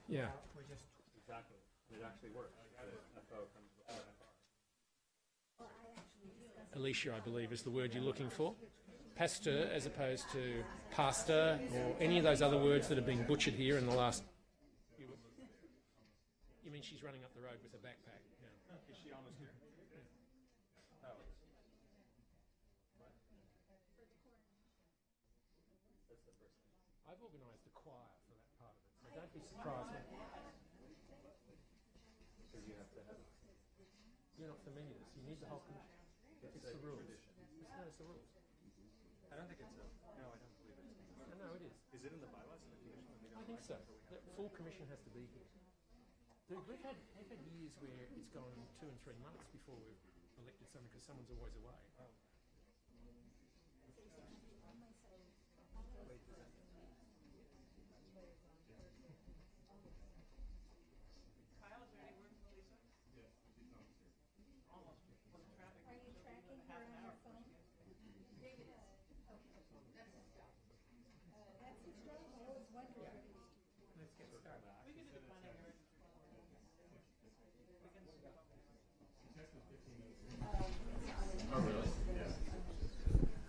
Yeah. Exactly. It actually works. The FO comes before FR. Alicia, I believe, is the word you're looking for. Pasteur as opposed to pastor or any of those other words that have been butchered here in the last... You mean she's running up the road with a backpack? Yeah. Is she almost here? Oh. I've organised a choir for that part of it, so don't be surprised. Because you have to have You're not familiar with this. You need the whole commission. It's the rules. It's the rules. I don't think it's a. No, I don't believe it. No, it is. Is it in the bylaws of the commission? I think so. The full commission has to be here. Dude, we've had years where it's gone 2 and 3 months before we've elected someone because someone's always away.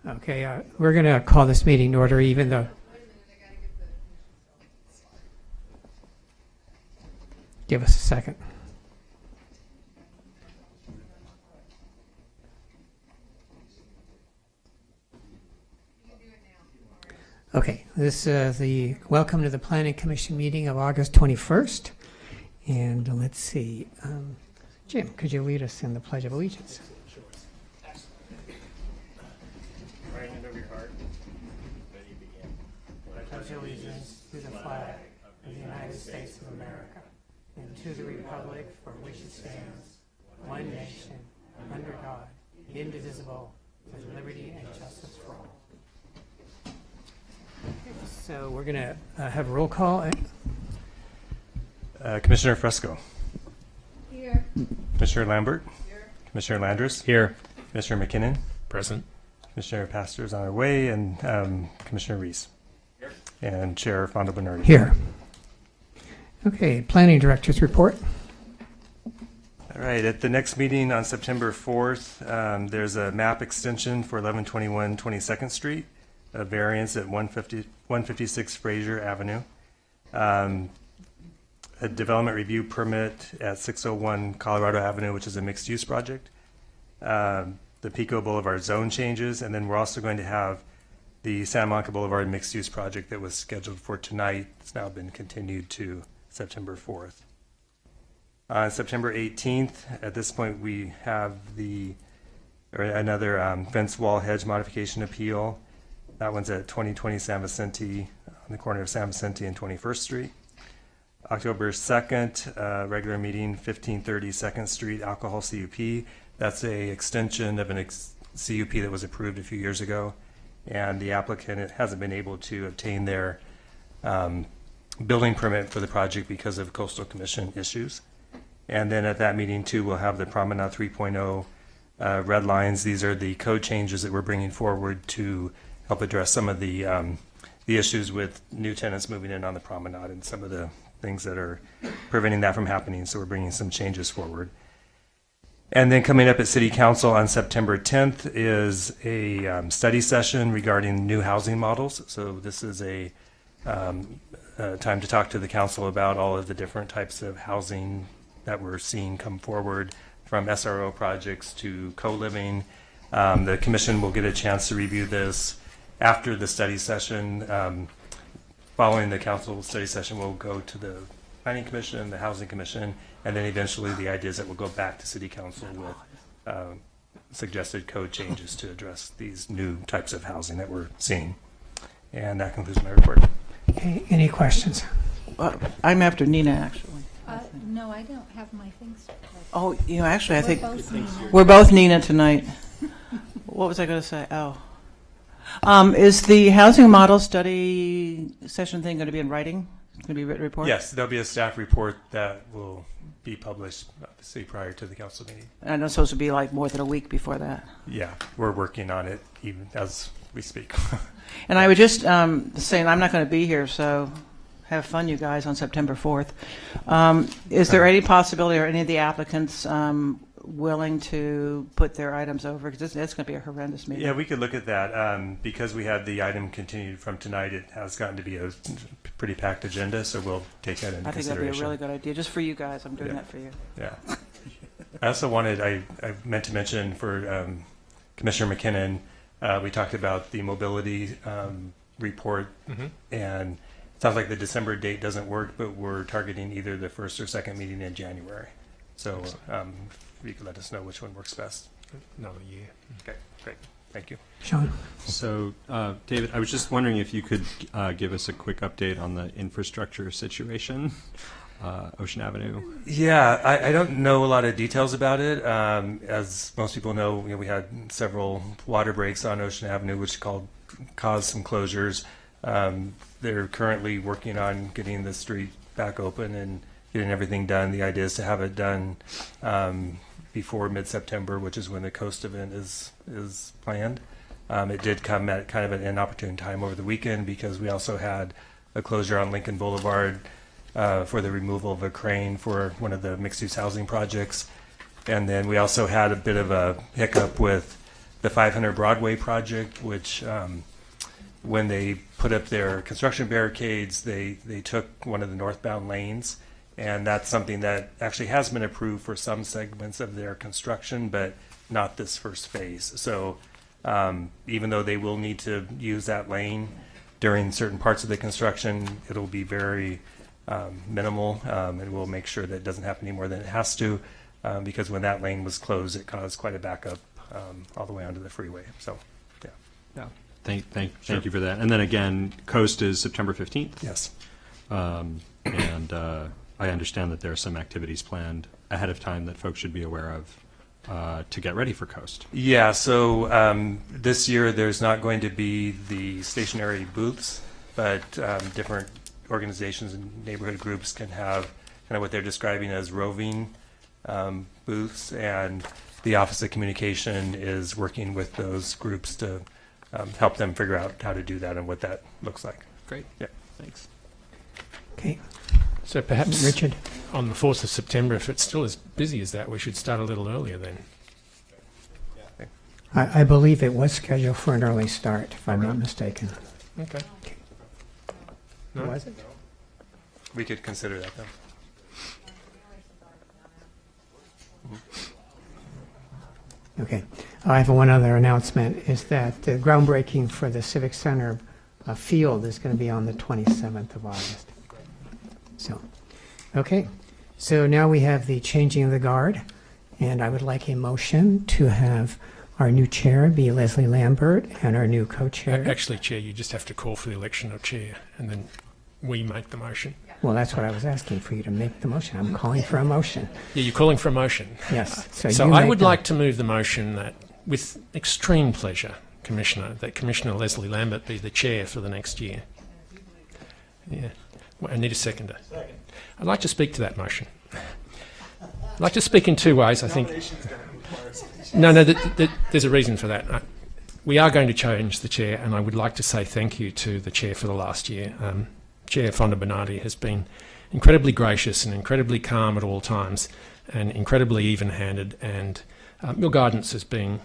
Okay, we're going to call this meeting to order, even though... Give us a second. Okay, this is the welcome to the Planning Commission meeting of August 21st. And let's see, Jim, could you lead us in the Pledge of Allegiance? Right hand over your heart. Then you begin. Pledge allegiance to the flag of the United States of America and to the republic for which it stands, one nation, under God, indivisible, with liberty and justice for all. So we're going to have a roll call. Commissioner Fresco. Here. Commissioner Lambert. Here. Commissioner Landris. Here. Commissioner McKinnon. Present. Commissioner Pastor's on our way, and Commissioner Reese. Here. And Chair Fondo Bernardi. Here. Okay, Planning Director's report. All right, at the next meeting on September 4th, there's a map extension for 1121 22nd Street, a variance at 156 Fraser Avenue. A development review permit at 601 Colorado Avenue, which is a mixed-use project. The Pico Boulevard zone changes, and then we're also going to have the Santa Monica Boulevard mixed-use project that was scheduled for tonight. It's now been continued to September 4th. On September 18th, at this point, we have another fence wall hedge modification appeal. That one's at 2020 San Vicente, on the corner of San Vicente and 21st Street. October 2nd, regular meeting, 1530 2nd Street, alcohol CUP. That's a extension of an CUP that was approved a few years ago, and the applicant hasn't been able to obtain their building permit for the project because of Coastal Commission issues. And then at that meeting, too, we'll have the Promenade 3.0 red lines. These are the code changes that we're bringing forward to help address some of the issues with new tenants moving in on the promenade and some of the things that are preventing that from happening. So we're bringing some changes forward. And then coming up at City Council on September 10th is a study session regarding new housing models. So this is a time to talk to the council about all of the different types of housing that we're seeing come forward, from SRO projects to co-living. The commission will get a chance to review this after the study session. Following the council study session, we'll go to the Planning Commission, the Housing Commission, and then eventually the idea is that we'll go back to City Council with suggested code changes to address these new types of housing that we're seeing. And that concludes my report. Okay, any questions? I'm after Nina, actually. No, I don't have my things. Oh, actually, I think Both Nina. we're both Nina tonight. What was I going to say? Oh. Is the housing model study session thing going to be in writing? It's going to be a written report? Yes, there'll be a staff report that will be published, obviously, prior to the council meeting. And I know it's supposed to be like more than a week before that. Yeah, we're working on it even as we speak. And I would just say, I'm not going to be here, so Have fun, you guys, on September 4th. Is there any possibility, or any of the applicants willing to put their items over? Because it's going to be a horrendous meeting. Yeah, we could look at that. Because we had the item continued from tonight, it has gotten to be a pretty packed agenda, so we'll take that into I think that'd consideration. be a really good idea, just for you guys. I'm doing Yeah. that for you. Yeah. I also wanted, I meant to mention for Commissioner McKinnon, we talked about the mobility report, and it sounds like the December date doesn't work, but we're targeting either the first or second meeting in January. So you could let us know which one works best. Another year. Okay, great. Thank you. Sean? So, David, I was just wondering if you could give us a quick update on the infrastructure situation, Ocean Avenue. Yeah, I don't know a lot of details about it. As most people know, we had several water breaks on Ocean Avenue, which caused some closures. They're currently working on getting the street back open and getting everything done. The idea is to have it done before mid-September, which is when the coast event is planned. It did come at kind of an inopportune time over the weekend because we also had a closure on Lincoln Boulevard for the removal of a crane for one of the mixed-use housing projects. And then we also had a bit of a hiccup with the 500 Broadway project, which when they put up their construction barricades, they took one of the northbound lanes. And that's something that actually has been approved for some segments of their construction, but not this first phase. So even though they will need to use that lane during certain parts of the construction, it'll be very minimal, and we'll make sure that it doesn't happen any more than it has to, because when that lane was closed, it caused quite a backup all the way onto the freeway. So, yeah. Yeah. Thank you for that. And then again, Coast is September 15th. Yes. And I understand that there are some activities planned ahead of time that folks should be aware of to get ready for Coast. Yeah, so this year there's not going to be the stationary booths, but different organizations and neighborhood groups can have kind of what they're describing as roving booths, and the Office of Communication is working with those groups to help them figure out how to do that and what that looks like. Great. Yeah. Thanks. Okay. So perhaps Richard? on the 4th of September, if it's still as busy as that, we should start a little earlier then. I believe it was scheduled for an early start, if I'm not mistaken. Okay. No? Was it? We could consider that, though. Okay. I have one other announcement, is that the groundbreaking for the Civic Center field is going to be on the 27th of August. So, okay. So now we have the changing of the guard, and I would like a motion to have our new chair be Leslie Lambert and our new co-chair. Actually, Chair, you just have to call for the election of Chair, and then we make the motion. Well, that's what I was asking, for you to make the motion. I'm calling for a motion. Yeah, you're calling for a motion. Yes. So you I make would the- like to move the motion that, with extreme pleasure, Commissioner, that Commissioner Leslie Lambert be the chair for the next year. Yeah. Well, I need a seconder. I'd like to speak to that motion. I'd like to speak in two ways, I think. No, there's a reason for that. We are going to change the chair, and I would like to say thank you to the chair for the last year. Chair Fonda Bernardi has been incredibly gracious and incredibly calm at all times, and incredibly even-handed, and your guidance has been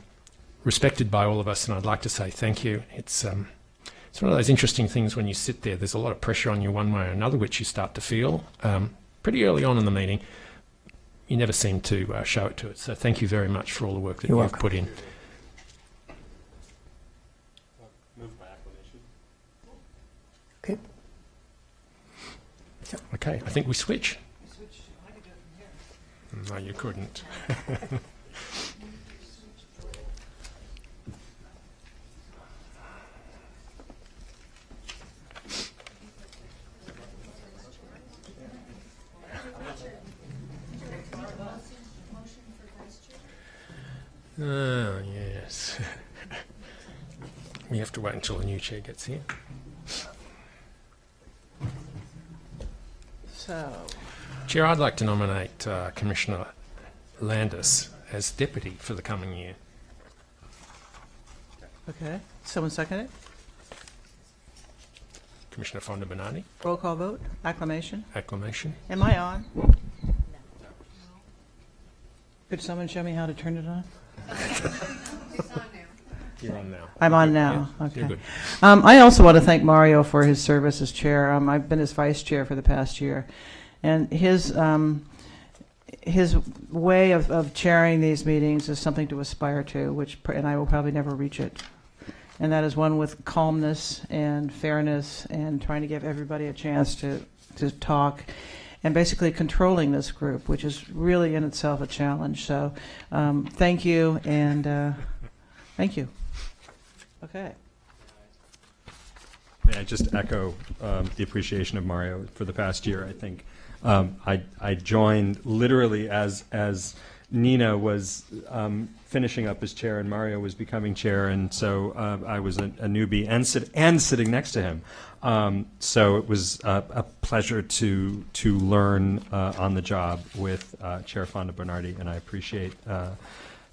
respected by all of us, and I'd like to say thank you. It's one of those interesting things when you sit there. There's a lot of pressure on you one way or another, which you start to feel pretty early on in the meeting. You never seem to show it to us. So thank you very much for all the work that You're you've welcome. put in. Okay. Okay, I think we switch. No, you couldn't. Oh, yes. We have to wait until the new chair gets here. So, Chair, I'd like to nominate Commissioner Landis as deputy for the coming year. okay. Someone second it? Commissioner Fonda Bernardi. Roll call vote, acclamation. Acclamation. Am I on? Could someone show me how to turn it on? You're on now. I'm on now. Yeah, Okay. you're good. I also want to thank Mario for his service as chair. I've been his vice chair for the past year, and his way of chairing these meetings is something to aspire to, and I will probably never reach it. And that is one with calmness and fairness and trying to give everybody a chance to talk, and basically controlling this group, which is really in itself a challenge. So thank you, and thank you. Okay. May I just echo the appreciation of Mario for the past year? I think I joined literally as Nina was finishing up as chair and Mario was becoming chair, and so I was a newbie and sitting next to him. So it was a pleasure to learn on the job with Chair Fonda Bernardi, and I appreciate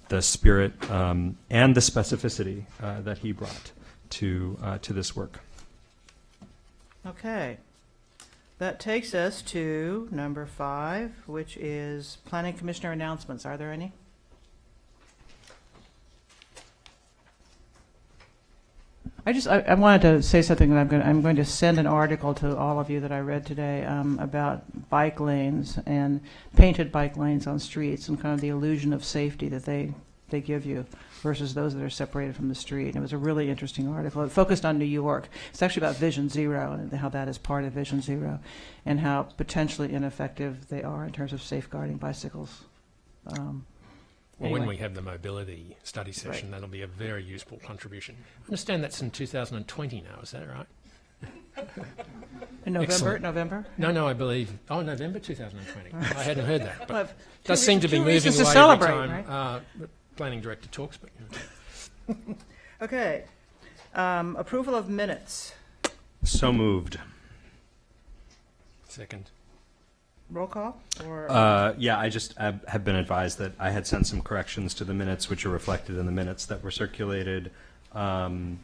the spirit and the specificity that he brought to this work. Okay. That takes us to number 5, which is Planning Commissioner announcements. Are there any? I wanted to say something that I'm going to send an article to all of you that I read today about bike lanes and painted bike lanes on streets and kind of the illusion of safety that they give you versus those that are separated from the street. And it was a really interesting article. It focused on New York. It's actually about Vision Zero and how that is part of Vision Zero and how potentially ineffective they are in terms of safeguarding bicycles. Well, when Anyway. we have the mobility study session, that'll be a very useful contribution. I understand that's in 2020 now, is that right? In November? Excellent. November? No, I believe. Oh, November 2020. I hadn't heard that. But Well, it does seem to be two moving reasons to away celebrate, every time the planning director talks. But Okay. Approval of minutes. So moved. second. Roll call? Or Yeah, I just have been advised that I had sent some corrections to the minutes, which are reflected in the minutes that were circulated, and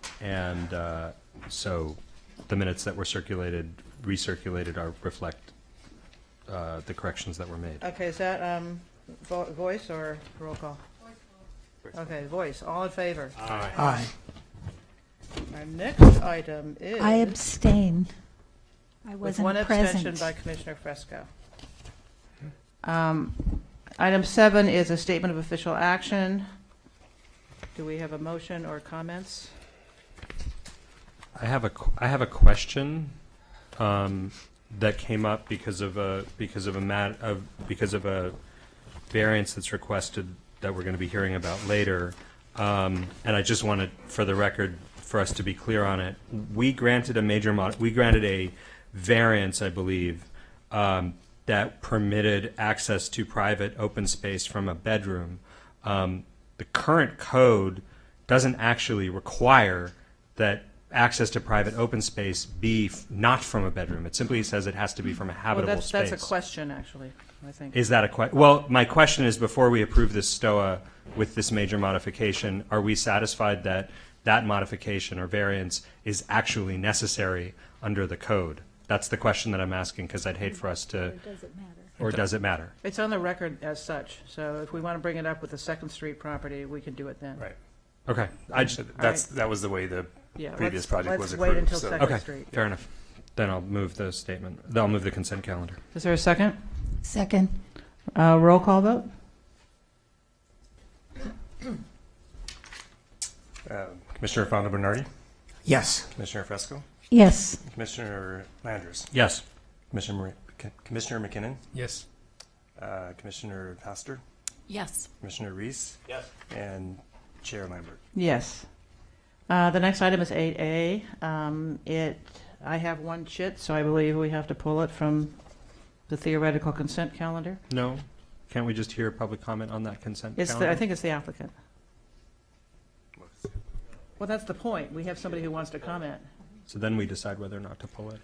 so the minutes that were recirculated reflect the corrections that were made. Okay, is that voice or roll call? Okay, voice. All in favor? Aye. Aye. Our next item is... I abstain. I With one wasn't abstention present. by Commissioner Fresco. Item 7 is a statement of official action. Do we have a motion or comments? I have a question that came up because of a variance that's requested that we're going to be hearing about later, and I just wanted, for the record, for us to be clear on it. We granted a variance, I believe, that permitted access to private open space from a bedroom. The current code doesn't actually require that access to private open space be not from a bedroom. It simply says it has to be from a habitable space. That's a question, actually, I think. Is that a question? Well, my question is, before we approve this STOA with this major modification, are we satisfied that that modification or variance is actually necessary under the code? That's the question that I'm asking, because I'd hate for us to, Does it matter? or does it matter? It's on the record as such, so if we want to bring it up with the Second Street property, we can do it then. Right. Okay, That was the way the Yeah, previous project was Let's wait approved, until so- Second okay, Street. fair enough. Then I'll move the statement. I'll move the consent calendar. Is there a second? Second. Roll call vote? Commissioner Fonda Bernardi, Yes. Commissioner Fresco, Yes. Commissioner Landers, Yes. Commissioner McKinnon, Yes. Commissioner Pastor, Yes. Commissioner Reese, and Chair Lambert. Yes. The next item is 8A. I have one chit, so I believe we have to pull it from the theoretical consent calendar. No? Can't we just hear public comment on that consent I calendar? think it's the applicant. Well, that's the point. We have somebody who wants to comment. So then we decide whether or not to pull it.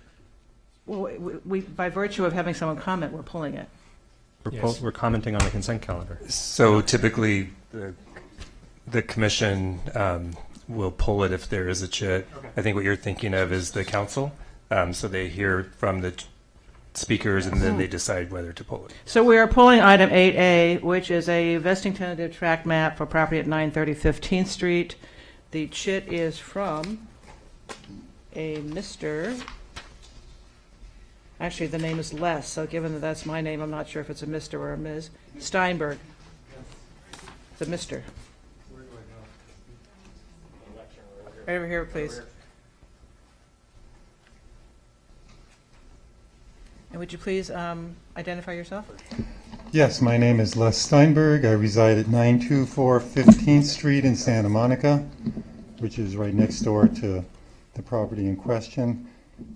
Well, we by virtue of having someone comment, we're pulling it. Yes. We're commenting on the consent calendar. So typically, the commission will pull it if there is a chit. I think what you're thinking of is the council. So they hear from the speakers and then they decide whether to pull it. So we are pulling item 8A, which is a vesting tentative tract map for property at 930 15th Street. The chit is from a Mr. Actually, the name is Les, so given that that's my name, I'm not sure if it's a Mr. or a Ms. Steinberg. The Mr. Right over here, please. And would you please identify yourself? Yes, my name is Les Steinberg. I reside at 924 15th Street in Santa Monica, which is right next door to the property in question.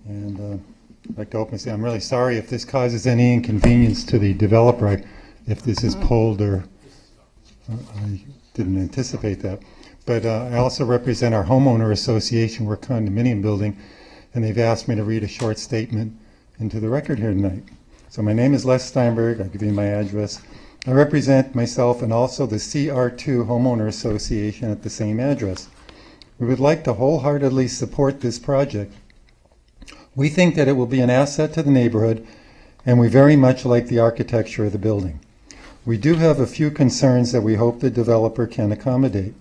And I'd like to open and say I'm really sorry if this causes any inconvenience to the developer, if this is pulled or I didn't anticipate that. But I also represent our homeowner association. We're a condominium building, and they've asked me to read a short statement into the record here tonight. So my name is Les Steinberg. I'll give you my address. I represent myself and also the CR2 Homeowner Association at the same address. We would like to wholeheartedly support this project. We think that it will be an asset to the neighborhood, and we very much like the architecture of the building. We do have a few concerns that we hope the developer can accommodate.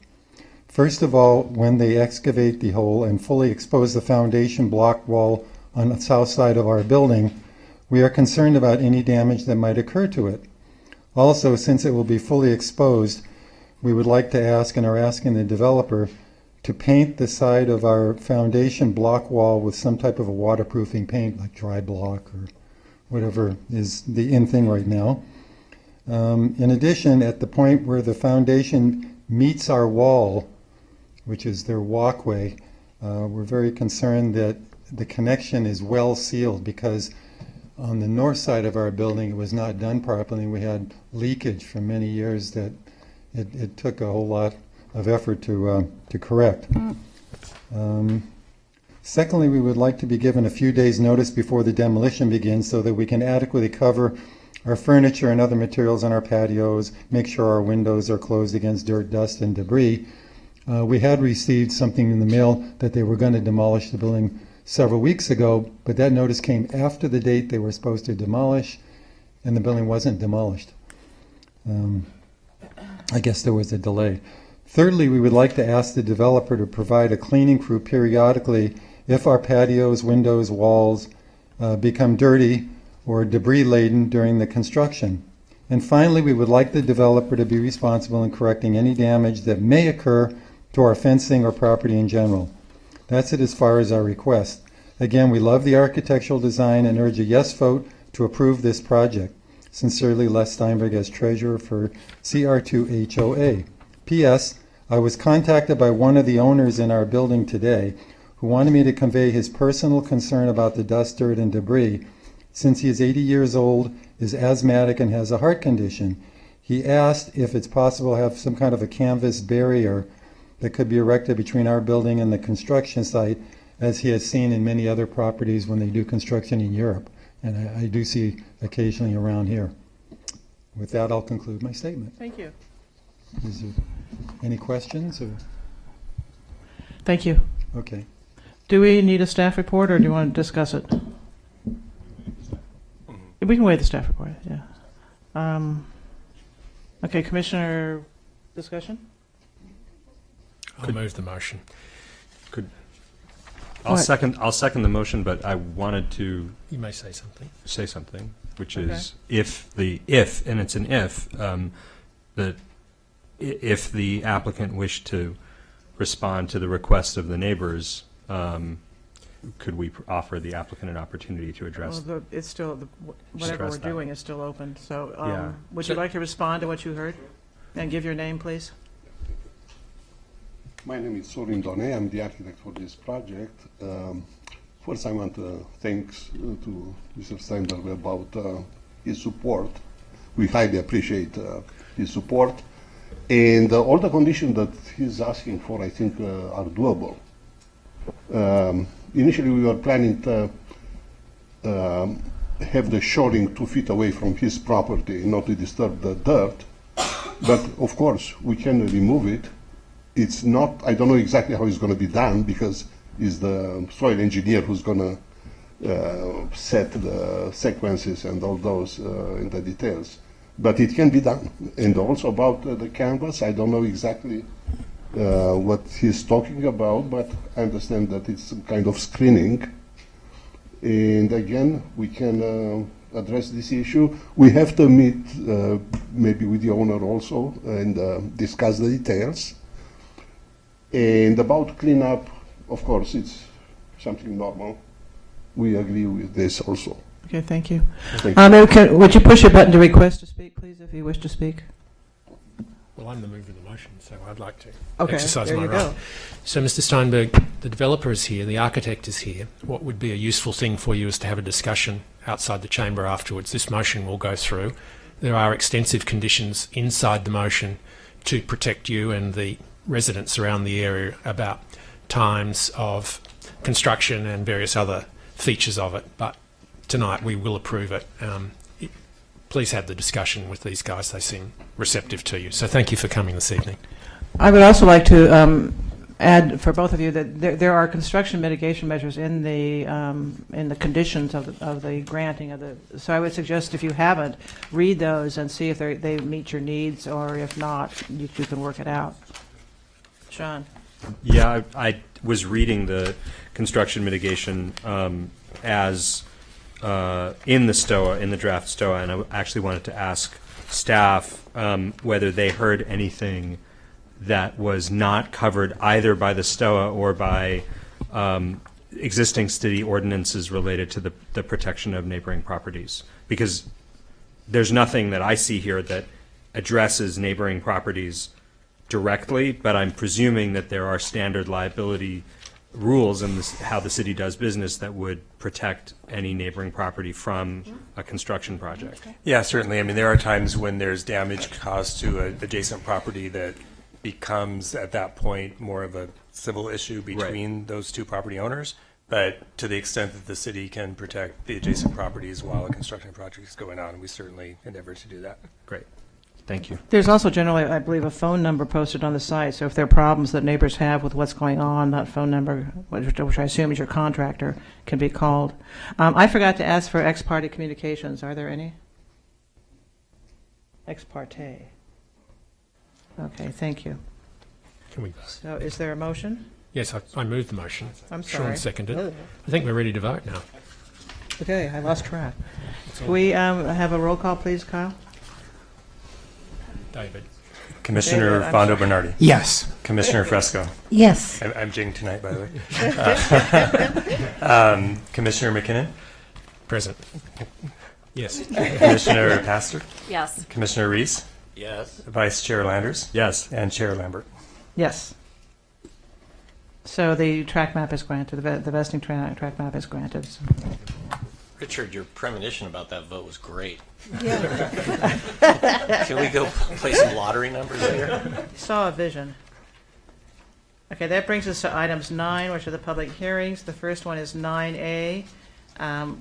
First of all, when they excavate the hole and fully expose the foundation block wall on the south side of our building, we are concerned about any damage that might occur to it. Also, since it will be fully exposed, we would like to ask and are asking the developer to paint the side of our foundation block wall with some type of a waterproofing paint, like dry block or whatever is the in thing right now. In addition, at the point where the foundation meets our wall, which is their walkway, we're very concerned that the connection is well sealed, because on the north side of our building it was not done properly. We had leakage for many years that it took a whole lot of effort to correct. Secondly, we would like to be given a few days' notice before the demolition begins so that we can adequately cover our furniture and other materials on our patios, make sure our windows are closed against dirt, dust, and debris. We had received something in the mail that they were going to demolish the building several weeks ago, but that notice came after the date they were supposed to demolish, and the building wasn't demolished. I guess there was a delay. Thirdly, we would like to ask the developer to provide a cleaning crew periodically if our patios, windows, walls become dirty or debris laden during the construction. And finally, we would like the developer to be responsible in correcting any damage that may occur to our fencing or property in general. That's it as far as our request. Again, we love the architectural design and urge a yes vote to approve this project. Sincerely, Les Steinberg as treasurer for CR2 HOA. P.S. I was contacted by one of the owners in our building today who wanted me to convey his personal concern about the dust, dirt, and debris. Since he is 80 years old, is asthmatic, and has a heart condition, he asked if it's possible to have some kind of a canvas barrier that could be erected between our building and the construction site, as he has seen in many other properties when they do construction in Europe. And I do see occasionally around here. With that, I'll conclude my statement. Thank you. Is there any questions? Or? Thank you. Okay. Do we need a staff report, or do you want to discuss it? We can wait the staff report, yeah. Okay, Commissioner, discussion? I'll move the motion. I'll second the motion, but I wanted to You may say something. say something, which Okay. is and it's an that if the applicant wished to respond to the request of the neighbors, could we offer the applicant an opportunity to address? Well, it's still, whatever we're Stress that. doing is still open, so Yeah. would you like to respond to what you heard? And give your name, please. My name is Sorin Done. I'm the architect for this project. First, I want to thank to Mr. Steinberg about his support. We highly appreciate his support. And all the conditions that he's asking for, I think, are doable. Initially, we were planning to have the shoring 2 feet away from his property, not to disturb the dirt. But of course, we can remove it. It's not, I don't know exactly how it's going to be done, because it's the soil engineer who's going to set the sequences and all those in the details. But it can be done. And also about the canvas, I don't know exactly what he's talking about, but I understand that it's some kind of screening. And again, we can address this issue. We have to meet maybe with the owner also and discuss the details. And about cleanup, of course, it's something normal. We agree with this also. Okay, thank you. Thank you. Would you push your button to request to speak, please, if you wish to speak? Well, I'm the mover of the motion, so I'd like to Okay, exercise there my you right. go. So, Mr. Steinberg, the developer is here, the architect is here. What would be a useful thing for you is to have a discussion outside the chamber afterwards. This motion will go through. There are extensive conditions inside the motion to protect you and the residents around the area about times of construction and various other features of it. But tonight we will approve it. Please have the discussion with these guys. They seem receptive to you. So thank you for coming this evening. I would also like to add for both of you that there are construction mitigation measures in the conditions of the granting of the. So I would suggest if you haven't, read those and see if they meet your needs, or if not, you can work it out. Sean. Yeah, I was reading the construction mitigation as in the STOA, in the draft STOA, and I actually wanted to ask staff whether they heard anything that was not covered either by the STOA or by existing city ordinances related to the protection of neighboring properties. Because there's nothing that I see here that addresses neighboring properties directly, but I'm presuming that there are standard liability rules in how the city does business that would protect any neighboring property from a construction project. Yeah, certainly. I mean, there are times when there's damage caused to an adjacent property that becomes, at that point, more of a civil issue between those two property owners. But to the extent that the city can protect the adjacent properties while a construction project is going on, we certainly endeavor to do that. Great. Thank you. There's also generally, I believe, a phone number posted on the site. So if there are problems that neighbors have with what's going on, that phone number, which I assume is your contractor, can be called. I forgot to ask for ex parte communications. Are there any? Ex parte. Okay, thank you. Can we? So is there a motion? Yes, I moved the motion. I'm sorry. Sean seconded. I think we're ready to vote now. Okay, I lost track. Can we have a roll call, please, Kyle? David. Commissioner David, I'm Fondo Bernardi. Yes. Commissioner Fresco. Yes. I'm Jing tonight, by the way. Commissioner McKinnon. Present. Yes. Commissioner Pastor. Yes. Commissioner Reese. Yes. Vice Chair Landers. Yes. And Chair Lambert. Yes. So the track map is granted, the vesting track map is granted. Richard, your premonition about that vote was great. Yeah. Can we go play some lottery numbers later? Saw a vision. Okay, that brings us to items 9, which are the public hearings. The first one is 9A,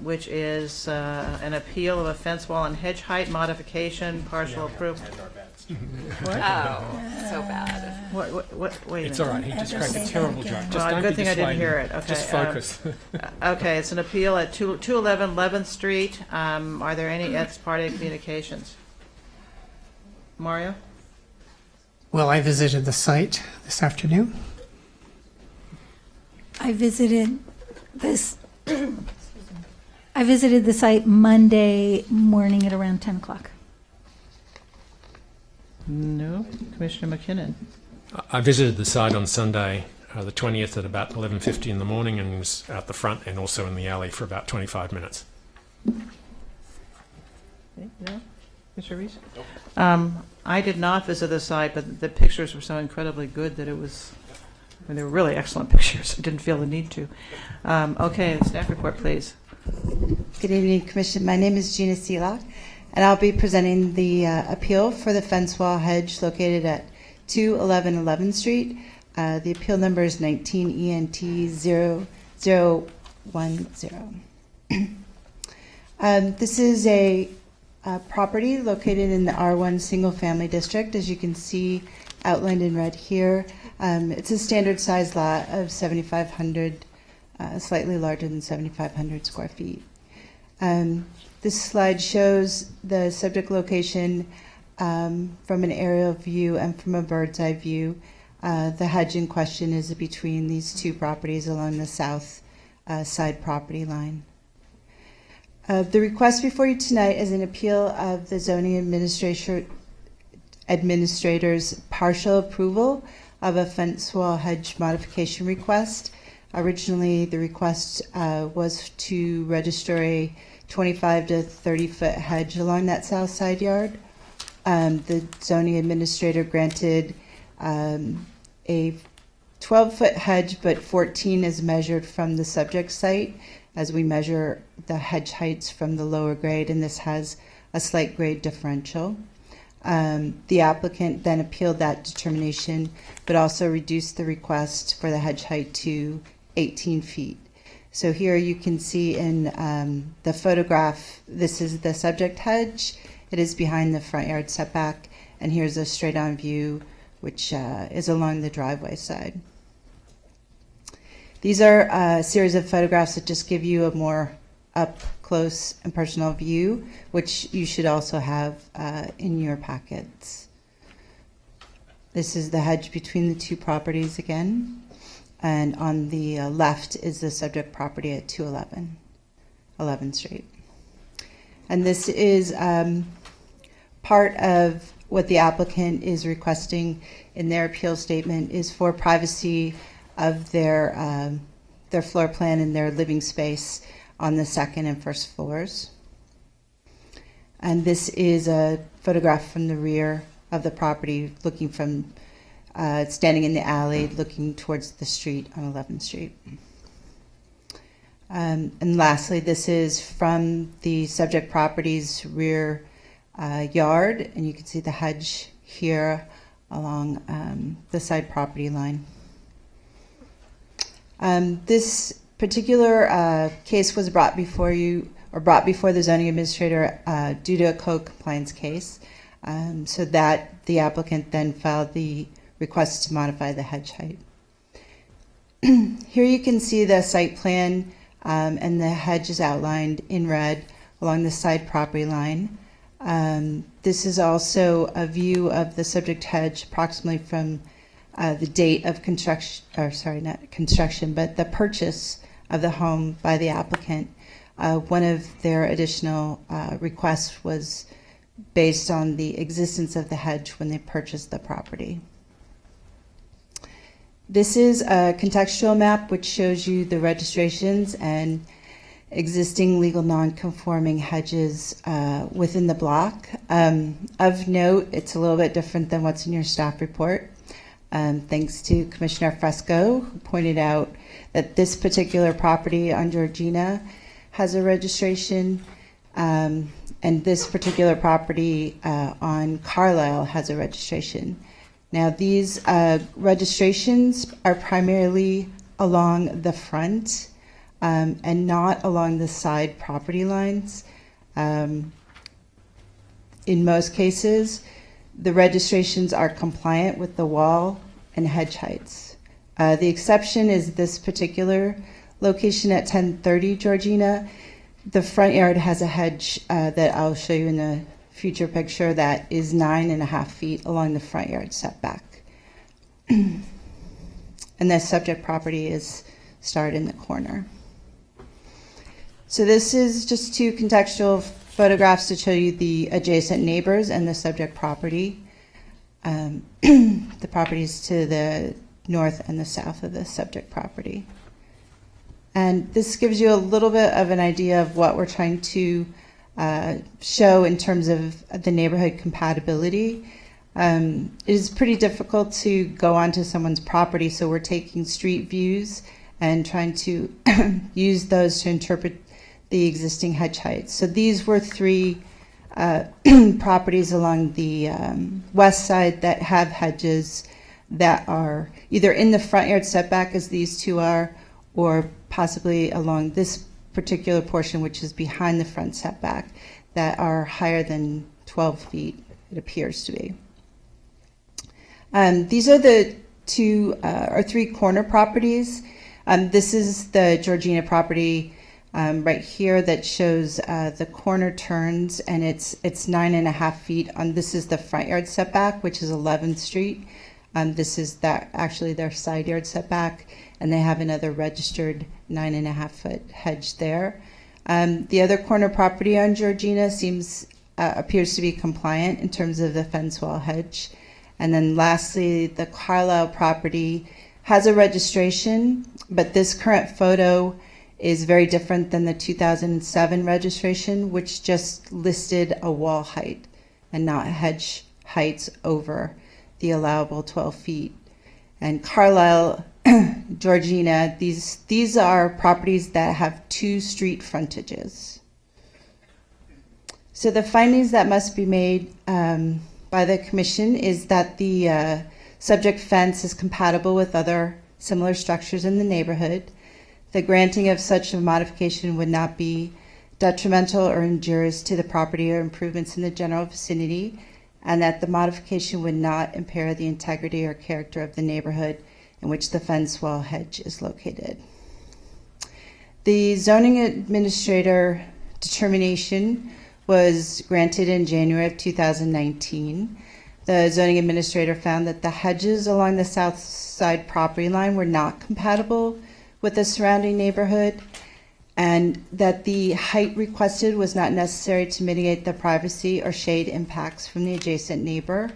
which is an appeal of a fence wall and hedge height modification, partial approval. Oh, so bad. Wait a It's minute. all right. He just cracked a terrible joke. Just Well, don't good be thing I didn't dissuaded. hear it. Okay, Just focus. Okay, it's an appeal at 211 11th Street. Are there any ex parte communications? Mario? Well, I visited the site this afternoon. I visited this. I visited the site Monday morning at around 10 o'clock. No. Commissioner McKinnon? I visited the site on Sunday, the 20th, at about 11:50 in the morning, and was out the front and also in the alley for about 25 minutes. No? Mr. Reese? I did not visit the site, but the pictures were so incredibly good that it was, I mean, they were really excellent pictures. I didn't feel the need to. Okay, staff report, please. Good evening, Commission. My name is Gina Seelock, and I'll be presenting the appeal for the fence wall hedge located at 211 11th Street. The appeal number is 19 ENT 0010. This is a property located in the R1 single family district, as you can see outlined in red here. It's a standard size lot of 7,500 slightly larger than 7,500 square feet. This slide shows the subject location from an aerial view and from a bird's eye view. The hedge in question is between these two properties along the south side property line. The request before you tonight is an appeal of the zoning administrator's partial approval of a fence wall hedge modification request. Originally, the request was to register a 25 to 30 foot hedge along that south side yard. The zoning administrator granted a 12-foot hedge, but 14 is measured from the subject site as we measure the hedge heights from the lower grade, and this has a slight grade differential. The applicant then appealed that determination, but also reduced the request for the hedge height to 18 feet. So here you can see in the photograph, this is the subject hedge. It is behind the front yard setback, and here's a straight-on view, which is along the driveway side. These are a series of photographs that just give you a more up close and personal view, which you should also have in your packets. This is the hedge between the two properties again, and on the left is the subject property at 211 11th Street. And this is part of what the applicant is requesting in their appeal statement is for privacy of their floor plan and their living space on the second and first floors. And this is a photograph from the rear of the property, looking from standing in the alley, looking towards the street on 11th Street. And lastly, this is from the subject property's rear yard, and you can see the hedge here along the side property line. This particular case was brought before you, or brought before the zoning administrator due to a code compliance case, so that the applicant then filed the request to modify the hedge height. Here you can see the site plan, and the hedge is outlined in red along the side property line. This is also a view of the subject hedge approximately from the date of construction, or sorry, not construction, but the purchase of the home by the applicant. One of their additional requests was based on the existence of the hedge when they purchased the property. This is a contextual map which shows you the registrations and existing legal non-conforming hedges within the block. Of note, it's a little bit different than what's in your staff report. Thanks to Commissioner Fresco, who pointed out that this particular property on Georgina has a registration, and this particular property on Carlisle has a registration. Now, these registrations are primarily along the front and not along the side property lines. In most cases, the registrations are compliant with the wall and hedge heights. The exception is this particular location at 1030 Georgina. The front yard has a hedge that I'll show you in a future picture that is 9.5 feet along the front yard setback. And the subject property is starred in the corner. So this is just two contextual photographs to show you the adjacent neighbors and the subject property. The properties to the north and the south of the subject property. And this gives you a little bit of an idea of what we're trying to show in terms of the neighborhood compatibility. It is pretty difficult to go onto someone's property, so we're taking street views and trying to use those to interpret the existing hedge heights. So these were three properties along the west side that have hedges that are either in the front yard setback, as these two are, or possibly along this particular portion, which is behind the front setback, that are higher than 12 feet, it appears to be. These are the two or three corner properties. This is the Georgina property right here that shows the corner turns, and it's 9.5 feet. This is the front yard setback, which is 11th Street. This is actually their side yard setback, and they have another registered 9.5-foot hedge there. The other corner property on Georgina appears to be compliant in terms of the fence wall hedge. And then lastly, the Carlisle property has a registration, but this current photo is very different than the 2007 registration, which just listed a wall height and not hedge heights over the allowable 12 feet. And Carlisle, Georgina, these are properties that have 2 street frontages. So the findings that must be made by the commission is that the subject fence is compatible with other similar structures in the neighborhood. The granting of such a modification would not be detrimental or injurious to the property or improvements in the general vicinity, and that the modification would not impair the integrity or character of the neighborhood in which the fence wall hedge is located. The zoning administrator determination was granted in January of 2019. The zoning administrator found that the hedges along the south side property line were not compatible with the surrounding neighborhood, and that the height requested was not necessary to mitigate the privacy or shade impacts from the adjacent neighbor.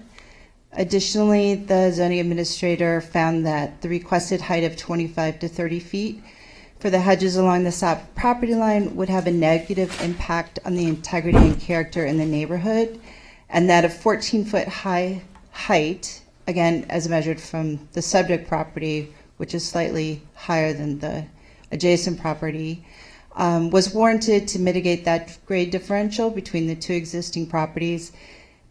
Additionally, the zoning administrator found that the requested height of 25 to 30 feet for the hedges along the south property line would have a negative impact on the integrity and character in the neighborhood, and that a 14-foot high height, again, as measured from the subject property, which is slightly higher than the adjacent property, was warranted to mitigate that grade differential between the 2 existing properties,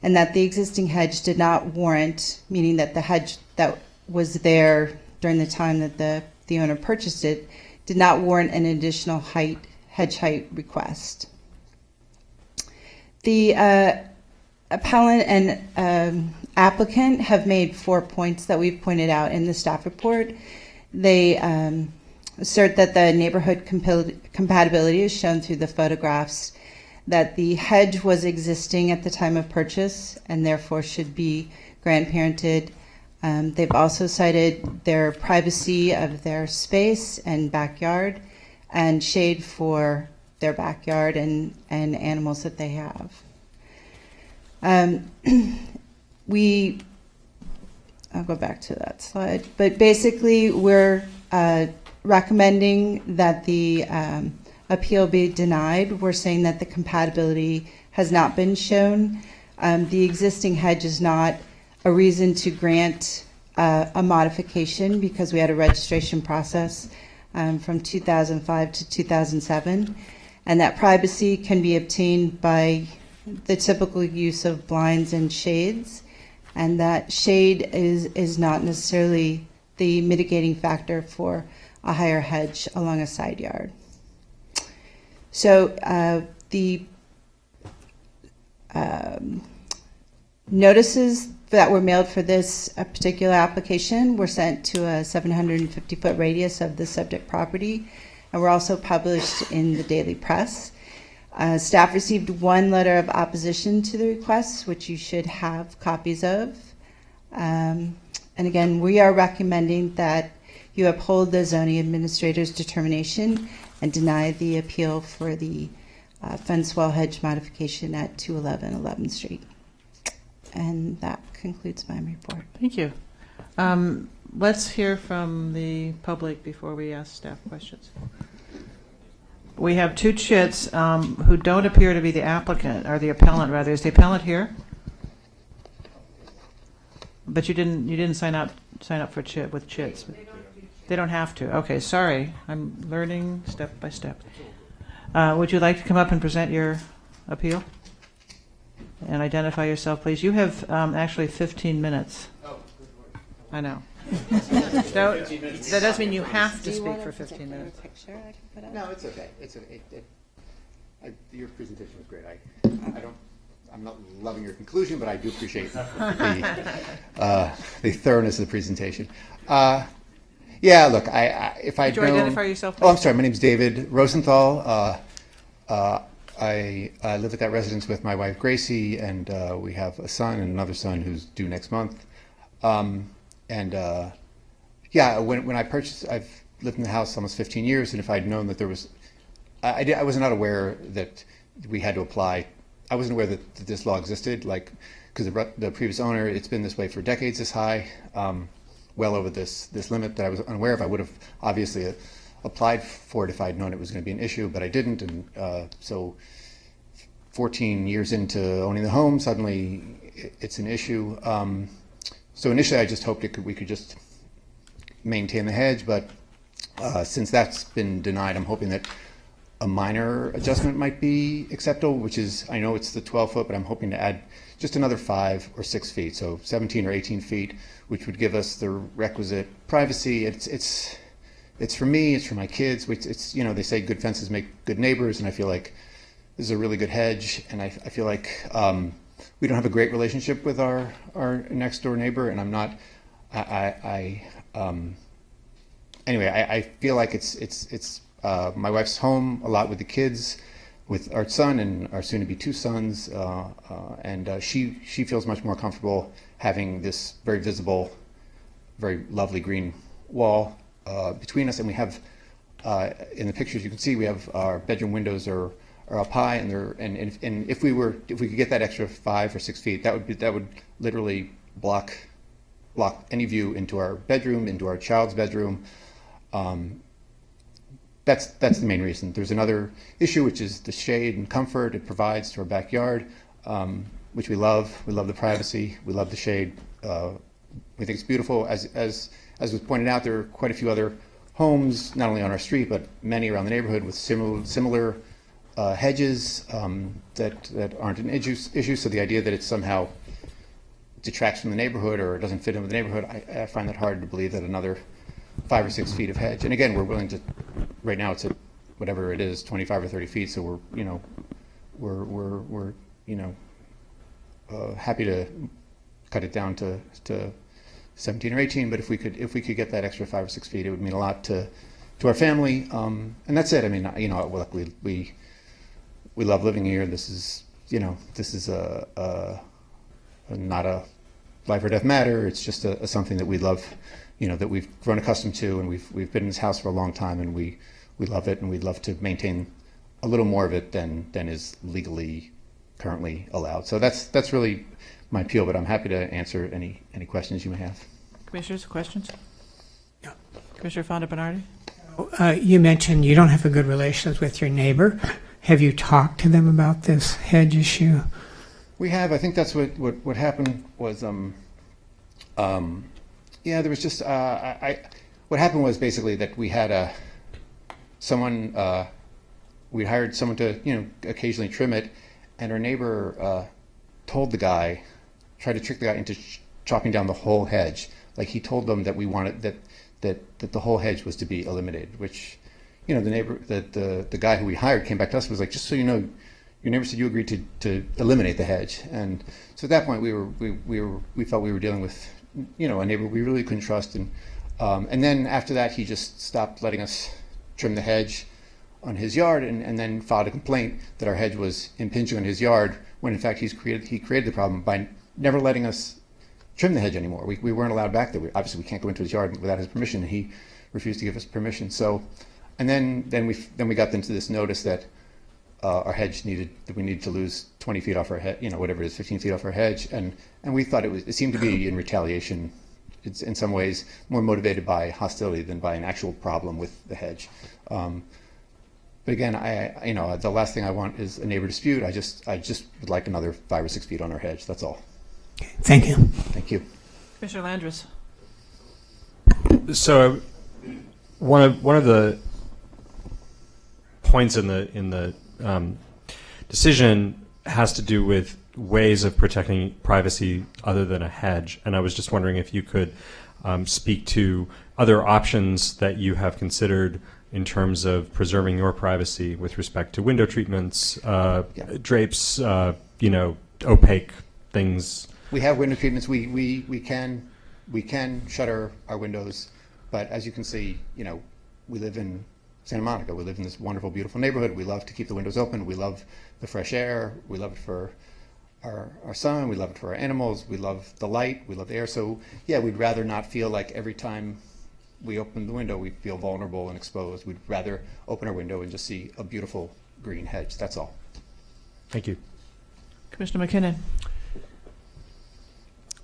and that the existing hedge did not warrant, meaning that the hedge that was there during the time that the owner purchased it did not warrant an additional hedge height request. The appellant and applicant have made 4 points that we've pointed out in the staff report. They assert that the neighborhood compatibility is shown through the photographs, that the hedge was existing at the time of purchase and therefore should be grandparented. They've also cited their privacy of their space and backyard and shade for their backyard and animals that they have. I'll go back to that slide, but basically we're recommending that the appeal be denied. We're saying that the compatibility has not been shown. The existing hedge is not a reason to grant a modification because we had a registration process from 2005 to 2007, and that privacy can be obtained by the typical use of blinds and shades, and that shade is not necessarily the mitigating factor for a higher hedge along a side yard. So the notices that were mailed for this particular application were sent to a 750-foot radius of the subject property, and were also published in the daily press. Staff received 1 letter of opposition to the request, which you should have copies of. And again, we are recommending that you uphold the zoning administrator's determination and deny the appeal for the fence wall hedge modification at 211 11th Street. And that concludes my report. Thank you. Let's hear from the public before we ask staff questions. We have 2 chits who don't appear to be the applicant, or the appellant rather. Is the appellant here? But you didn't sign up for chit with chits. They don't have to. Okay, sorry. I'm learning step by step. Would you like to come up and present your appeal? And identify yourself, please. You have actually 15 minutes. I know. That doesn't mean you have to speak for 15 minutes. No, it's okay. It's okay. Your presentation was great. I'm not loving your conclusion, but I do appreciate the thoroughness of the presentation. Yeah, look, if I'd Could you known... identify yourself, Oh, I'm please? sorry, my name's David Rosenthal. I live at that residence with my wife Gracie, and we have a son and another son who's due next month. Yeah, when I purchased, I've lived in the house almost 15 years, and if I'd known that there was, I was not aware that we had to apply. I wasn't aware that this law existed, like, because the previous owner, it's been this way for decades, this high, well over this limit that I was unaware of. I would have obviously applied for it if I'd known it was going to be an issue, but I didn't, and so 14 years into owning the home, suddenly it's an issue. So initially, I just hoped we could just maintain the hedge, but since that's been denied, I'm hoping that a minor adjustment might be acceptable, which is, I know it's the 12 foot, but I'm hoping to add just another 5 or 6 feet, so 17 or 18 feet, which would give us the requisite privacy. It's for me, it's for my kids. It's they say good fences make good neighbors, and I feel like this is a really good hedge, and I feel like we don't have a great relationship with our next door neighbor, and I'm not. Anyway, I feel like it's my wife's home a lot with the kids, with our son and our soon-to-be 2 sons, and she feels much more comfortable having this very visible, very lovely green wall between us. And we have, in the pictures you can see, we have our bedroom windows are up high, and if we could get that extra 5 or 6 feet, that would literally block any view into our bedroom, into our child's bedroom. That's the main reason. There's another issue, which is the shade and comfort it provides to our backyard, which we love. We love the privacy. We love the shade. We think it's beautiful. As was pointed out, there are quite a few other homes, not only on our street, but many around the neighborhood with similar hedges that aren't an issue. So the idea that it somehow detracts from the neighborhood or doesn't fit in with the neighborhood, I find that hard to believe that another 5 or 6 feet of hedge. And again, we're willing to. Right now, it's at whatever it is, 25 or 30 feet. So we're happy to cut it down to 17 or 18. But if we could get that extra 5 or 6 feet, it would mean a lot to our family. And that's it. I mean, look, we love living here. This is not a life or death matter. It's just something that we love. That we've grown accustomed to, and we've been in this house for a long time, and we love it, and we'd love to maintain a little more of it than is legally currently allowed. So that's really my appeal, but I'm happy to answer any questions you may have. Commissioners, questions? Yeah. Commissioner Fonda Bernardi? You mentioned you don't have a good relationship with your neighbor. Have you talked to them about this hedge issue? We have. I think that's what happened was yeah, there was just what happened was basically that we had we hired someone to occasionally trim it, and our neighbor tried to trick the guy into chopping down the whole hedge. Like, he told them that we wanted that the whole hedge was to be eliminated, which the guy who we hired came back to us and was like, just so you know, your neighbor said you agreed to eliminate the hedge. And so at that point we felt we were dealing with a neighbor we really couldn't trust, and then after that he just stopped letting us trim the hedge on his yard, and then filed a complaint that our hedge was impinging on his yard, when in fact he created the problem by never letting us trim the hedge anymore. We weren't allowed back there. Obviously we can't go into his yard without his permission, and he refused to give us permission. So, and then we got into this notice that our hedge we needed to lose 20 feet off our hedge, whatever it is, 15 feet off our hedge, and we thought it seemed to be in retaliation. It's in some ways more motivated by hostility than by an actual problem with the hedge. But again, the last thing I want is a neighbor dispute. I just would like another 5 or 6 feet on our hedge. That's all. Okay. Thank you. Thank you. Commissioner Landris? So, one of the points in the decision has to do with ways of protecting privacy other than a hedge, and I was just wondering if you could speak to other options that you have considered in terms of preserving your privacy with respect to window treatments, drapes, opaque things. We have window treatments. We can shutter our windows But as you can see, we live in Santa Monica. We live in this wonderful, beautiful neighborhood. We love to keep the windows open. We love the fresh air. We love it for our son. We love it for our animals. We love the light. We love the air. So yeah, we'd rather not feel like every time we open the window, we feel vulnerable and exposed. We'd rather open our window and just see a beautiful green hedge. That's all. Thank you. Commissioner McKinnon.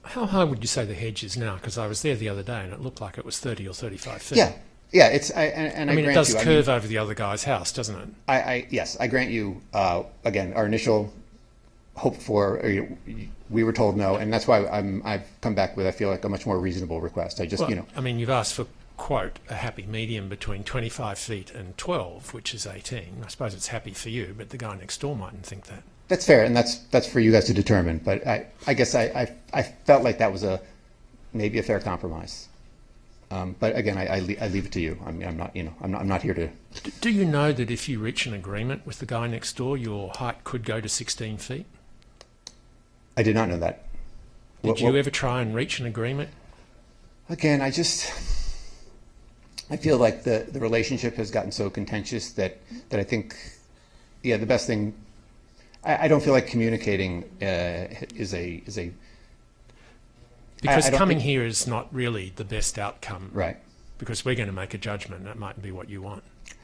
How high would you say the hedge is now? Because I was there the other day and it looked like it was 30 or 35 feet. Yeah. It's I mean, grant it does you, curve over the other guy's house, doesn't it? Yes, I grant you. Again, our initial hope for we were told no, and that's why I've come back with I feel like a much more reasonable request. I just I mean, you've asked for quote a happy medium between 25 feet and 12, which is 18. I suppose it's happy for you, but the guy next door mightn't think that. That's fair, and that's for you guys to determine. But I guess I felt like that was maybe a fair compromise. But again, I leave it to you. I mean, I'm not here to. Do you know that if you reach an agreement with the guy next door, your height could go to 16 feet? I did not know that. Did you ever try and reach an agreement? Again, I feel like the relationship has gotten so contentious that I think, the best thing. I don't feel like communicating is a. Because coming here is not really the best outcome. Right. Because we're going to make a judgment. That mightn't be what you want.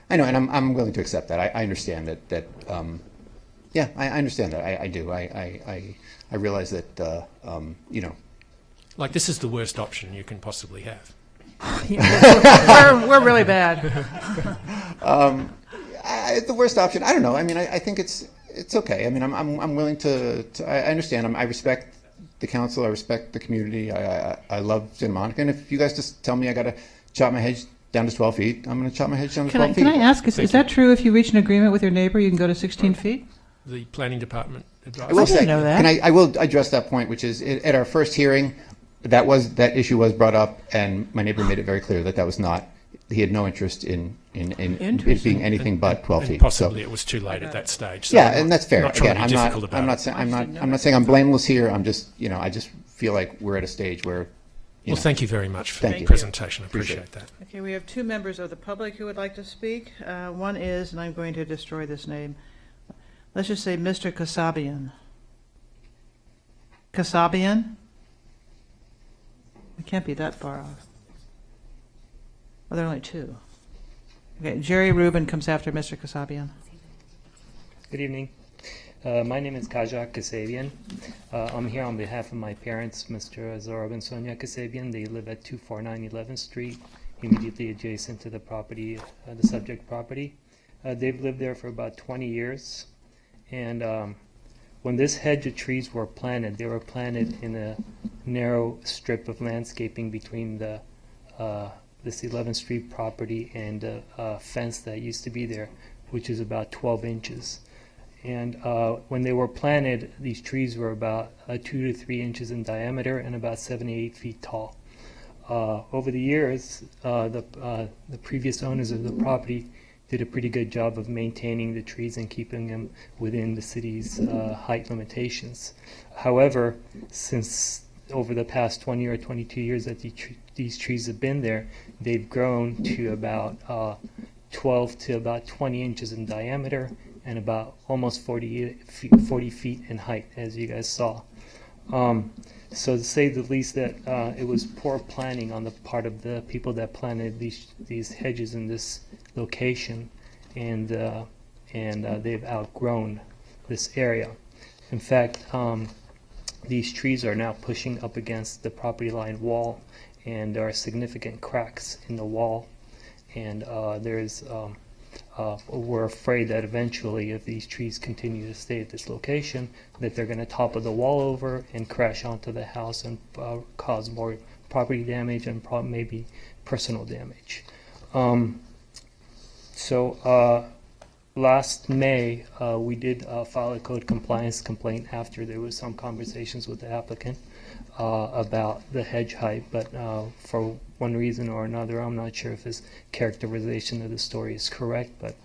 I know, and I'm willing to accept that. I understand that. I understand that. I do. I realize that. Like, this is the worst option you can possibly have. We're really bad. The worst option. I don't know. I mean, I think it's okay. I mean, I'm willing to I understand. I respect the council. I respect the community. I love Santa Monica. And if you guys just tell me I got to chop my hedge down to 12 feet, I'm going to chop my hedge down to 12 feet. Can I ask, is that true if you reach an agreement with your neighbor, you can go to 16 feet? The planning department advised. I will didn't know that. I will address that point, which is at our first hearing, that issue was brought up, and my neighbor made it very clear that was not. He had no interest in it being anything but 12 feet. Possibly it was too late at that stage. So yeah, and that's fair. Again, I'm not saying I'm blameless here. I'm just, I just feel like we're at a stage where. Thank you very much for Thank the you. presentation. I appreciate that. Okay, we have two members of the public who would like to speak. One is, and I'm going to destroy this name. Let's just say Mr. Kasabian. Kasabian? We can't be that far off. Well, there are only two. Okay, Jerry Rubin comes after Mr. Kasabian. Good evening. My name is Kajak Kasabian. I'm here on behalf of my parents, Mr. Zorob and Sonia Kasabian. They live at 249 11th Street, immediately adjacent to the property, the subject property. They've lived there for about 20 years. And when this hedge of trees were planted, they were planted in a narrow strip of landscaping between this 11th Street property and a fence that used to be there, which is about 12 inches. And when they were planted, these trees were about 2 to 3 inches in diameter and about 7 to 8 feet tall. Over the years, the previous owners of the property did a pretty good job of maintaining the trees and keeping them within the city's height limitations. However, since over the past 20 or 22 years that these trees have been there, they've grown to about 12 to about 20 inches in diameter and about almost 40 feet in height, as you guys saw. So to say the least, that it was poor planning on the part of the people that planted these hedges in this location, and they've outgrown this area. In fact, these trees are now pushing up against the property line wall, and there are significant cracks in the wall, and we're afraid that eventually, if these trees continue to stay at this location, that they're going to topple the wall over and crash onto the house and cause more property damage and maybe personal damage. Last May, we did file a code compliance complaint after there was some conversations with the applicant about the hedge height, but for one reason or another, I'm not sure if his characterization of the story is correct, but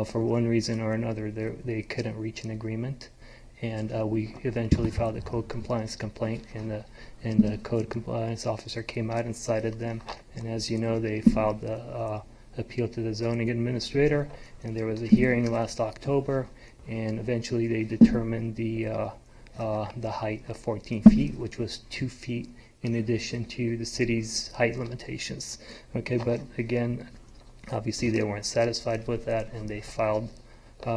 for one reason or another, they couldn't reach an agreement. and we eventually filed a code compliance complaint, and the code compliance officer came out and cited them, and as you know, they filed the appeal to the zoning administrator, and there was a hearing last October, and eventually they determined the height of 14 feet, which was 2 feet in addition to the city's height limitations. Okay, but again, obviously they weren't satisfied with that, and they filed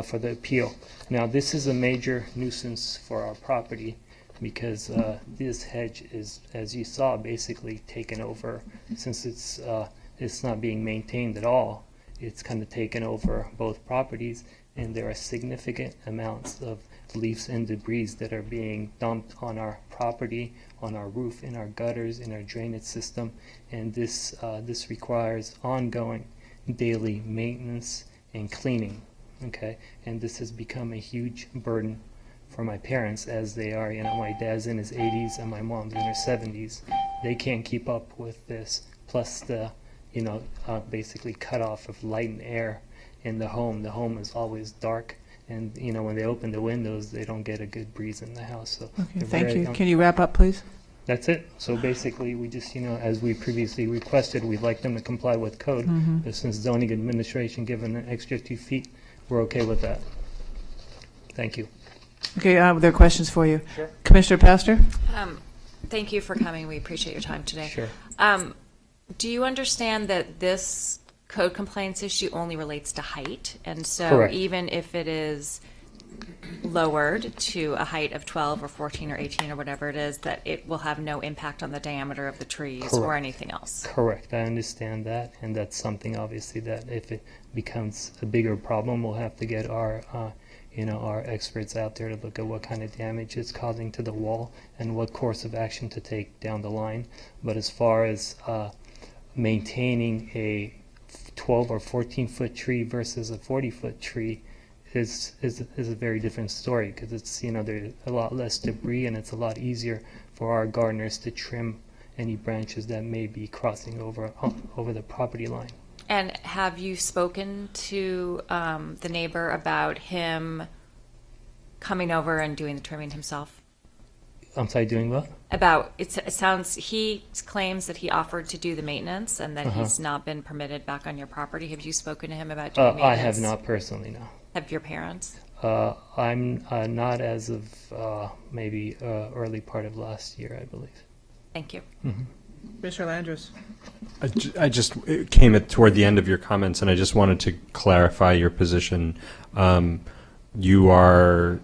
for the appeal. Now, this is a major nuisance for our property because this hedge is, as you saw, basically taken over. Since it's not being maintained at all, it's kind of taken over both properties, and there are significant amounts of leaves and debris that are being dumped on our property, on our roof, in our gutters, in our drainage system, and this requires ongoing daily maintenance and cleaning. Okay, and this has become a huge burden for my parents, as they are, my dad's in his 80s and my mom's in her 70s. They can't keep up with this, plus the basically cut off of light and air in the home. The home is always dark, and when they open the windows, they don't get a good breeze in the house. So Okay, thank you. Can you wrap up, please? That's it. So basically, we just, as we previously requested, we'd like them to comply with code. But since zoning administration given an extra 2 feet, we're okay with that. Thank you. Okay, there are questions for you. Sure. Commissioner Pastor? Thank you for coming. We appreciate your time today. Sure. Do you understand that this code compliance issue only relates to height? And so Correct. even if it is lowered to a height of 12 or 14 or 18 or whatever it is, that it will have no impact on the diameter of the trees or Correct. anything else? Correct. I understand that, and that's something obviously that if it becomes a bigger problem, we'll have to get our our experts out there to look at what kind of damage it's causing to the wall and what course of action to take down the line. But as far as maintaining a 12 or 14 foot tree versus a 40-foot tree is a very different story, because it's there's a lot less debris, and it's a lot easier for our gardeners to trim any branches that may be crossing over the property line. And have you spoken to the neighbor about him coming over and doing the trimming himself? I'm sorry, doing what? It sounds, he claims that he offered to do the maintenance and that he's not been permitted back on your property. Have you spoken to him about doing maintenance? I have not personally, no. Have your parents? I'm not as of maybe early part of last year, I believe. Thank you. Mr. Landris? I just it came toward the end of your comments, and I just wanted to clarify your position. You are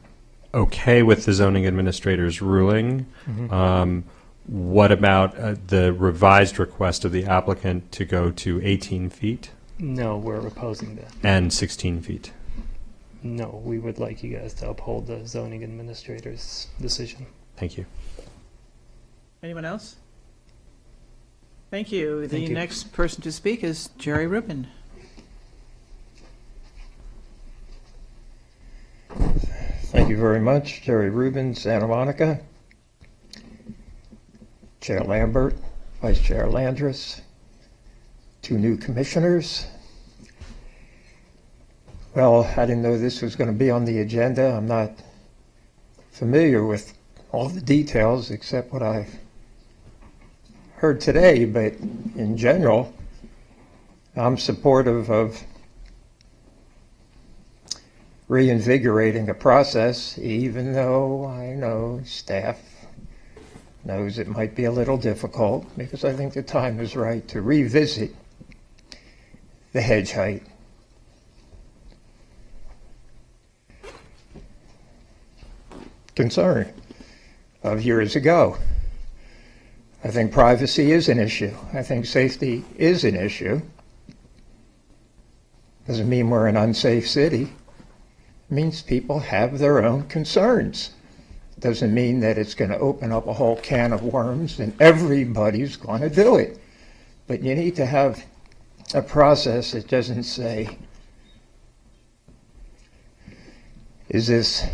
okay with the zoning administrator's ruling. What about the revised request of the applicant to go to 18 feet? No, we're opposing that. And 16 feet? No, we would like you guys to uphold the zoning administrator's decision. Thank you. Anyone else? Thank you. Thank The you. next person to speak is Jerry Rubin. Thank you very much. Jerry Rubin, Santa Monica. Chair Lambert, Vice Chair Landris, 2 new commissioners. Well, I didn't know this was going to be on the agenda. I'm not familiar with all the details except what I've heard today, but in general, I'm supportive of reinvigorating a process, even though I know staff knows it might be a little difficult, because I think the time is right to revisit the hedge height. Concern of years ago. I think privacy is an issue. I think safety is an issue. Doesn't mean we're an unsafe city. It means people have their own concerns. Doesn't mean that it's going to open up a whole can of worms and everybody's going to do it. But you need to have a process that doesn't say, is this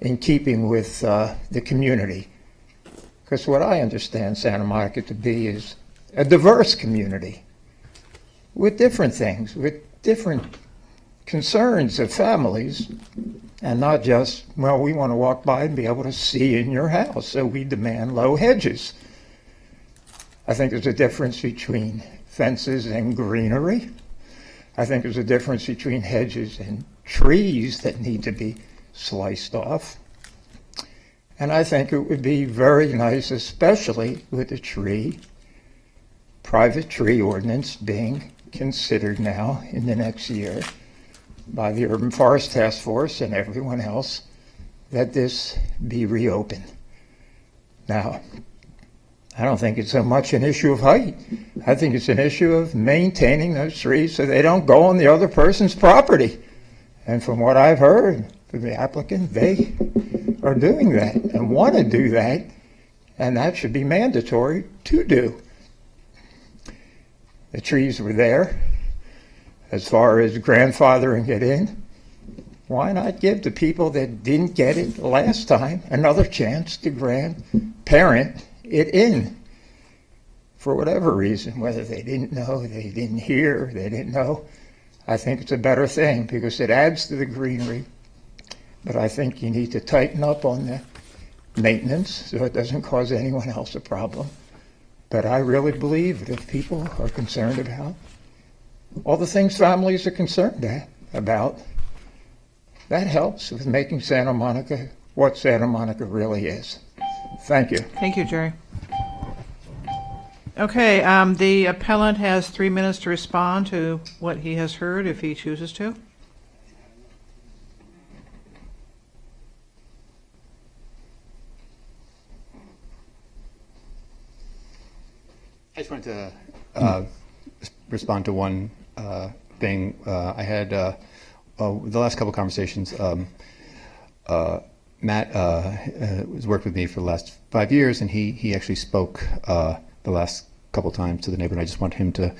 in keeping with the community? Because what I understand Santa Monica to be is a diverse community with different things, with different concerns of families and not just, well, we want to walk by and be able to see in your house, so we demand low hedges. I think there's a difference between fences and greenery. I think there's a difference between hedges and trees that need to be sliced off. And I think it would be very nice, especially with the private tree ordinance being considered now in the next year by the Urban Forest Task Force and everyone else, that this be reopened. Now, I don't think it's so much an issue of height. I think it's an issue of maintaining those trees so they don't go on the other person's property. And from what I've heard from the applicant, they are doing that and want to do that, and that should be mandatory to do. The trees were there. As far as grandfathering it in, why not give the people that didn't get it last time another chance to grandparent it in? For whatever reason, whether they didn't know, they didn't hear, they didn't know, I think it's a better thing because it adds to the greenery. But I think you need to tighten up on the maintenance so it doesn't cause anyone else a problem. But I really believe that if people are concerned about all the things families are concerned about, that helps with making Santa Monica what Santa Monica really is. Thank you. Thank you, Jerry. Okay, the appellant has 3 minutes to respond to what he has heard, if he chooses to. I just wanted to respond to one thing. I had the last couple of conversations. Matt has worked with me for the last 5 years, and he actually spoke the last couple times to the neighbor, and I just want him to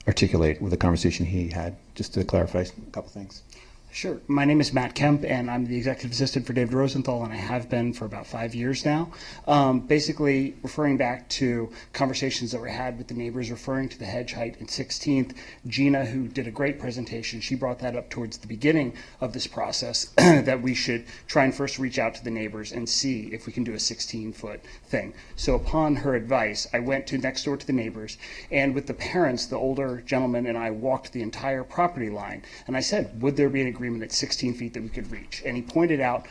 articulate with the conversation he had, just to clarify a couple things. Sure. My name is Matt Kemp, and I'm the executive assistant for David Rosenthal, and I have been for about 5 years now. Basically, referring back to conversations that were had with the neighbors, referring to the hedge height in 16th, Gina, who did a great presentation, she brought that up towards the beginning of this process, that we should try and first reach out to the neighbors and see if we can do a 16-foot thing. So upon her advice, I went next door to the neighbors, and with the parents, the older gentleman and I walked the entire property line, and I said, would there be an agreement at 16 feet that we could reach? And he pointed out,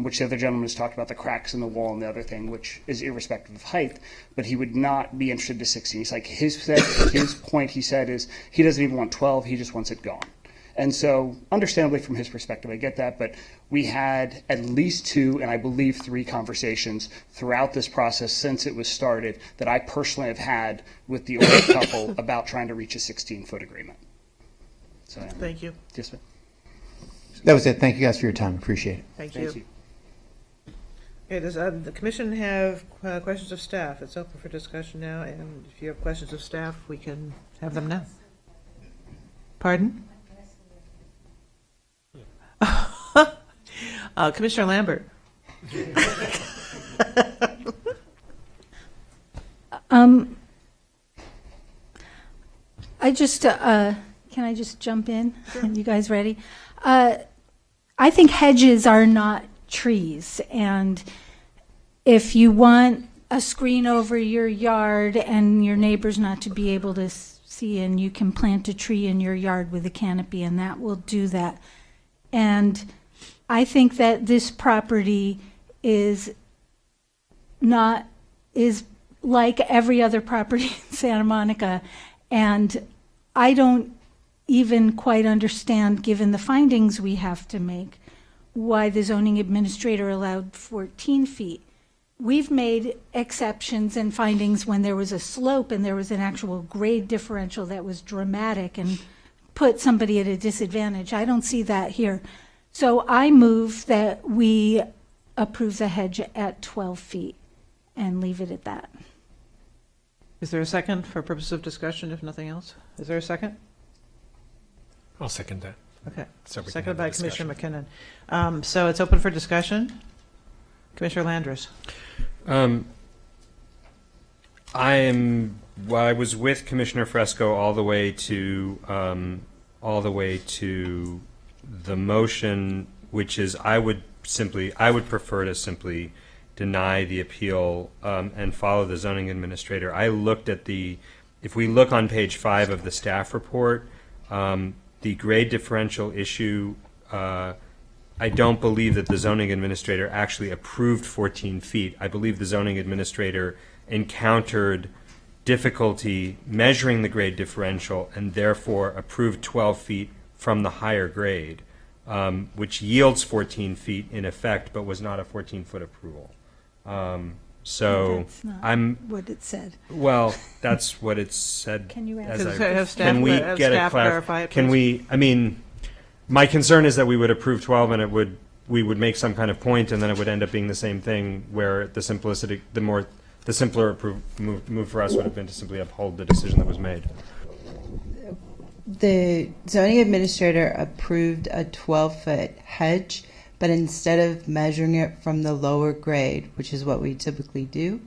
which the other gentleman has talked about, the cracks in the wall and the other thing, which is irrespective of height, but he would not be interested to 16. He's like, his point, he said, is he doesn't even want 12, he just wants it gone. And so, understandably from his perspective, I get that, but we had at least 2, and I believe 3 conversations throughout this process since it was started that I personally have had with the older couple about trying to reach a 16-foot agreement. So, Thank you. Yes, ma'am. That was it. Thank you guys for your time. Appreciate it. Thank you. Okay, does the commission have questions of staff? It's open for discussion now, and if you have questions of staff, we can have them now. Pardon? Commissioner Lambert. I just, can I just jump in? Sure. You guys ready? I think hedges are not trees, and if you want a screen over your yard and your neighbors not to be able to see, and you can plant a tree in your yard with a canopy, and that will do that. And I think that this property is like every other property in Santa Monica, and I don't even quite understand, given the findings we have to make, why the zoning administrator allowed 14 feet. We've made exceptions and findings when there was a slope and there was an actual grade differential that was dramatic and put somebody at a disadvantage. I don't see that here. So I move that we approve the hedge at 12 feet and leave it at that. Is there a second for purposes of discussion, if nothing else? Is there a second? I'll second that. Okay. So we can Seconded have the by discussion. Commissioner McKinnon. So it's open for discussion. Commissioner Landris. I was with Commissioner Fresco all the way to the motion, which is I would prefer to simply deny the appeal and follow the zoning administrator. I looked at if we look on page 5 of the staff report, the grade differential issue, I don't believe that the zoning administrator actually approved 14 feet. I believe the zoning administrator encountered difficulty measuring the grade differential and therefore approved 12 feet from the higher grade, which yields 14 feet in effect, but was not a 14-foot approval. So That's not I'm what it said. well. That's what it said. Can you as ask? I- Have staff- can we have get staff a clarify it, Can please? we? I mean, my concern is that we would approve 12, and we would make some kind of point, and then it would end up being the same thing. Where the simplicity, the simpler move for us would have been to simply uphold the decision that was made. The zoning administrator approved a 12-foot hedge, but instead of measuring it from the lower grade, which is what we typically do,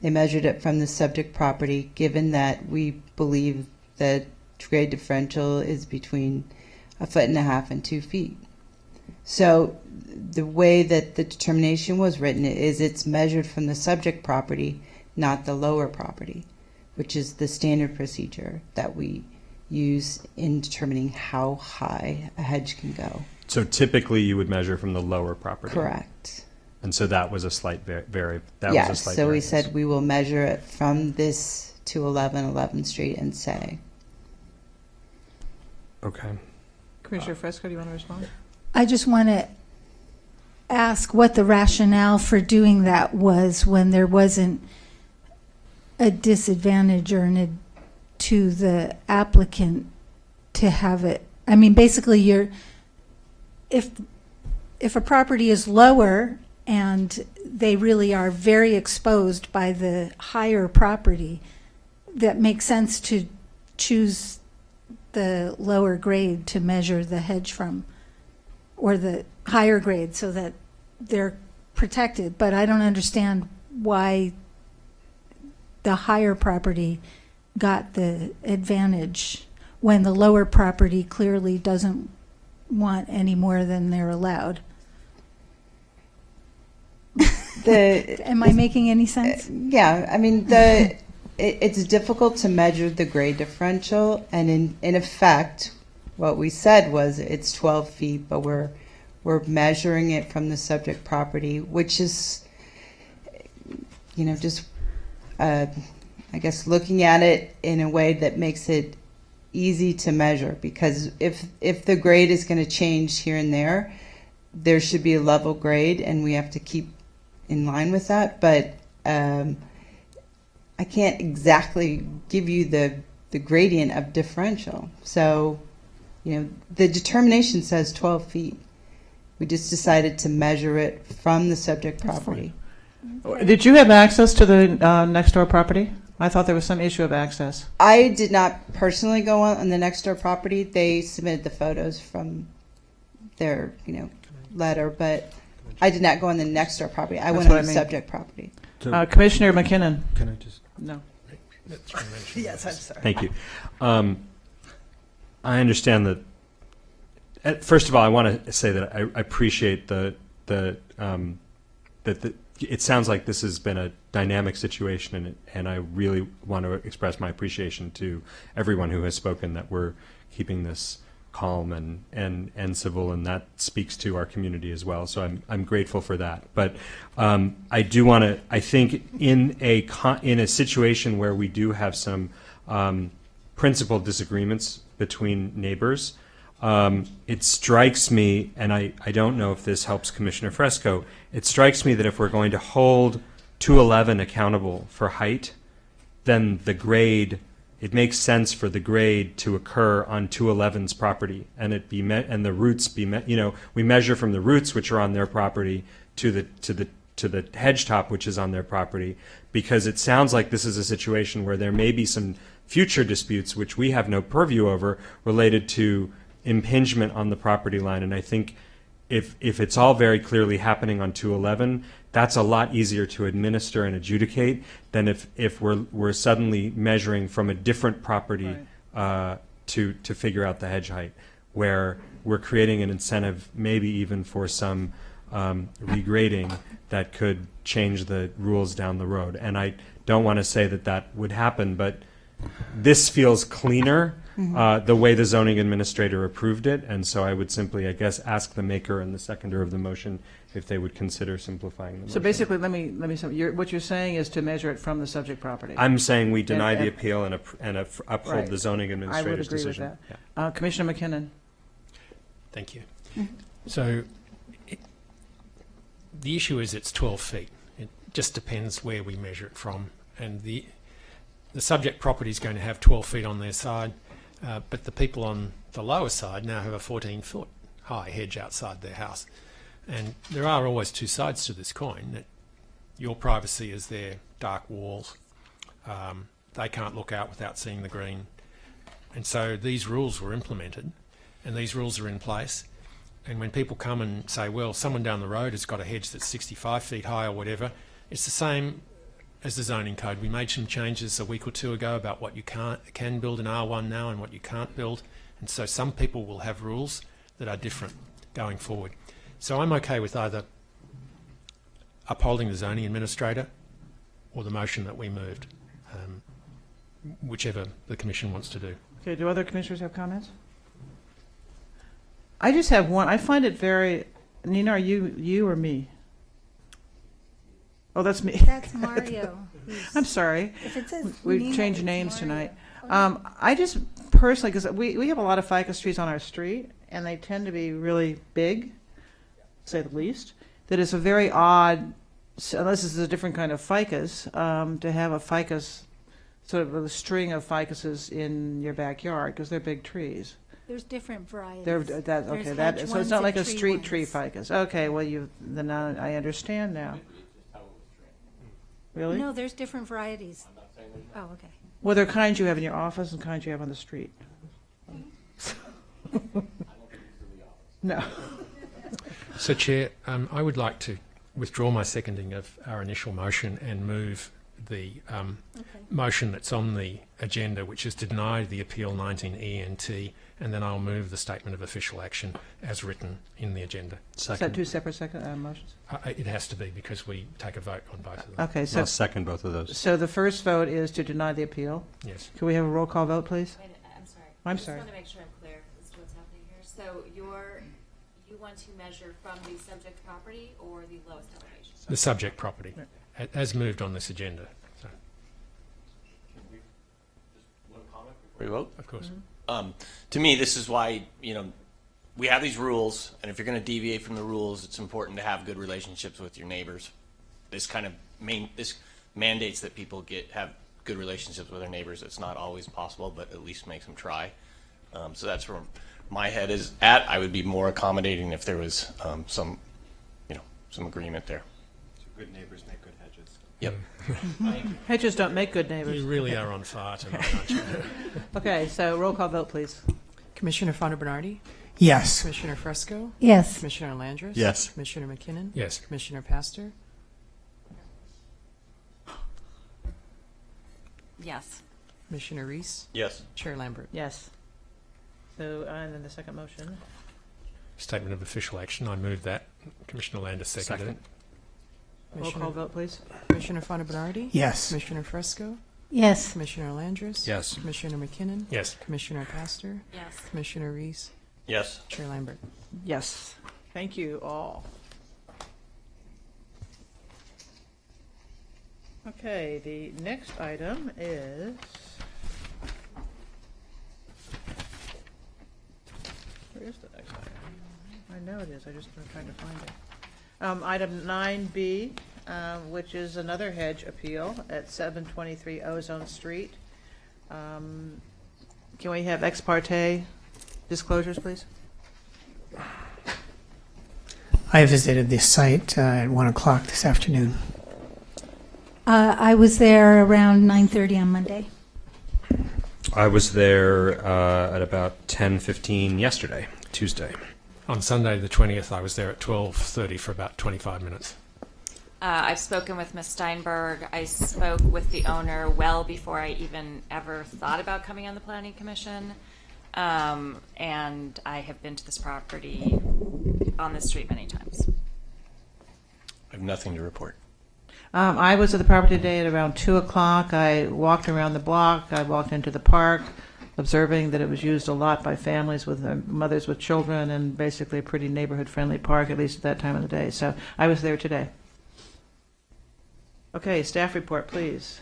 they measured it from the subject property, given that we believe that grade differential is between 1.5 feet and 2 feet. So the way that the determination was written is it's measured from the subject property, not the lower property, which is the standard procedure that we use in determining how high a hedge can go. So typically, you would measure from the lower property. Correct. And so that was a slight Yes, was a slight so we variance. said we will measure it from this to 1111 Street and say. Okay. Commissioner Fresco, do you want to respond? I just want to ask what the rationale for doing that was when there wasn't a disadvantage to the applicant to have it. I mean, basically, if a property is lower and they really are very exposed by the higher property, that makes sense to choose the lower grade to measure the hedge from, or the higher grade, so that they're protected. But I don't understand why the higher property got the advantage when the lower property clearly doesn't want any more than they're allowed. Am I making any sense? Yeah, I mean, it's difficult to measure the grade differential, and in effect, what we said was it's 12 feet, but we're measuring it from the subject property, which is, just, I guess, looking at it in a way that makes it easy to measure. Because if the grade is going to change here and there should be a level grade, and we have to keep in line with that. But I can't exactly give you the gradient of differential. So, the determination says 12 feet. We just decided to measure it from the subject property. Did you have access to the next door property? I thought there was some issue of access. I did not personally go on the next door property. They submitted the photos from their, letter, but I did not go on the next door property. I went what on the I mean. subject property. Commissioner McKinnon? Can I just? No. Yes, I'm sorry. Thank you. I understand that. First of all, I want to say that I appreciate that it sounds like this has been a dynamic situation, and I really want to express my appreciation to everyone who has spoken that we're keeping this calm and civil, and that speaks to our community as well. So I'm grateful for that. But I do want to. I think in a situation where we do have some principal disagreements between neighbors, it strikes me, and I don't know if this helps Commissioner Fresco, it strikes me that if we're going to hold 211 accountable for height, then the grade, it makes sense for the grade to occur on 211's property, and and the roots be we measure from the roots, which are on their property, to the hedge top, which is on their property, because it sounds like this is a situation where there may be some future disputes which we have no purview over related to impingement on the property line. And I think if it's all very clearly happening on 211, that's a lot easier to administer and adjudicate than if we're suddenly measuring from a different property to figure out the hedge height, where we're creating an incentive, maybe even for some regrading that could change the rules down the road. And I don't want to say that that would happen, but this feels cleaner the way the zoning administrator approved it. And so I would simply, I guess, ask the maker and the seconder of the motion if they would consider simplifying the motion. So basically, let me sum. What you're saying is to measure it from the subject property. I'm saying we deny the And- appeal and uphold Right. the zoning administrator's decision. I would agree with that. Commissioner McKinnon. Thank you. So the issue is it's 12 feet. It just depends where we measure it from. And the subject property is going to have 12 feet on their side, but the people on the lower side now have a 14-foot high hedge outside their house. And there are always two sides to this coin. That your privacy is their dark walls. They can't look out without seeing the green. And so these rules were implemented, and these rules are in place. And when people come and say, well, someone down the road has got a hedge that's 65 feet high or whatever, it's the same as the zoning code. We made some changes a week or two ago about what you can build in R1 now and what you can't build. And so some people will have rules that are different going forward. So I'm okay with either upholding the zoning administrator or the motion that we moved, whichever the Commission wants to do. Okay, do other commissioners have comments? I just have one. I find it very, Nina, are you or me? Oh, that's me. That's Mario. I'm sorry. If it says We've Nina, changed it's names Mario. tonight. I just personally, because we have a lot of ficus trees on our street, and they tend to be really big, to say the least. That is a very odd, unless this is a different kind of ficus, to have a ficus, sort of a string of ficuses in your backyard, because they're big trees. There's different varieties. So it's not like a street tree ones. ficus. Okay, well, then I understand now. Really? No, there's different varieties. Oh, okay. Well, there are kinds you have in your office and kinds you have on the street. No. So, Chair, I would like to withdraw my seconding of our initial motion and move the motion that's on the agenda, which is to deny the appeal 19E and T, and then I'll move the statement of official action as written in the agenda. Is that two separate motions? It has to be because we take a vote on both of them. Okay, so I'll second both of those. So the first vote is to deny the appeal. Yes. Can we have a roll call vote, please? I'm sorry. I'm I sorry. just want to make sure I'm clear as to what's happening here. So you want to measure from the subject property or the lowest elevation? The subject property, as moved on this agenda. So. We vote? Of course. To me, this is why, we have these rules, and if you're going to deviate from the rules, it's important to have good relationships with your neighbors. This kind of this mandates that people have good relationships with their neighbors. It's not always possible, but at least makes them try. So that's where my head is at. I would be more accommodating if there was some agreement there. So good neighbors make good hedges. Yep. Hedges don't make good neighbors. You really are on fire tonight, aren't you? Okay, so roll call vote, please. Commissioner Fondo Bernardi? Yes. Commissioner Fresco? Yes. Commissioner Landris? Yes. Commissioner McKinnon? Yes. Commissioner Pastor? Yes. Commissioner Reese? Yes. Chair Lambert? Yes. So, and then the second motion. Statement of official action. I move that. Commissioner Landis seconded it. Roll call vote, please. Commissioner Fondo Bernardi? Yes. Commissioner Fresco? Yes. Commissioner Landris? Yes. Commissioner McKinnon? Yes. Commissioner Pastor? Yes. Commissioner Reese? Yes. Chair Lambert? Yes. Thank you all. Okay, the next item is where is the next item? I know it is. I just am trying to find it. Item 9B, which is another hedge appeal at 723 Ozone Street. Can we have ex parte disclosures, please? I visited this site at 1 o'clock this afternoon. I was there around 9:30 on Monday. I was there at about 10:15 yesterday, Tuesday. On Sunday the 20th, I was there at 12:30 for about 25 minutes. I've spoken with Ms. Steinberg. I spoke with the owner well before I even ever thought about coming on the Planning Commission. And I have been to this property on this street many times. I have nothing to report. I was at the property today at around 2 o'clock. I walked around the block. I walked into the park, observing that it was used a lot by families with mothers with children, and basically a pretty neighborhood-friendly park, at least at that time of the day. So I was there today. Okay, staff report, please.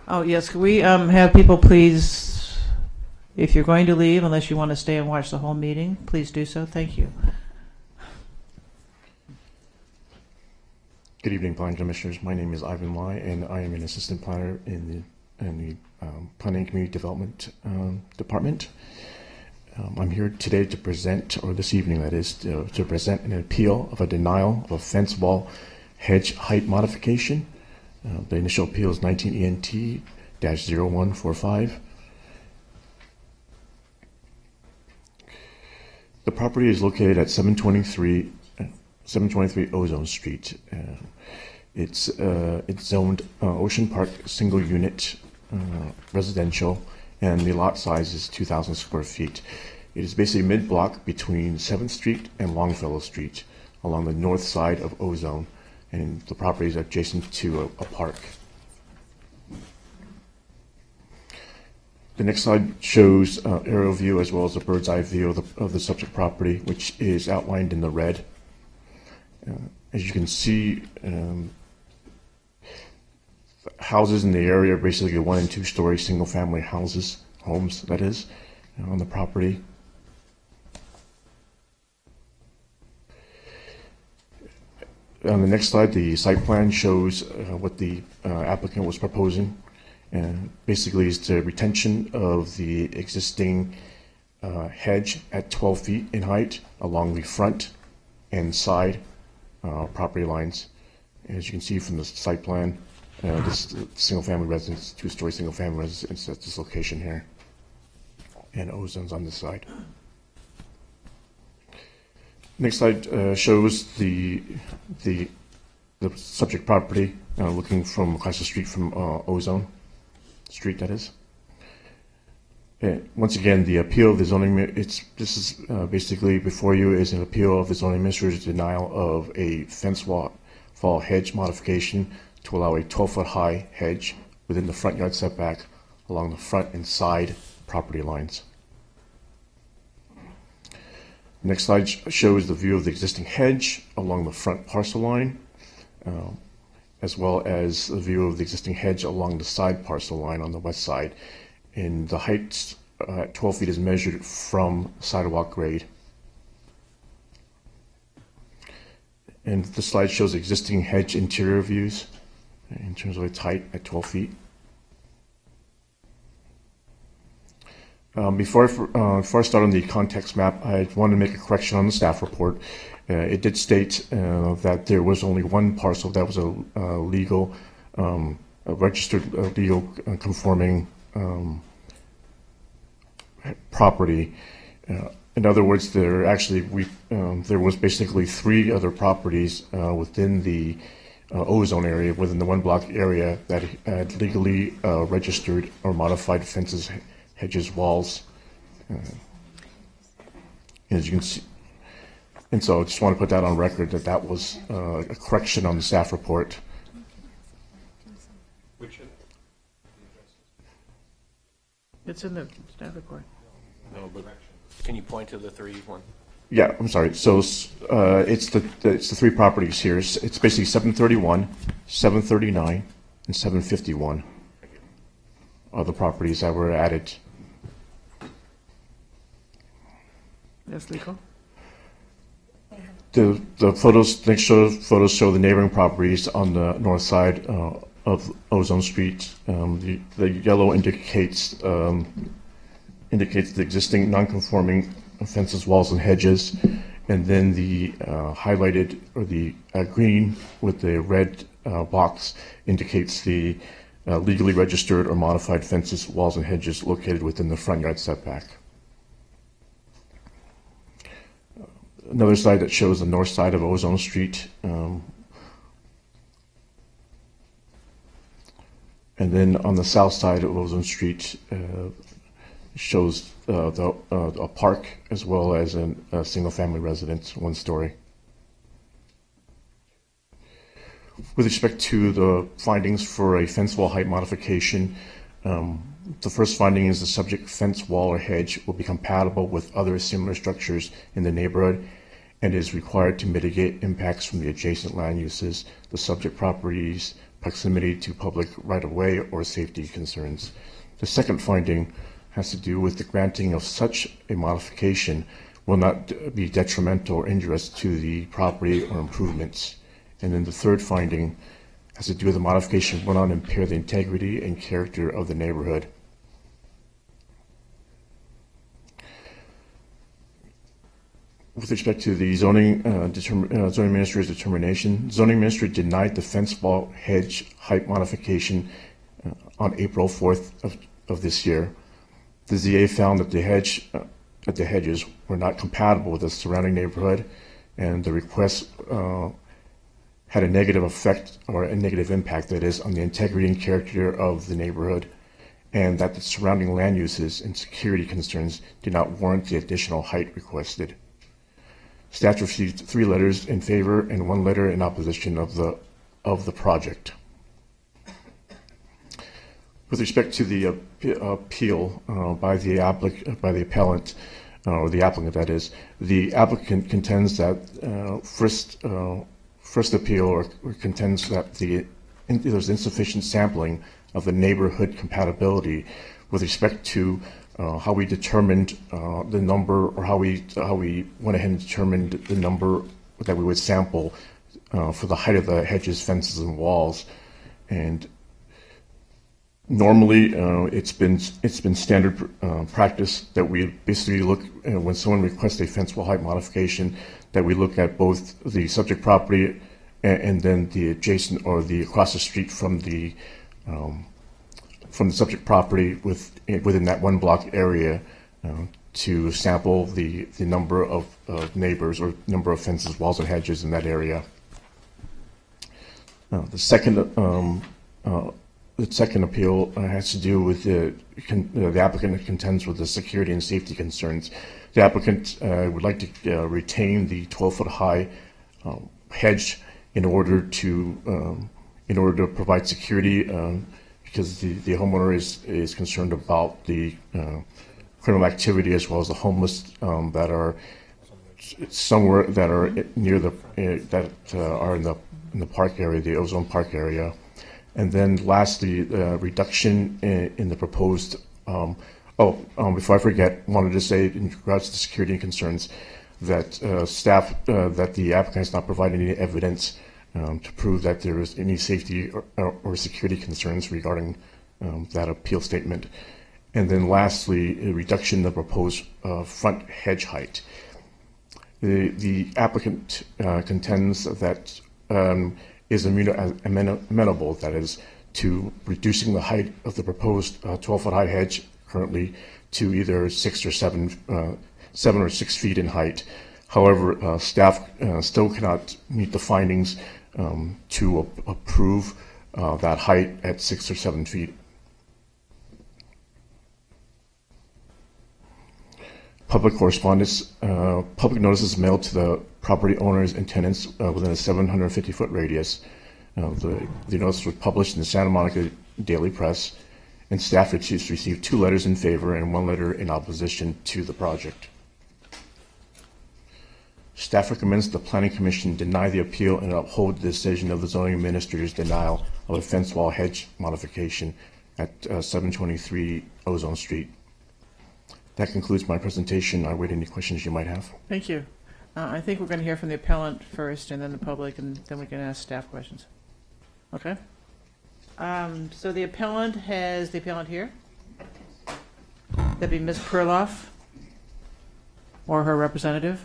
Oh, yes, can we have people please, if you're going to leave, unless you want to stay and watch the whole meeting, please do so. Thank you. Good evening, Planning Commissioners. My name is Ivan Lai, and I am an assistant planner in the Planning and Community Development Department. I'm here today to present, or this evening that is, to present an appeal of a denial of a fence wall hedge height modification. The initial appeal is 19 ENT-0145. The property is located at 723 Ozone Street. It's zoned Ocean Park single unit residential, and the lot size is 2,000 square feet. It is basically mid-block between 7th Street and Longfellow Street along the north side of Ozone, and the property is adjacent to a park. The next slide shows aerial view as well as a bird's eye view of the subject property, which is outlined in the red. As you can see, houses in the area are basically 1- and 2-story single-family homes, that is, on the property. On the next slide, the site plan shows what the applicant was proposing, and basically is the retention of the existing hedge at 12 feet in height along the front and side property lines. As you can see from the site plan, this single-family residence, 2-story single-family residence at this location here, and Ozone's on this side. Next slide shows the subject property looking from across the street from Ozone Street, that is. Once again, the appeal of the zoning, this is basically before you is an appeal of the zoning administrator's denial of a fence wall hedge modification to allow a 12-foot high hedge within the front yard setback along the front and side property lines. Next slide shows the view of the existing hedge along the front parcel line, as well as the view of the existing hedge along the side parcel line on the west side. And the height at 12 feet is measured from sidewalk grade. And the slide shows existing hedge interior views in terms of its height at 12 feet. Before I start on the context map, I want to make a correction on the staff report. It did state that there was only one parcel that was a legal, a registered legal conforming property. In other words, there was basically 3 other properties within the Ozone area, within the 1 block area, that had legally registered or modified fences, hedges, walls, as you can see. And so I just want to put that on record that that was a correction on the staff report. It's in the staff report. No, but can you point to the 3-1? Yeah, I'm sorry. So it's the 3 properties here. It's basically 731, 739, and 751 are the properties that were added. That's legal. The next photos show the neighboring properties on the north side of Ozone Street. The yellow indicates the existing non-conforming fences, walls, and hedges, and then the highlighted or the green with the red box indicates the legally registered or modified fences, walls, and hedges located within the front yard setback. Another slide that shows the north side of Ozone Street. And then on the south side of Ozone Street shows a park as well as a single-family residence, one story. With respect to the findings for a fence wall height modification, the first finding is the subject fence wall or hedge will be compatible with other similar structures in the neighborhood and is required to mitigate impacts from the adjacent land uses, the subject properties, proximity to public right-of-way, or safety concerns. The second finding has to do with the granting of such a modification will not be detrimental or injurious to the property or improvements. And then the third finding has to do with the modification will not impair the integrity and character of the neighborhood. With respect to the zoning administrator's determination, zoning administrator denied the fence wall hedge height modification on April 4th of this year. The ZA found that the hedges were not compatible with the surrounding neighborhood, and the request had a negative effect, or a negative impact, that is, on the integrity and character of the neighborhood, and that the surrounding land uses and security concerns did not warrant the additional height requested. Staff received 3 letters in favor and 1 letter in opposition of the project. With respect to the appeal by the appellant, or the applicant, that is, the applicant contends that first appeal or contends that there's insufficient sampling of the neighborhood compatibility with respect to how we determined the number, or how we went ahead and determined the number that we would sample for the height of the hedges, fences, and walls. And normally, it's been standard practice that we basically look, when someone requests a fence wall height modification, that we look at both the subject property and then the adjacent, or the across the street from the subject property within that 1 block area, to sample the number of neighbors, or number of fences, walls, and hedges in that area. The second appeal has to do with the applicant contends with the security and safety concerns. The applicant would like to retain the 12-foot high hedge in order to provide security, because the homeowner is concerned about the criminal activity, as well as the homeless that are somewhere, that are near are in the park area, the Ozone Park area. And then lastly, reduction in the proposed, before I forget, wanted to say in regards to security and concerns, that that the applicant has not provided any evidence to prove that there is any safety or security concerns regarding that appeal statement. And then lastly, a reduction in the proposed front hedge height. The applicant contends that is amenable, that is, to reducing the height of the proposed 12-foot high hedge currently to either 7 or 6 feet in height. However, staff still cannot meet the findings to approve that height at 6 or 7 feet. Public correspondence, public notices mailed to the property owners and tenants within a 750-foot radius. The notice was published in the Santa Monica Daily Press, and staff received 2 letters in favor and 1 letter in opposition to the project. Staff recommends the Planning Commission deny the appeal and uphold the decision of the zoning administrator's denial of a fence wall hedge modification at 723 Ozone Street. That concludes my presentation. I await any questions you might have. Thank you. I think we're going to hear from the appellant first, and then the public, and then we can ask staff questions. Okay? So the appellant has the appellant here. That'd be Ms. Perloff, or her representative.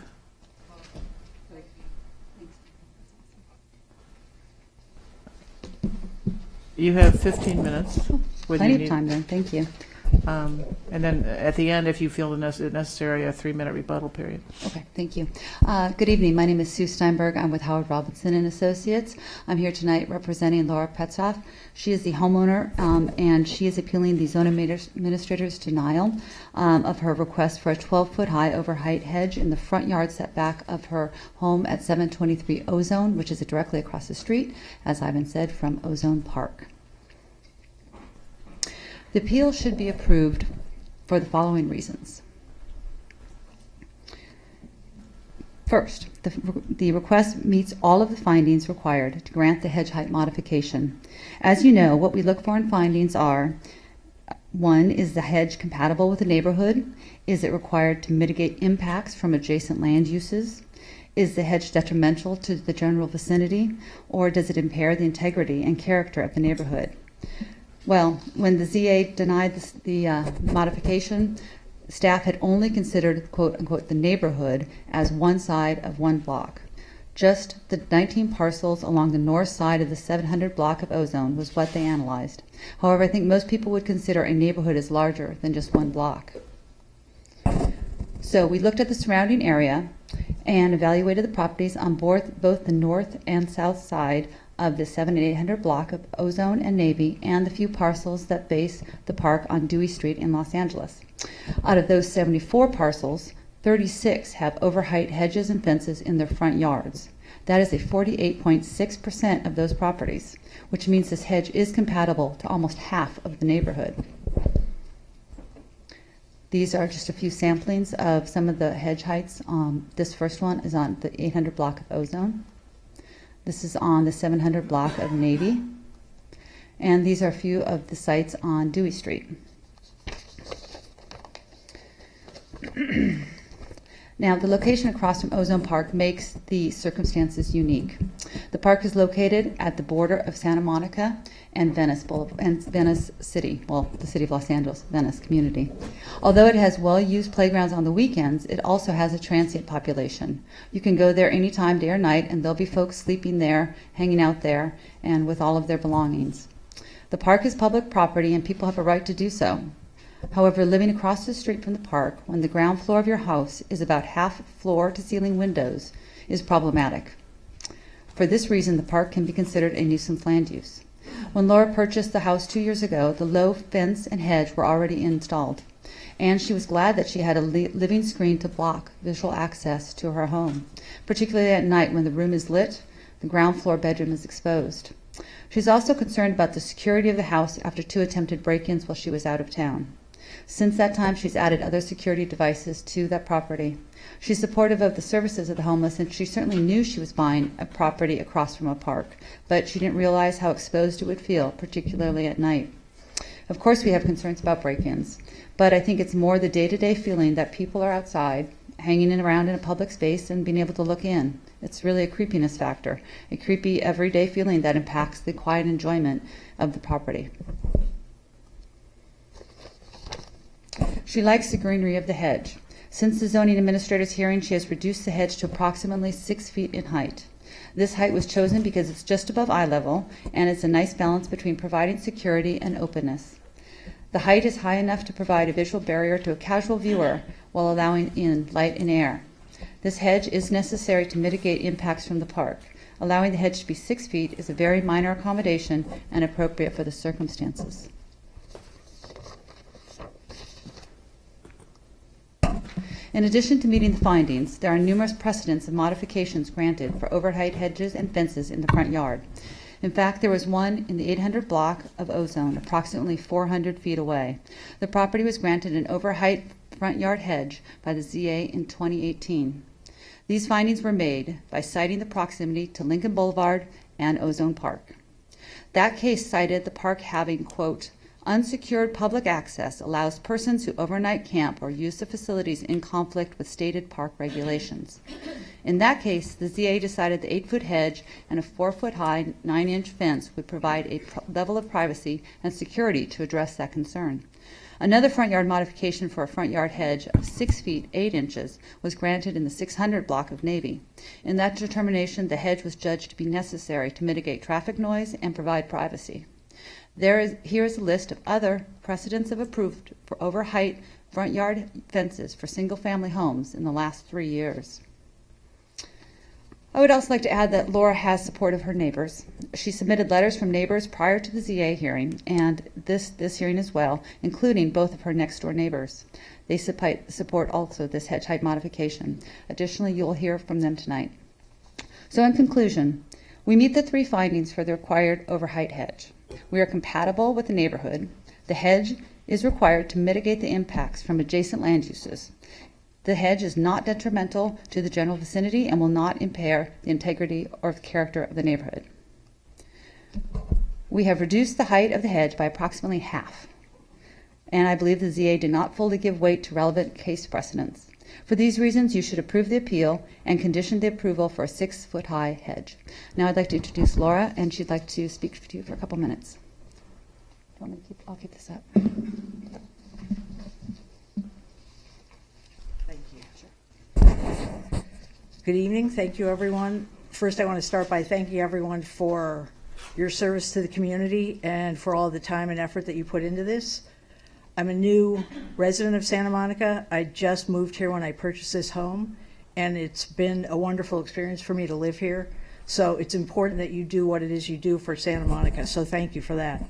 You have 15 minutes. Plenty of time then, thank you. And then at the end, if you feel necessary, a 3-minute rebuttal period. Okay, thank you. Good evening. My name is Sue Steinberg. I'm with Howard Robinson and Associates. I'm here tonight representing Laura Petzoff. She is the homeowner, and she is appealing the zone administrator's denial of her request for a 12-foot high over-height hedge in the front yard setback of her home at 723 Ozone, which is directly across the street, as Ivan said, from Ozone Park. The appeal should be approved for the following reasons. First, the request meets all of the findings required to grant the hedge height modification. As you know, what we look for in findings are: 1, is the hedge compatible with the neighborhood? Is it required to mitigate impacts from adjacent land uses? Is the hedge detrimental to the general vicinity, or does it impair the integrity and character of the neighborhood? Well, when the ZA denied the modification, staff had only considered, quote unquote, the neighborhood as one side of one block. Just the 19 parcels along the north side of the 700 block of Ozone was what they analyzed. However, I think most people would consider a neighborhood as larger than just one block. So we looked at the surrounding area and evaluated the properties on both the north and south side of the 700 and 800 block of Ozone and Navy, and the few parcels that face the park on Dewey Street in Los Angeles. Out of those 74 parcels, 36 have overheight hedges and fences in their front yards. That is a 48.6% of those properties, which means this hedge is compatible to almost half of the neighborhood. These are just a few samplings of some of the hedge heights. This first one is on the 800 block of Ozone. This is on the 700 block of Navy. And these are a few of the sites on Dewey Street. Now, the location across from Ozone Park makes the circumstances unique. The park is located at the border of Santa Monica and Venice City, well, the city of Los Angeles, Venice community. Although it has well-used playgrounds on the weekends, it also has a transient population. You can go there anytime, day or night, and there'll be folks sleeping there, hanging out there, and with all of their belongings. The park is public property, and people have a right to do so. However, living across the street from the park, when the ground floor of your house is about half floor-to-ceiling windows, is problematic. For this reason, the park can be considered a nuisance land use. When Laura purchased the house 2 years ago, the low fence and hedge were already installed, and she was glad that she had a living screen to block visual access to her home, particularly at night when the room is lit, the ground floor bedroom is exposed. She's also concerned about the security of the house after 2 attempted break-ins while she was out of town. Since that time, she's added other security devices to that property. She's supportive of the services of the homeless, and she certainly knew she was buying a property across from a park, but she didn't realize how exposed it would feel, particularly at night. Of course, we have concerns about break-ins, but I think it's more the day-to-day feeling that people are outside, hanging around in a public space and being able to look in. It's really a creepiness factor, a creepy everyday feeling that impacts the quiet enjoyment of the property. She likes the greenery of the hedge. Since the zoning administrator's hearing, she has reduced the hedge to approximately 6 feet in height. This height was chosen because it's just above eye level, and it's a nice balance between providing security and openness. The height is high enough to provide a visual barrier to a casual viewer while allowing in light and air. This hedge is necessary to mitigate impacts from the park. Allowing the hedge to be 6 feet is a very minor accommodation and appropriate for the circumstances. In addition to meeting the findings, there are numerous precedents of modifications granted for overheight hedges and fences in the front yard. In fact, there was one in the 800 block of Ozone, approximately 400 feet away. The property was granted an overheight front yard hedge by the ZA in 2018. These findings were made by citing the proximity to Lincoln Boulevard and Ozone Park. That case cited the park having, quote, unsecured public access allows persons who overnight camp or use the facilities in conflict with stated park regulations. In that case, the ZA decided the 8-foot hedge and a 4-foot high, 9-inch fence would provide a level of privacy and security to address that concern. Another front yard modification for a front yard hedge of 6 feet 8 inches was granted in the 600 block of Navy. In that determination, the hedge was judged to be necessary to mitigate traffic noise and provide privacy. Here is a list of other precedents of approved for over-height front yard fences for single-family homes in the last 3 years. I would also like to add that Laura has support of her neighbors. She submitted letters from neighbors prior to the ZA hearing and this hearing as well, including both of her next-door neighbors. They support also this hedge height modification. Additionally, you'll hear from them tonight. So in conclusion, we meet the 3 findings for the required overheight hedge. We are compatible with the neighborhood. The hedge is required to mitigate the impacts from adjacent land uses. The hedge is not detrimental to the general vicinity and will not impair the integrity or character of the neighborhood. We have reduced the height of the hedge by approximately half, and I believe the ZA did not fully give weight to relevant case precedents. For these reasons, you should approve the appeal and condition the approval for a 6-foot-high hedge. Now I'd like to introduce Laura, and she'd like to speak to you for a couple minutes. I'll keep this up. Good evening. Thank you, everyone. First, I want to start by thanking everyone for your service to the community and for all the time and effort that you put into this. I'm a new resident of Santa Monica. I just moved here when I purchased this home, and it's been a wonderful experience for me to live here. So it's important that you do what it is you do for Santa Monica. So thank you for that.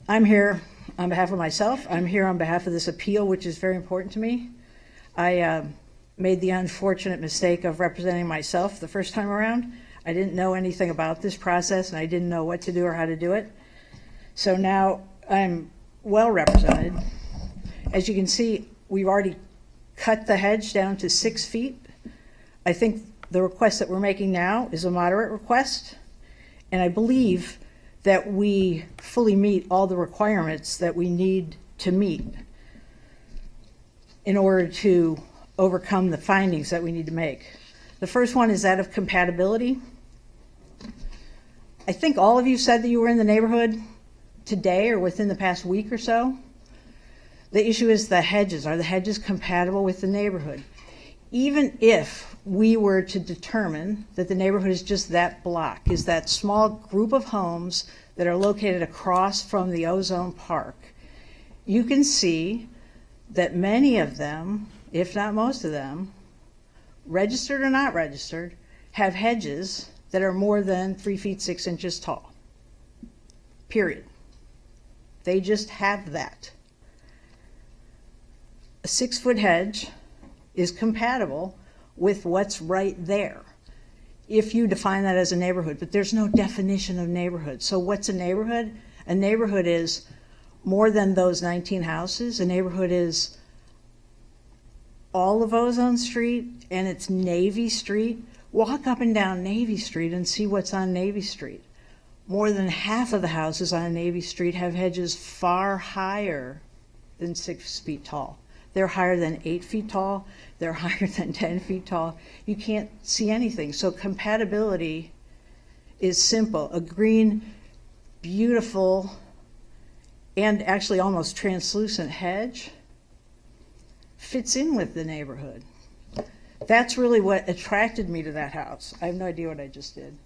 I'm here on behalf of myself. I'm here on behalf of this appeal, which is very important to me. I made the unfortunate mistake of representing myself the first time around. I didn't know anything about this process, and I didn't know what to do or how to do it. So now I'm well represented. As you can see, we've already cut the hedge down to 6 feet. I think the request that we're making now is a moderate request, and I believe that we fully meet all the requirements that we need to meet in order to overcome the findings that we need to make. The first one is that of compatibility. I think all of you said that you were in the neighborhood today or within the past week or so. The issue is the hedges. Are the hedges compatible with the neighborhood? Even if we were to determine that the neighborhood is just that block, is that small group of homes that are located across from the Ozone Park, you can see that many of them, if not most of them, registered or not registered, have hedges that are more than 3 feet 6 inches tall. Period. They just have that. A 6-foot hedge is compatible with what's right there, if you define that as a neighborhood. But there's no definition of neighborhood. So what's a neighborhood? A neighborhood is more than those 19 houses. A neighborhood is all of Ozone Street, and it's Navy Street. Walk up and down Navy Street and see what's on Navy Street. More than half of the houses on Navy Street have hedges far higher than 6 feet tall. They're higher than 8 feet tall. They're higher than 10 feet tall. You can't see anything. So compatibility is simple. A green, beautiful, and actually almost translucent hedge fits in with the neighborhood. That's really what attracted me to that house. I have no idea what I just did.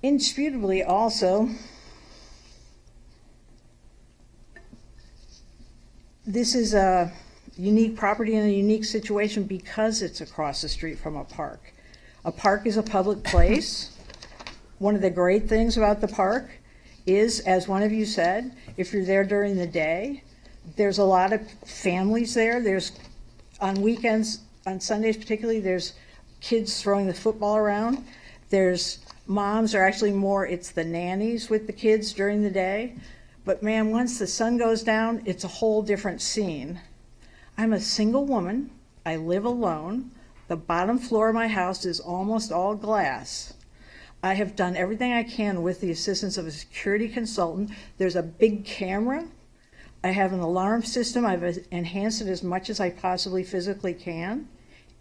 Indisputably also, this is a unique property in a unique situation because it's across the street from a park. A park is a public place. One of the great things about the park is, as one of you said, if you're there during the day, there's a lot of families there. There's, on weekends, on Sundays particularly, there's kids throwing the football around. There's moms, or actually more, it's the nannies with the kids during the day. But man, once the sun goes down, it's a whole different scene. I'm a single woman. I live alone. The bottom floor of my house is almost all glass. I have done everything I can with the assistance of a security consultant. There's a big camera. I have an alarm system. I've enhanced it as much as I possibly physically can.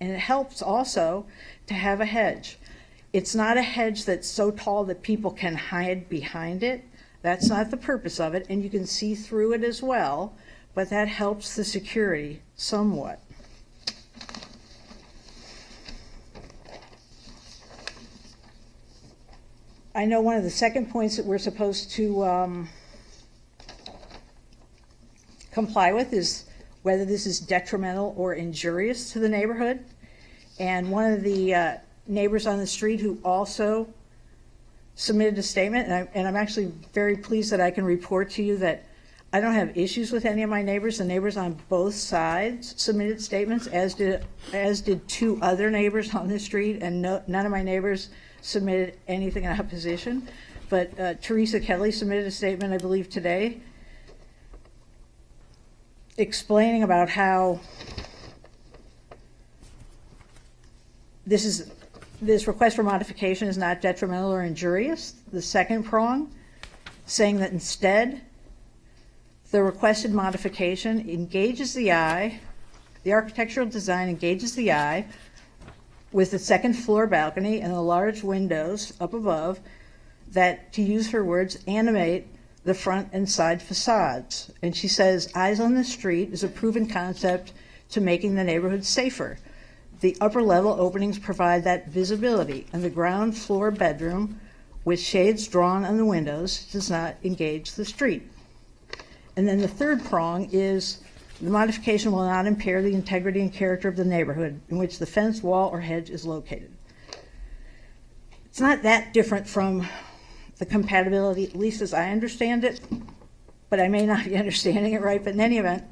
And it helps also to have a hedge. It's not a hedge that's so tall that people can hide behind it. That's not the purpose of it, and you can see through it as well, but that helps the security somewhat. I know one of the second points that we're supposed to comply with is whether this is detrimental or injurious to the neighborhood. And one of the neighbors on the street who also submitted a statement, and I'm actually very pleased that I can report to you that I don't have issues with any of my neighbors. The neighbors on both sides submitted statements, as did two other neighbors on the street, and none of my neighbors submitted anything in opposition. But Teresa Kelly submitted a statement, I believe, today, explaining about how this request for modification is not detrimental or injurious. The second prong, saying that instead, the requested modification engages the eye, the architectural design engages the eye with the second floor balcony and the large windows up above that, to use her words, animate the front and side facades. And she says, eyes on the street is a proven concept to making the neighborhood safer. The upper level openings provide that visibility, and the ground floor bedroom with shades drawn on the windows does not engage the street. And then the third prong is the modification will not impair the integrity and character of the neighborhood in which the fence, wall, or hedge is located. It's not that different from the compatibility, at least as I understand it, but I may not be understanding it right. But in any event,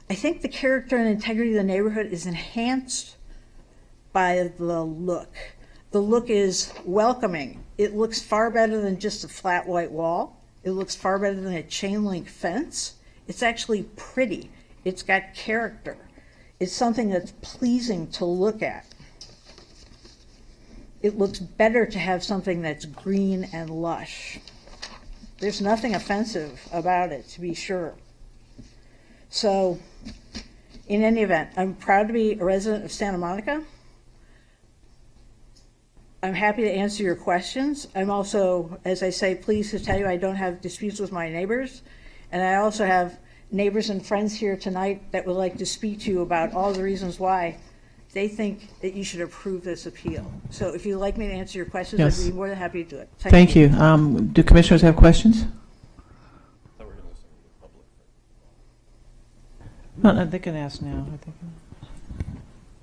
I think the character and integrity of the neighborhood is enhanced by the look. The look is welcoming. It looks far better than just a flat white wall. It looks far better than a chain link fence. It's actually pretty. It's got character. It's something that's pleasing to look at. It looks better to have something that's green and lush. There's nothing offensive about it, to be sure. So, in any event, I'm proud to be a resident of Santa Monica. I'm happy to answer your questions. I'm also, as I say, pleased to tell you I don't have disputes with my neighbors. And I also have neighbors and friends here tonight that would like to speak to you about all the reasons why they think that you should approve this appeal. So if you'd like me to answer your questions, Yes. I'd be more than happy to do it. Thank you. Do commissioners have questions? No, they can ask now.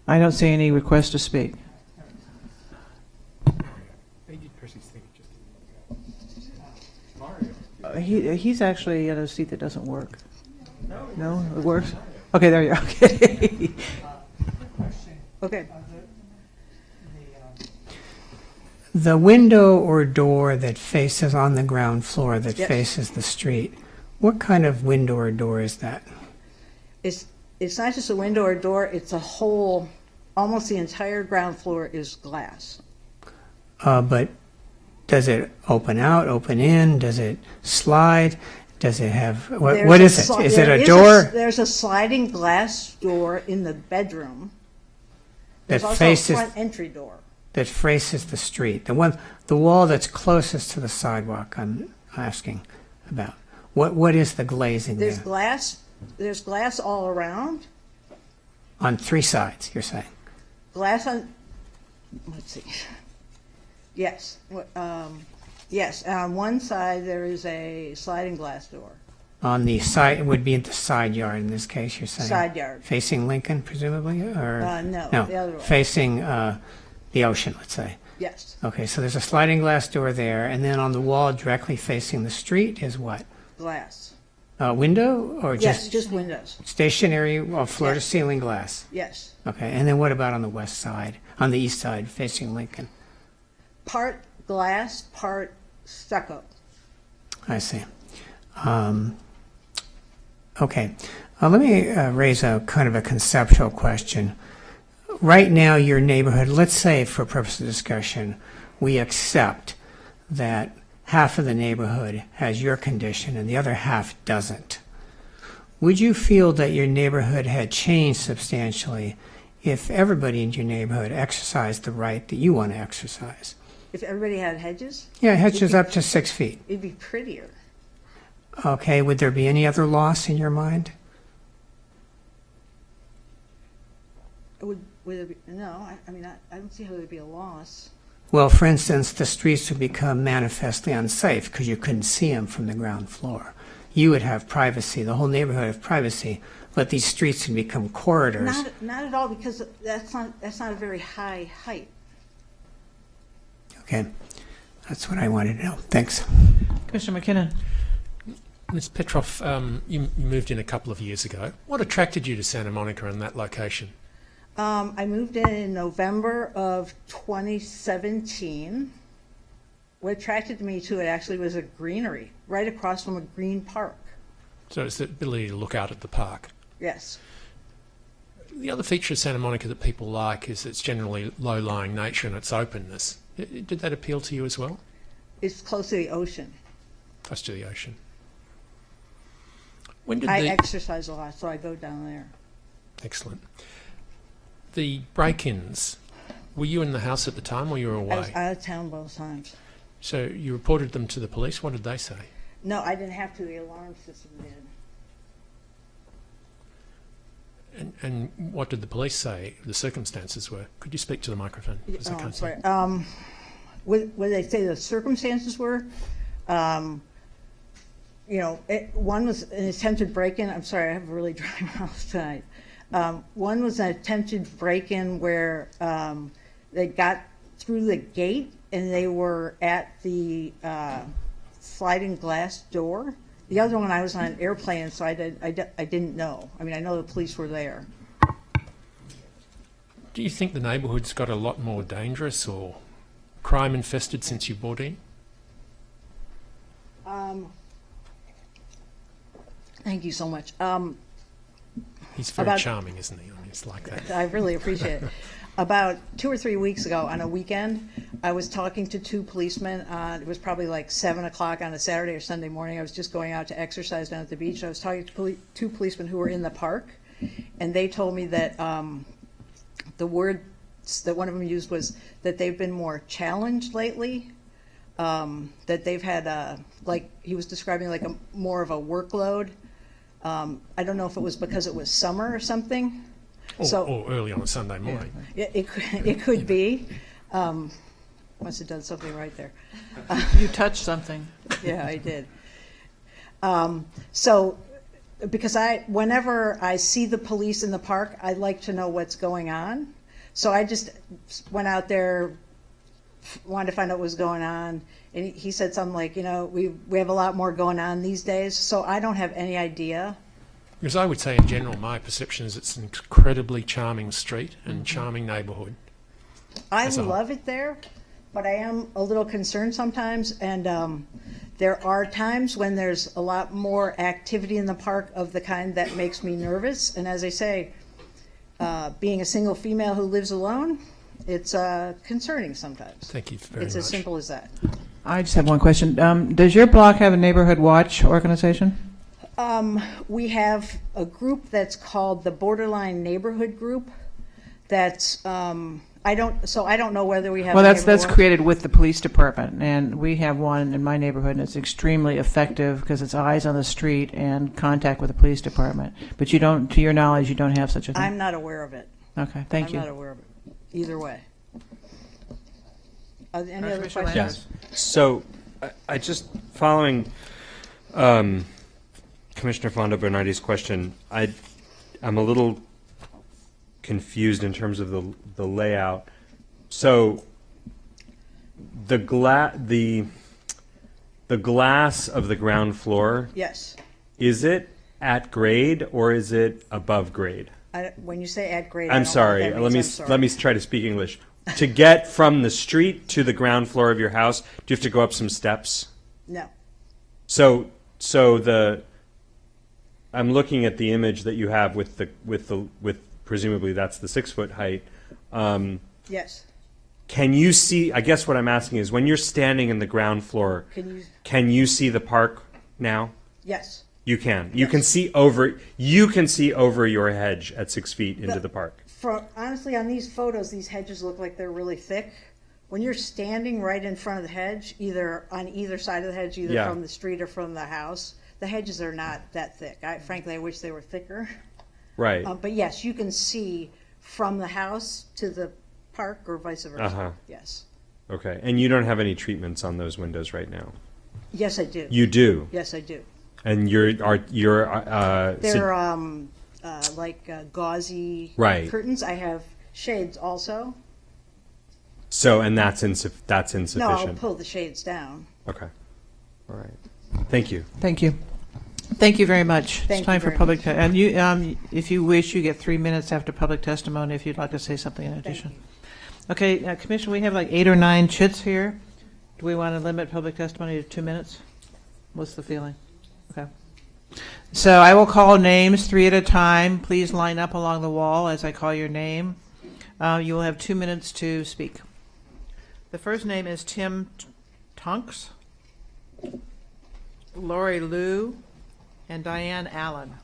I don't see any request to speak. He's actually at a seat that doesn't work. No, it works? Okay, there you are. Okay. Okay. The window or door that faces on the ground floor that Yes. faces the street, what kind of window or door is that? It's not just a window or door, it's a whole, almost the entire ground floor is glass. But does it open out, open in? Does it slide? Does it have, what is it? Is it a door There's a sliding glass door in the bedroom. that There's also a faces, front entry door. that faces the street? The wall that's closest to the sidewalk I'm asking about. What is the glazing There's there? There's glass all around. On three sides, you're saying? Glass on, let's see. Yes, yes, on one side there is a sliding glass door. On the side, it would be at the side yard in this case, you're saying? Side yard. Facing Lincoln, presumably, or? No, the other way. Facing the ocean, let's say. Yes, Okay, so there's a sliding glass door there, and then on the wall directly facing the street is what? glass. Window or Yes, just windows. stationary or floor to Yes. ceiling glass? Yes. Okay, and then what about on the west side, on the east side facing Lincoln? Part glass, part stucco. I see. Okay, let me raise a kind of a conceptual question. Right now, your neighborhood, let's say for purpose of discussion, we accept that half of the neighborhood has your condition and the other half doesn't. Would you feel that your neighborhood had changed substantially if everybody in your neighborhood exercised the right that you want to exercise? If everybody had hedges? Yeah, hedges up to 6 feet. It'd be prettier. Okay, would there be any other loss in your mind? Would there be, no, I mean, I don't see how there'd be a loss. Well, for instance, the streets would become manifestly unsafe because you couldn't see them from the ground floor. You would have privacy, the whole neighborhood have privacy, but these streets would become corridors. Not at all, because that's not a very high height. Okay, that's what I wanted to know. Thanks. Commissioner McKinnon. Ms. Petroff, you moved in a couple of years ago. What attracted you to Santa Monica and that location? I moved in November of 2017. What attracted me to it actually was a greenery right across from a green park. So it's the ability to look out at the park. Yes. The other feature of Santa Monica that people like is its generally low-lying nature and its openness. Did that appeal to you as well? It's close to the ocean. Close to the ocean. When did I exercise a lot, so I go down there. Excellent. The break-ins, were you in the house at the time or you were away? I was out of town both times. So you reported them to the police. What did they say? No, I didn't have to. The alarm system did. And what did the police say the circumstances were? Could you speak to the microphone? Because I can't see. Sorry. What they say the circumstances were, one was an attempted break-in. I'm sorry, I have a really dry mouth tonight. One was an attempted break-in where they got through the gate and they were at the sliding glass door. The other one, I was on an airplane, so I didn't know. I mean, I know the police were there. Do you think the neighbourhood's got a lot more dangerous or crime-infested since you bought in? Thank you so much. He's very charming, isn't he? I mean, it's like that. I really appreciate it. About 2 or 3 weeks ago on a weekend, I was talking to two policemen. It was probably like 7 o'clock on a Saturday or Sunday morning. I was just going out to exercise down at the beach. I was talking to two policemen who were in the park, and they told me that the word that one of them used was that they've been more challenged lately, that they've had, like he was describing, like more of a workload. I don't know if it was because it was summer or something. Or early on a Sunday morning. Yeah, it could be. Must have done something right there. You touched something. Yeah, I did. Because whenever I see the police in the park, I like to know what's going on. So I just went out there, wanted to find out what was going on. And he said something like, we have a lot more going on these days. So I don't have any idea. Because I would say in general, my perception is it's an incredibly charming street and charming neighbourhood. I love it there, but I am a little concerned sometimes. And there are times when there's a lot more activity in the park of the kind that makes me nervous. And as I say, being a single female who lives alone, it's concerning sometimes. Thank you very much. It's as simple as that. I just have one question. Does your block have a neighborhood watch organization? We have a group that's called the Borderline Neighborhood Group. That's I don't know whether we have. Well, that's created with the police department, and we have one in my neighborhood, and it's extremely effective because it's eyes on the street and contact with the police department. But you don't, to your knowledge, you don't have such a thing. I'm not aware of it. Okay, thank you. I'm not aware of it. Either way. Any other Commissioner questions? Yes. So, I just following Commissioner Fondo Bernardi's question. I'm a little confused in terms of the layout. So, the glass of the ground floor. Yes. Is it at grade or is it above grade? When you say at grade, I'm sorry. Let me try to speak English. To get from the street to the ground floor of your house, do you have to go up some steps? No. So I'm looking at the image that you have with presumably that's the 6 foot height. Yes. Can you see? I guess what I'm asking is, when you're standing in the ground floor, can you see the park now? Yes. You can. You can see over. You can see over your hedge at 6 feet into the park. Honestly, on these photos, these hedges look like they're really thick. When you're standing right in front of the hedge, either on either side of the hedge, either from the street or from the house, the hedges are not that thick. Frankly, I wish they were thicker. Right. But yes, you can see from the house to the park or vice versa. Uh-huh. Yes. Okay, and you don't have any treatments on those windows right now? Yes, I do. You do? Yes, I do. And They're gauzy Right. curtains. I have shades also. so, and that's insufficient? No, I'll pull the shades down. Okay, all right. Thank you. Thank you. Thank you very much. Thank It's time you for very public, and you, if you wish, you get 3 minutes after public testimony if you'd like to say something in addition. Okay, Commissioner, we have like 8 or 9 chits here. Do we want to limit public testimony to 2 minutes? What's the feeling? Okay. So I will call names 3 at a time. Please line up along the wall as I call your name. You will have 2 minutes to speak. The first name is Tim Tunks, Lori Liu, and Diane Allen.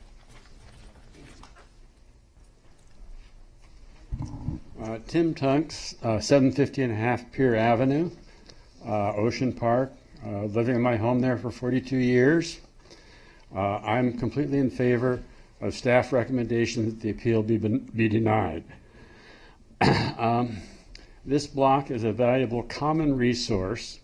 Tim Tunks, 750 and a half Pier Avenue, Ocean Park, living in my home there for 42 years. I'm completely in favor of staff recommendation that the appeal be denied. This block is a valuable common resource,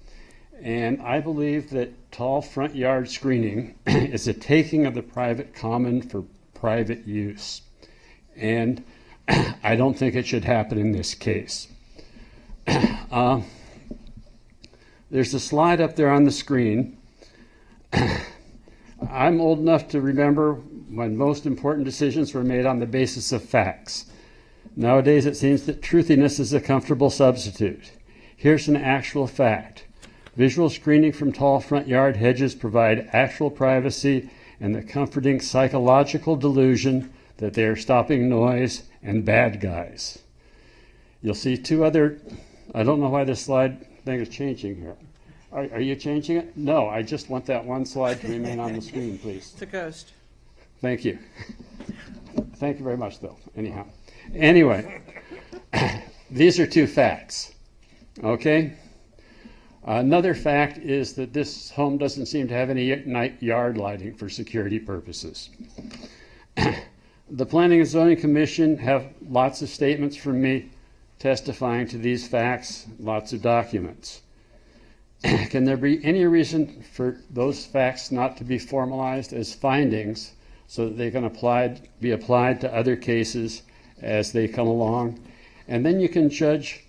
and I believe that tall front yard screening is a taking of the private common for private use. And I don't think it should happen in this case. There's a slide up there on the screen. I'm old enough to remember when most important decisions were made on the basis of facts. Nowadays, it seems that truthiness is a comfortable substitute. Here's an actual fact. Visual screening from tall front yard hedges provide actual privacy and the comforting psychological delusion that they are stopping noise and bad guys. You'll see 2 other, I don't know why this slide thing is changing here. Are you changing it? No, I just want that one slide to remain on the screen, please. It's a ghost. Thank you. Thank you very much, though, anyhow. Anyway, these are 2 facts, okay? Another fact is that this home doesn't seem to have any night yard lighting for security purposes. The Planning and Zoning Commission have lots of statements from me testifying to these facts, lots of documents. Can there be any reason for those facts not to be formalized as findings so that they can be applied to other cases as they come along? And then you can judge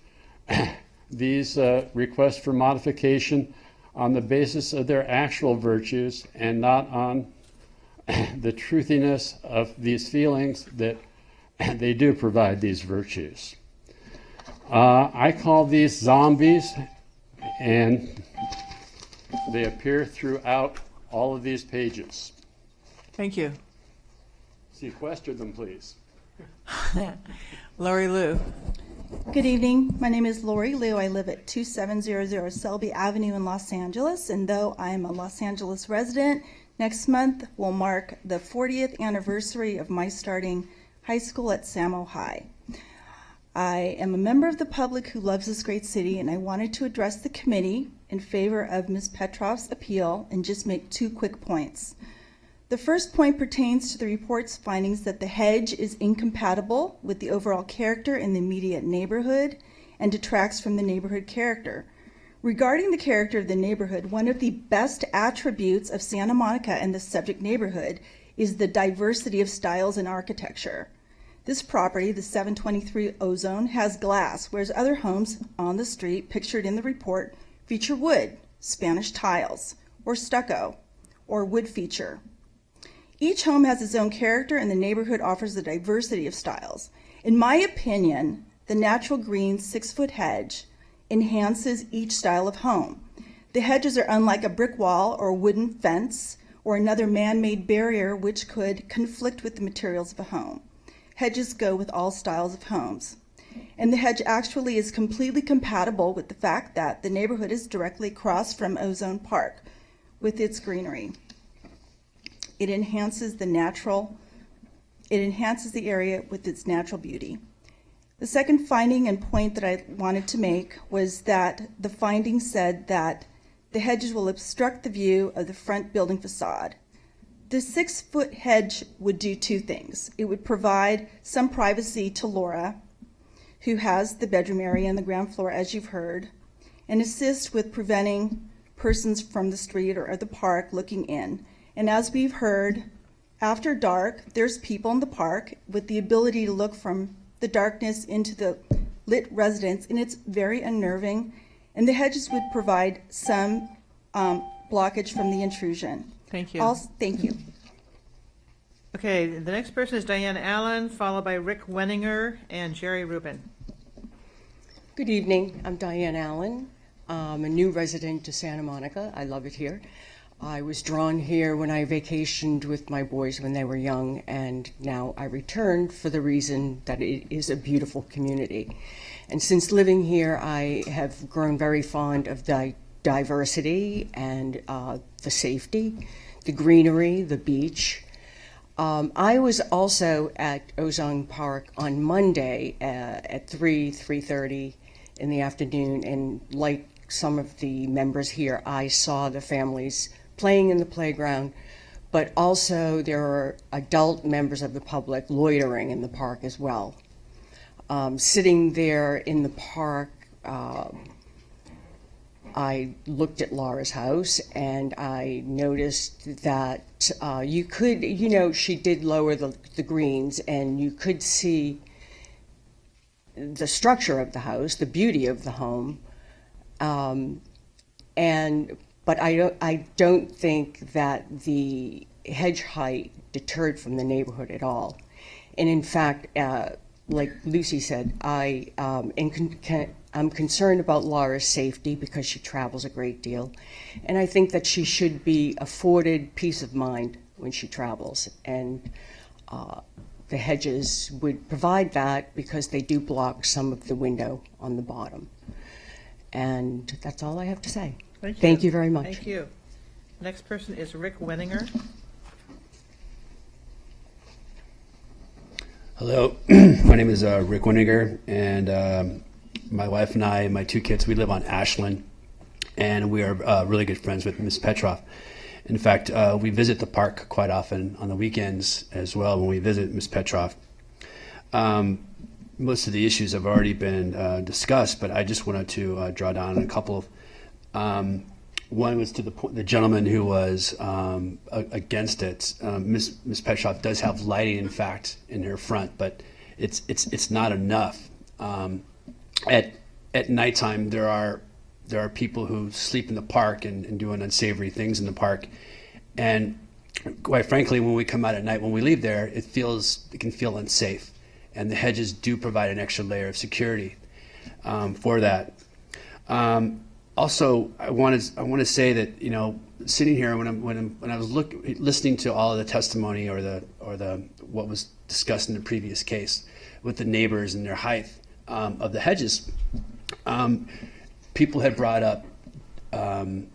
these requests for modification on the basis of their actual virtues and not on the truthiness of these feelings that they do provide these virtues. I call these zombies, and they appear throughout all of these pages. Thank you. Sequester them, please. Lori Liu. Good evening. My name is Lori Liu. I live at 2700 Selby Avenue in Los Angeles, and though I am a Los Angeles resident, next month will mark the 40th anniversary of my starting high school at Samo High. I am a member of the public who loves this great city, and I wanted to address the committee in favor of Ms. Petrov's appeal and just make 2 quick points. The first point pertains to the report's findings that the hedge is incompatible with the overall character in the immediate neighborhood and detracts from the neighborhood character. Regarding the character of the neighborhood, one of the best attributes of Santa Monica and the subject neighborhood is the diversity of styles in architecture. This property, the 723 Ozone, has glass, whereas other homes on the street pictured in the report feature wood, Spanish tiles, or stucco, or wood feature. Each home has its own character, and the neighborhood offers a diversity of styles. In my opinion, the natural green 6-foot hedge enhances each style of home. The hedges are unlike a brick wall or a wooden fence or another man-made barrier which could conflict with the materials of a home. Hedges go with all styles of homes. And the hedge actually is completely compatible with the fact that the neighborhood is directly across from Ozone Park with its greenery. It enhances the area with its natural beauty. The second finding and point that I wanted to make was that the finding said that the hedges will obstruct the view of the front building facade. The 6-foot hedge would do 2 things. It would provide some privacy to Laura, who has the bedroom area and the ground floor, as you've heard, and assist with preventing persons from the street or the park looking in. And as we've heard, after dark, there's people in the park with the ability to look from the darkness into the lit residence, and it's very unnerving. And the hedges would provide some blockage from the intrusion. Thank you. Thank you. Okay, the next person is Diane Allen, followed by Rick Wenninger and Jerry Rubin. Good evening. I'm Diane Allen. I'm a new resident to Santa Monica. I love it here. I was drawn here when I vacationed with my boys when they were young, and now I returned for the reason that it is a beautiful community. And since living here, I have grown very fond of the diversity and the safety, the greenery, the beach. I was also at Ozone Park on Monday at 3:30 in the afternoon, and like some of the members here, I saw the families playing in the playground, but also there are adult members of the public loitering in the park as well. Sitting there in the park, I looked at Laura's house and I noticed that you could, she did lower the greens, and you could see the structure of the house, the beauty of the home. But I don't think that the hedge height deterred from the neighborhood at all. And in fact, like Lucy said, I'm concerned about Laura's safety because she travels a great deal. And I think that she should be afforded peace of mind when she travels. And the hedges would provide that because they do block some of the window on the bottom. And that's all I have to say. Thank you very much. Thank you. Next person is Rick Wenninger. Hello, my name is Rick Wenninger, and my wife and I and my two kids, we live on Ashland, and we are really good friends with Ms. Petroff. In fact, we visit the park quite often on the weekends as well when we visit Ms. Petroff. Most of the issues have already been discussed, but I just wanted to draw down on a couple of. One was to the gentleman who was against it. Ms. Petroff does have lighting, in fact, in her front, but it's not enough. At nighttime, there are people who sleep in the park and doing unsavory things in the park, and quite frankly, when we come out at night, when we leave there, it can feel unsafe, and the hedges do provide an extra layer of security for that. Also, I want to say that sitting here when I was listening to all of the testimony or the what was discussed in the previous case with the neighbors and their height of the hedges, people had brought up from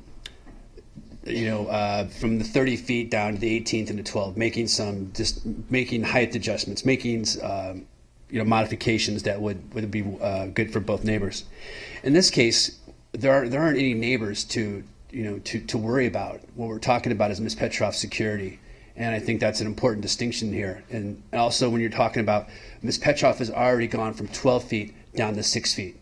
the 30 feet down to the 18th and the 12th, making height adjustments, making modifications that would be good for both neighbors. In this case, there aren't any neighbors to worry about. What we're talking about is Ms. Petroff's security, and I think that's an important distinction here. And also, when you're talking about Ms. Petroff has already gone from 12 feet down to 6 feet,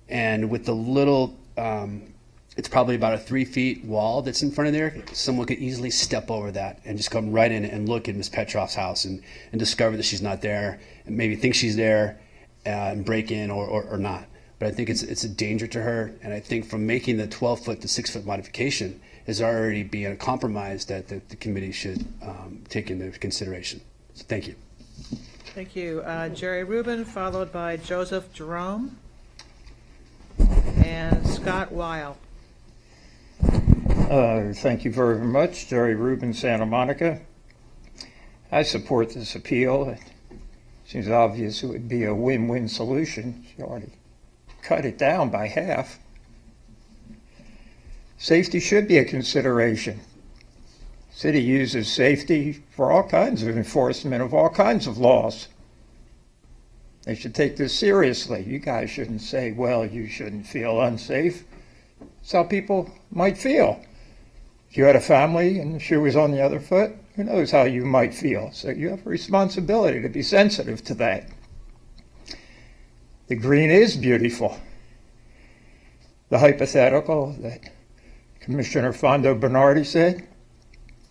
and with the little, it's probably about a 3 feet wall that's in front of there. Someone could easily step over that and just come right in and look at Ms. Petroff's house and discover that she's not there, and maybe think she's there and break in or not. But I think it's a danger to her, and I think from making the 12-foot to 6-foot modification is already being a compromise that the committee should take into consideration. So thank you. Thank you. Jerry Rubin, followed by Joseph Jerome and Scott Weil. Thank you very much. Jerry Rubin, Santa Monica. I support this appeal. It seems obvious it would be a win-win solution. She already cut it down by half. Safety should be a consideration. City uses safety for all kinds of enforcement of all kinds of laws. They should take this seriously. You guys shouldn't say, well, you shouldn't feel unsafe. That's how people might feel. If you had a family and the shoe was on the other foot, who knows how you might feel. So you have a responsibility to be sensitive to that. The green is beautiful. The hypothetical that Commissioner Fondo Bernardi said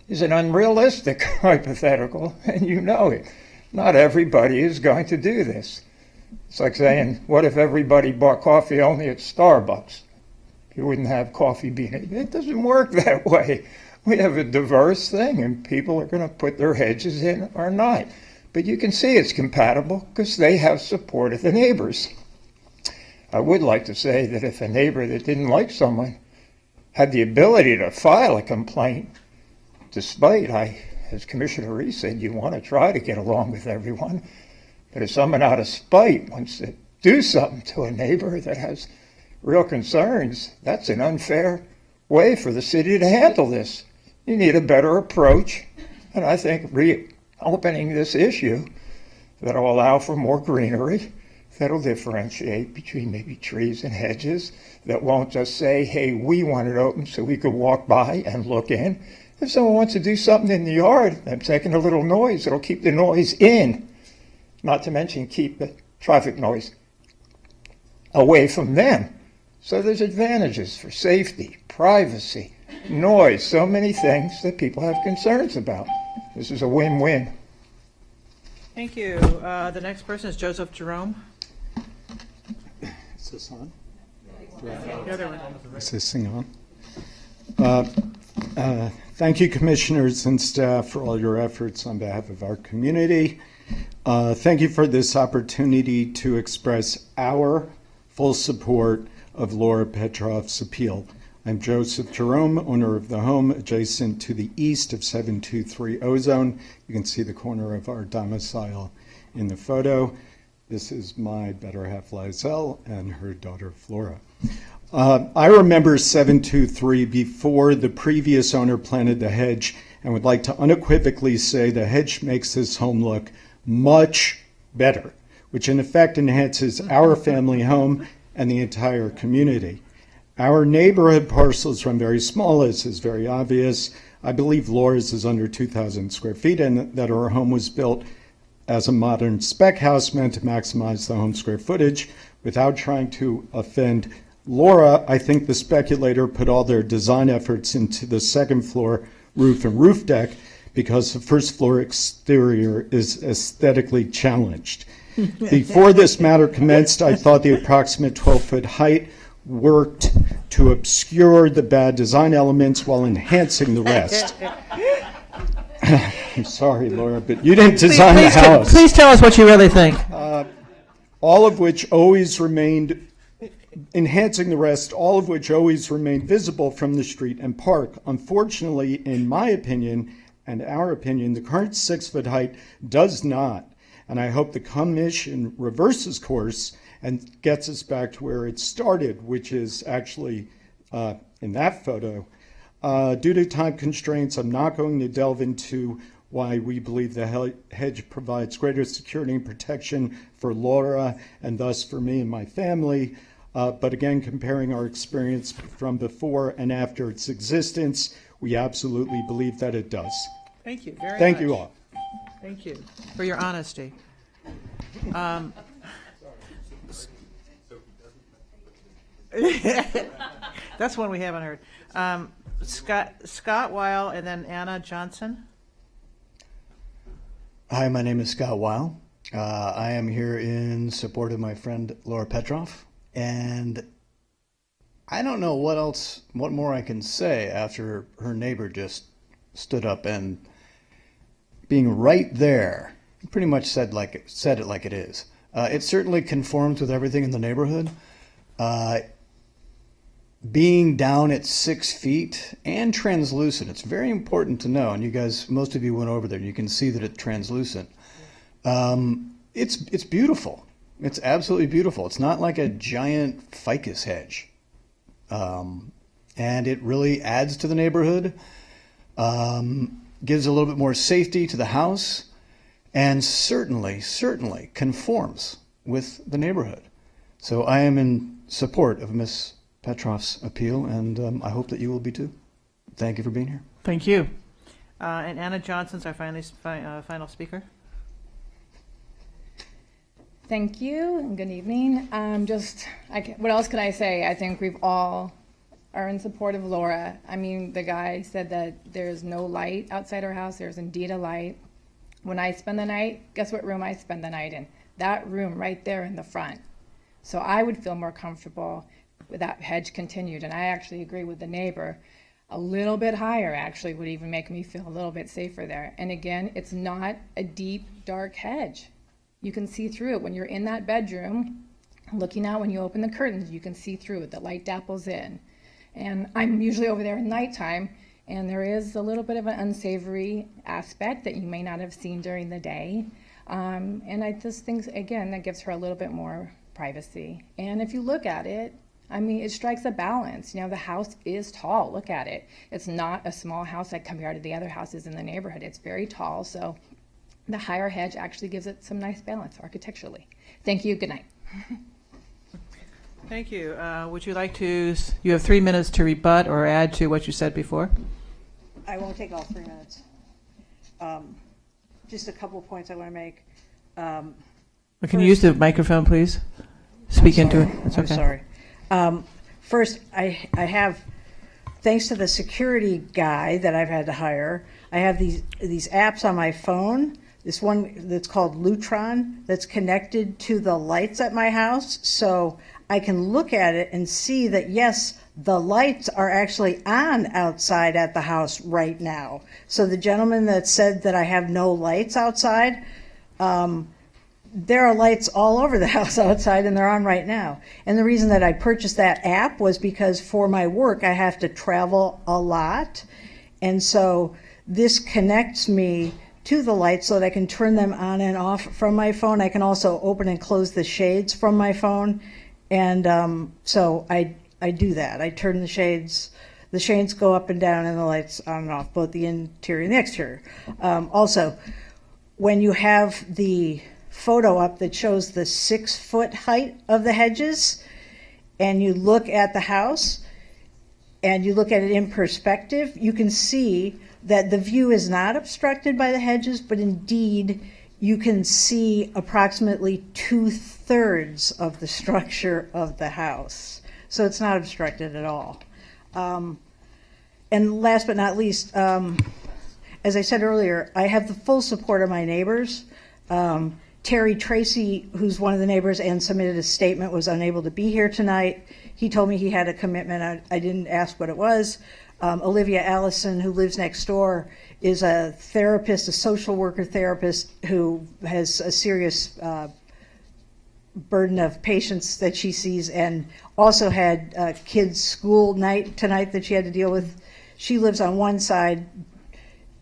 is an unrealistic hypothetical, and you know it. Not everybody is going to do this. It's like saying, what if everybody bought coffee only at Starbucks? You wouldn't have coffee bean. It doesn't work that way. We have a diverse thing, and people are going to put their hedges in or not. But you can see it's compatible because they have support of the neighbors. I would like to say that if a neighbor that didn't like someone had the ability to file a complaint, despite, as Commissioner Reese said, you want to try to get along with everyone, but if someone out of spite wants to do something to a neighbor that has real concerns, that's an unfair way for the city to handle this. You need a better approach, and I think reopening this issue that'll allow for more greenery, that'll differentiate between maybe trees and hedges, that won't just say, hey, we want it open so we could walk by and look in. If someone wants to do something in the yard that's making a little noise, it'll keep the noise in, not to mention keep the traffic noise away from them. So there's advantages for safety, privacy, noise, so many things that people have concerns about. This is a win-win. Thank you. The next person is Joseph Jerome. Is this on? The other one. Is this thing on? Thank you, commissioners and staff, for all your efforts on behalf of our community. Thank you for this opportunity to express our full support of Laura Petrov's appeal. I'm Joseph Jerome, owner of the home adjacent to the east of 723 Ozone. You can see the corner of our domicile in the photo. This is my better half, Lizelle, and her daughter, Flora. I remember 723 before the previous owner planted the hedge, and would like to unequivocally say the hedge makes this home look much better, which in effect enhances our family home and the entire community. Our neighborhood parcels run very small, as is very obvious. I believe Laura's is under 2,000 square feet, and that her home was built as a modern spec house meant to maximize the home square footage. Without trying to offend Laura, I think the speculator put all their design efforts into the second floor roof and roof deck because the first floor exterior is aesthetically challenged. Before this matter commenced, I thought the approximate 12-foot height worked to obscure the bad design elements while enhancing the rest. I'm sorry, Laura, but you didn't design the house. Please tell us what you really think. All of which always remained, enhancing the rest, all of which always remained visible from the street and park. Unfortunately, in my opinion and our opinion, the current 6-foot height does not. And I hope the commission reverses course and gets us back to where it started, which is actually in that photo. Due to time constraints, I'm not going to delve into why we believe the hedge provides greater security and protection for Laura and thus for me and my family. But again, comparing our experience from before and after its existence, we absolutely believe that it does. Thank you very much. Thank you all. Thank you for your honesty. That's one we haven't heard. Scott Weil and then Anna Johnson. Hi, my name is Scott Weil. I am here in support of my friend Laura Petrov, and I don't know what more I can say after her neighbor just stood up and, being right there, pretty much said it like it is. It certainly conforms with everything in the neighborhood. Being down at 6 feet and translucent, it's very important to know, and you guys, most of you went over there, you can see that it's translucent. It's beautiful. It's absolutely beautiful. It's not like a giant ficus hedge. And it really adds to the neighborhood, gives a little bit more safety to the house, and certainly conforms with the neighborhood. So I am in support of Ms. Petrov's appeal, and I hope that you will be too. Thank you for being here. Thank you. And Anna Johnson's our final speaker. Thank you and good evening. What else can I say? I think we've all are in support of Laura. I mean, the guy said that there's no light outside our house. There's indeed a light. When I spend the night, guess what room I spend the night in? That room right there in the front. So I would feel more comfortable with that hedge continued. And I actually agree with the neighbor. A little bit higher actually would even make me feel a little bit safer there. And again, it's not a deep, dark hedge. You can see through it when you're in that bedroom, looking out when you open the curtains, you can see through it. The light dapples in. And I'm usually over there at nighttime, and there is a little bit of an unsavory aspect that you may not have seen during the day. And I just think, again, that gives her a little bit more privacy. And if you look at it, I mean, it strikes a balance. You know, the house is tall. Look at it. It's not a small house like compared to the other houses in the neighborhood. It's very tall. So the higher hedge actually gives it some nice balance architecturally. Thank you. Good night. Thank you. Would you like to, you have 3 minutes to rebut or add to what you said before? I won't take all 3 minutes. Just a couple of points I want to make. Can you use the microphone, please? Speak into it. That's okay. I'm sorry. First, I have, thanks to the security guy that I've had to hire, I have these apps on my phone. This one that's called Lutron that's connected to the lights at my house, so I can look at it and see that, yes, the lights are actually on outside at the house right now. So the gentleman that said that I have no lights outside, there are lights all over the house outside, and they're on right now. And the reason that I purchased that app was because for my work, I have to travel a lot. And so this connects me to the lights so that I can turn them on and off from my phone. I can also open and close the shades from my phone. And so I do that. I turn the shades go up and down, and the lights on and off, both the interior and the exterior. Also, when you have the photo up that shows the 6-foot height of the hedges, and you look at the house, and you look at it in perspective, you can see that the view is not obstructed by the hedges, but indeed you can see approximately 2/3 of the structure of the house. So it's not obstructed at all. And last but not least, as I said earlier, I have the full support of my neighbors. Terry Tracy, who's one of the neighbors and submitted a statement, was unable to be here tonight. He told me he had a commitment. I didn't ask what it was. Olivia Allison, who lives next door, is a therapist, a social worker therapist who has a serious burden of patients that she sees, and also had kids' school night tonight that she had to deal with. She lives on one side.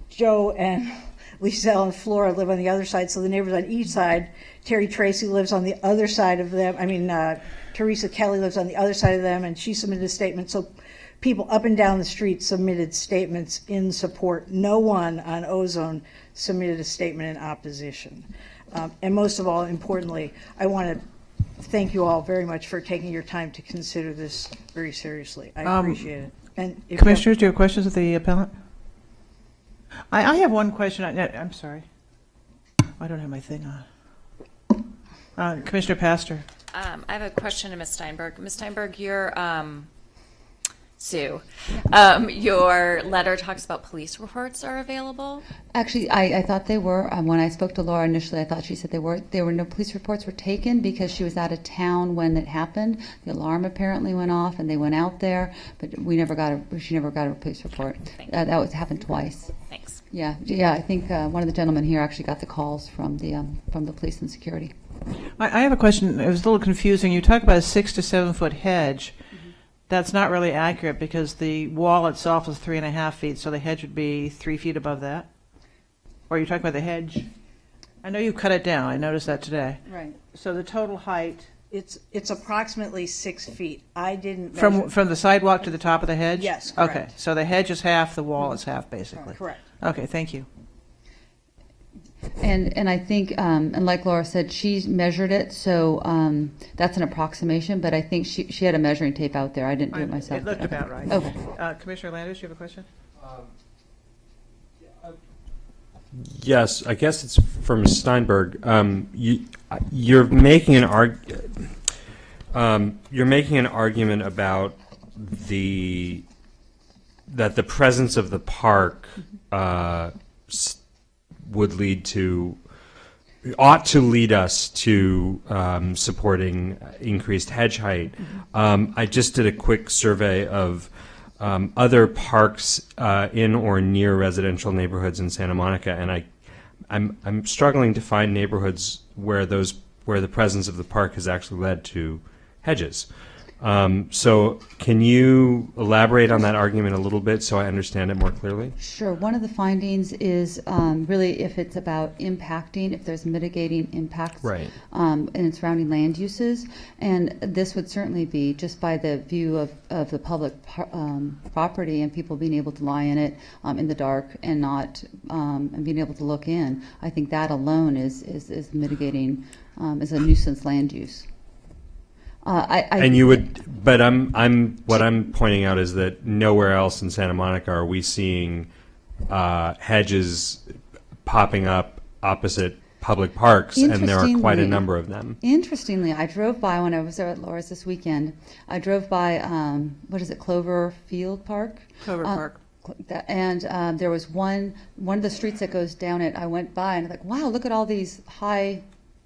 Joe and Liselle and Flora live on the other side, so the neighbors on each side. Terry Tracy lives on the other side of them. Teresa Kelly lives on the other side of them, and she submitted a statement. So people up and down the street submitted statements in support. No one on Ozone submitted a statement in opposition. And most of all, importantly, I want to thank you all very much for taking your time to consider this very seriously. I appreciate it. And if Commissioners, do you have questions of the appellant? I have one question. I'm sorry. I don't have my thing on. Commissioner Pastor. I have a question to Ms. Steinberg. Ms. Steinberg, your your letter talks about police reports are available. Actually, I thought they were. When I spoke to Laura initially, I thought she said there were no police reports were taken because she was out of town when it happened. The alarm apparently went off, and they went out there, but she never got a police report. That happened twice. Thanks. Yeah. I think one of the gentlemen here actually got the calls from the police and security. I have a question. It was a little confusing. You talk about a 6 to 7 foot hedge. That's not really accurate because the wall itself is 3.5 feet, so the hedge would be 3 feet above that. Or are you talking about the hedge? I know you cut it down. I noticed that today. Right. So the total height. It's approximately 6 feet. I didn't From the sidewalk to the top of the hedge? Yes, correct. Okay, so the hedge is half, the wall is half, basically. Correct. Okay, thank you. And I think, and like Laura said, she measured it, so that's an approximation, but I think she had a measuring tape out there. I didn't do it myself. It looked Okay. about right. Okay. Commissioner Landis, you have a question? Yes, I guess it's from Steinberg. You're making an argument about that the presence of the park ought to lead us to supporting increased hedge height. I just did a quick survey of other parks in or near residential neighborhoods in Santa Monica, and I'm struggling to find neighborhoods where the presence of the park has actually led to hedges. So can you elaborate on that argument a little bit so I understand it more clearly? Sure. One of the findings is really if it's about impacting, if there's mitigating impacts right. In surrounding land uses. And this would certainly be just by the view of the public property and people being able to lie in it in the dark and not and being able to look in. I think that alone is mitigating, is a nuisance land use. And you would, but what I'm pointing out is that nowhere else in Santa Monica are we seeing hedges popping up opposite public parks, and there are quite a number of them. Interestingly, I drove by when I was there at Laura's this weekend. I drove by, what is it, Clover Field Park? Clover Park. And there was one of the streets that goes down it. I went by and I'm like, wow, look at all these high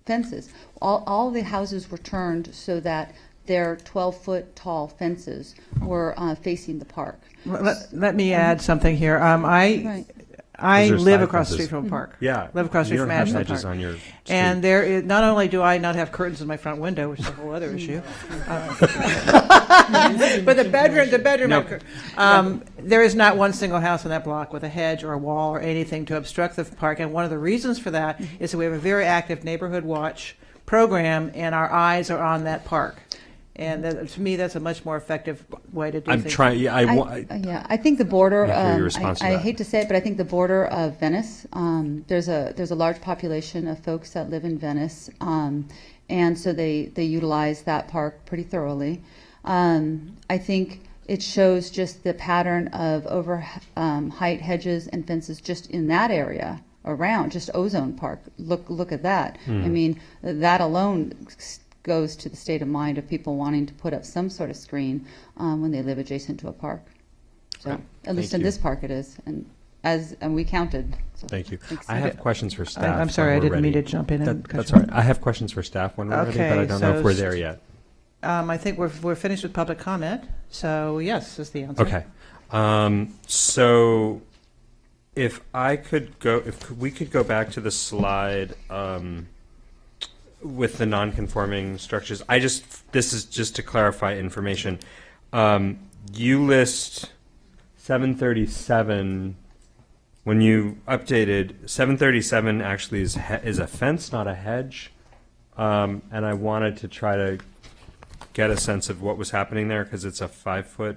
fences. All the houses were turned so that their 12-foot tall fences were facing the park. Let me add something here. I live across the street from a park. Yeah, live across the street from Ashland Park. On your and there is, not only do I not have curtains in my front window, which is a whole other issue, but the bedroom. No. There is not one single house on that block with a hedge or a wall or anything to obstruct the park. And one of the reasons for that is that we have a very active neighborhood watch program, and our eyes are on that park. And to me, that's a much more effective way to do things. I'm trying. Yeah, I think the border. I hate to say it, but I think the border of Venice. There's a large population of folks that live in Venice, and so they utilize that park pretty thoroughly. I think it shows just the pattern of height hedges and fences just in that area around just Ozone Park. Look at that. I mean, that alone goes to the state of mind of people wanting to put up some sort of screen when they live adjacent to a park. So at least in this park it is, and we counted. So. Thank you. I have questions for staff. I'm sorry, I didn't mean to jump in. That's all right. I have questions for staff when we're ready, but I don't know if we're there yet. I think we're finished with public comment. So yes, is the answer. Okay. So if we could go back to the slide. With the non-conforming structures, this is just to clarify information. You list 737 when you updated 737 actually is a fence, not a hedge, and I wanted to try to get a sense of what was happening there because it's a 5-foot.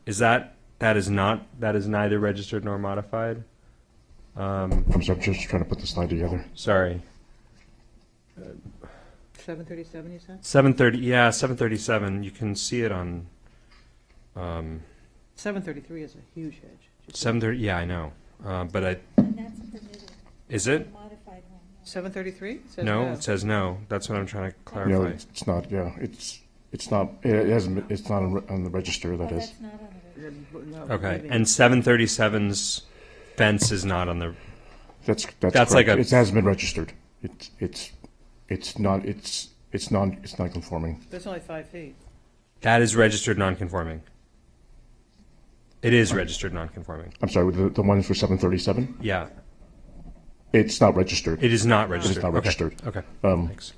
Is that is neither registered nor modified? I'm sorry, I'm just trying to put the slide together. Sorry. 737, you said? 737. You can see it on. 733 is a huge hedge. 730. Yeah, I know. But I. And that's permitted. Is it? Modified one. 733? No, it says no. That's what I'm trying to clarify. No, it's not. Yeah, it's not. It hasn't. It's not on the register. That is. That's not on the register. No, okay, and 737's fence is not on the. That's like it hasn't been registered. It's non-conforming. That's only 5 feet. That is registered non-conforming. It is registered non-conforming. I'm sorry, the one for 737? Yeah. It's not registered. It is not registered. It is not registered. Okay. Thanks.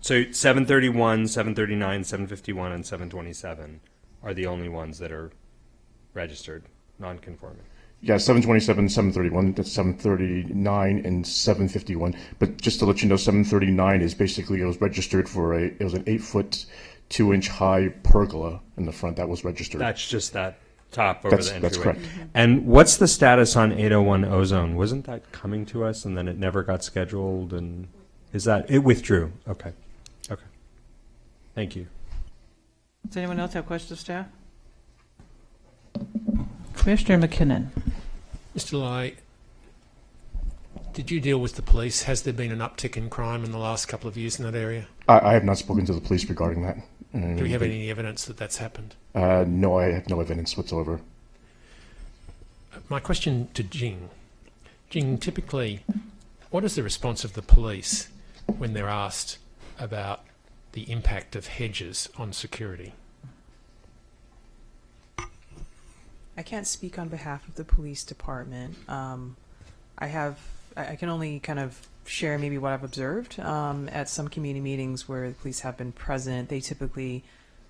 So 731, 739, 751, and 727 are the only ones that are registered non-conforming. Yeah, 727, 731, that's 739, and 751. But just to let you know, 739 is basically, it was registered for it was an 8-foot, 2-inch high pergola in the front that was registered. That's just that top over the entryway. That's correct. And what's the status on 801 Ozone? Wasn't that coming to us and then it never got scheduled? And is that, it withdrew? Okay. Okay. Thank you. Does anyone else have questions of staff? Commissioner McKinnon. Mr. Lai, Did you deal with the police? Has there been an uptick in crime in the last couple of years in that area? I have not spoken to the police regarding that. Do we have any evidence that that's happened? No, I have no evidence whatsoever. My question to Jing. Jing, typically, what is the response of the police when they're asked about the impact of hedges on security? I can't speak on behalf of the police department. I can only kind of share maybe what I've observed at some community meetings where the police have been present. They typically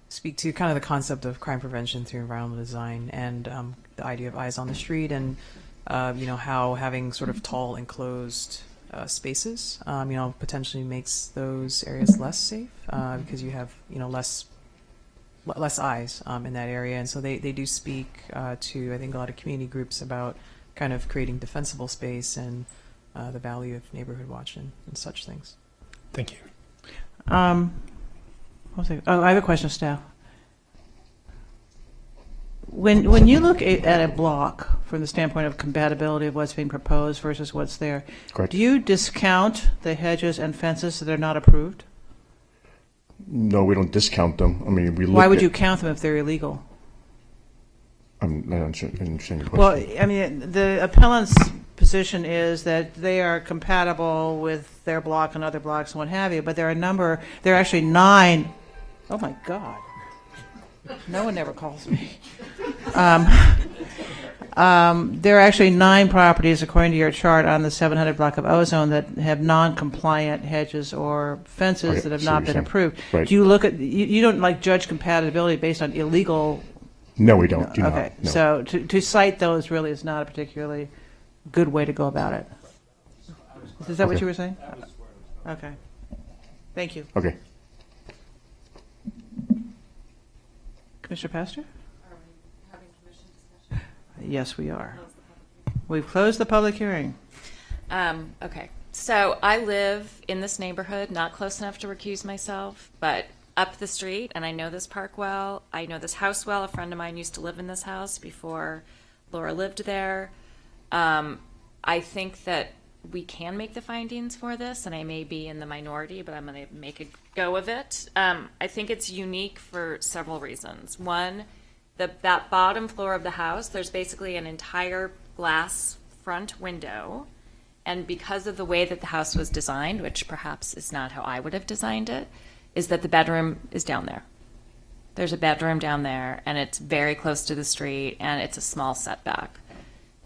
speak to kind of the concept of crime prevention through environmental design and the idea of eyes on the street, and how having sort of tall enclosed spaces potentially makes those areas less safe because you have less eyes in that area. And so they do speak to, I think, a lot of community groups about kind of creating defensible space and the value of neighborhood watch and such things. Thank you. I have a question of staff. When you look at a block from the standpoint of compatibility of what's being proposed versus what's there, Correct. do you discount the hedges and fences that are not approved? No, we don't discount them. I mean, we look Why would at- you count them if they're illegal? I'm not understanding your question. Well, I mean, the appellant's position is that they are compatible with their block and other blocks and what have you, but there are actually 9. Oh my God. No one ever calls me. There are actually 9 properties, according to your chart, on the 700 block of Ozone that have non-compliant hedges or fences Okay, that have so not you're been saying- approved. right. Do you look at, you don't like judge compatibility based on illegal? No, we don't. Do Okay, not. No. so to cite those really is not a particularly good way to go about it. Is that what Okay. you were saying? Okay. Thank you. Okay. Commissioner Pastor? Yes, we are. We've closed the public hearing. Okay. So I live in this neighborhood, not close enough to recuse myself, but up the street, and I know this park well. I know this house well. A friend of mine used to live in this house before Laura lived there. I think that we can make the findings for this, and I may be in the minority, but I'm going to make a go of it. I think it's unique for several reasons. One, that bottom floor of the house, there's basically an entire glass front window. And because of the way that the house was designed, which perhaps is not how I would have designed it, is that the bedroom is down there. There's a bedroom down there, and it's very close to the street, and it's a small setback.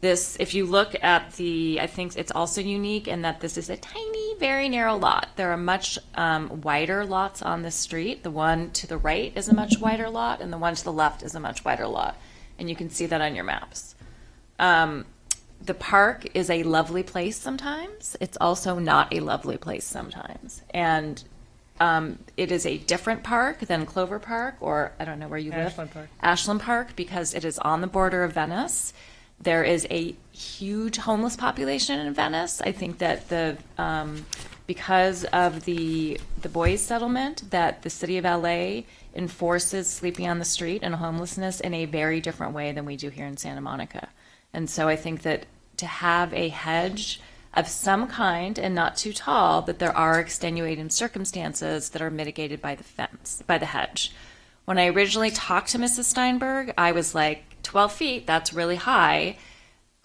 This, if you look at I think it's also unique in that this is a tiny, very narrow lot. There are much wider lots on this street. The one to the right is a much wider lot, and the one to the left is a much wider lot. And you can see that on your maps. The park is a lovely place sometimes. It's also not a lovely place sometimes. And it is a different park than Clover Park, or I don't know where you live. Ashland Park. Ashland Park, because it is on the border of Venice. There is a huge homeless population in Venice. I think that because of the boys settlement, that the city of LA enforces sleeping on the street and homelessness in a very different way than we do here in Santa Monica. And so I think that to have a hedge of some kind and not too tall, that there are extenuating circumstances that are mitigated by the fence, by the hedge. When I originally talked to Mrs. Steinberg, I was like, 12 feet, that's really high.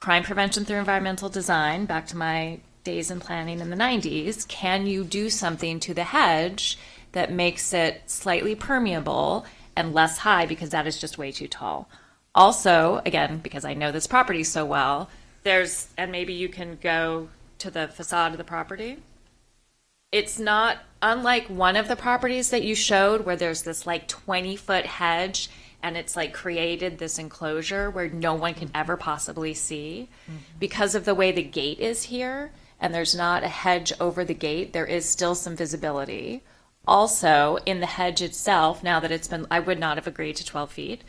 Crime prevention through environmental design, back to my days in planning in the 90s, can you do something to the hedge that makes it slightly permeable and less high, because that is just way too tall. Also, again, because I know this property so well, and maybe you can go to the facade of the property. It's not unlike one of the properties that you showed where there's this like 20-foot hedge and it's like created this enclosure where no one can ever possibly see. Because of the way the gate is here and there's not a hedge over the gate, there is still some visibility. Also, in the hedge itself, now that I would not have agreed to 12 feet.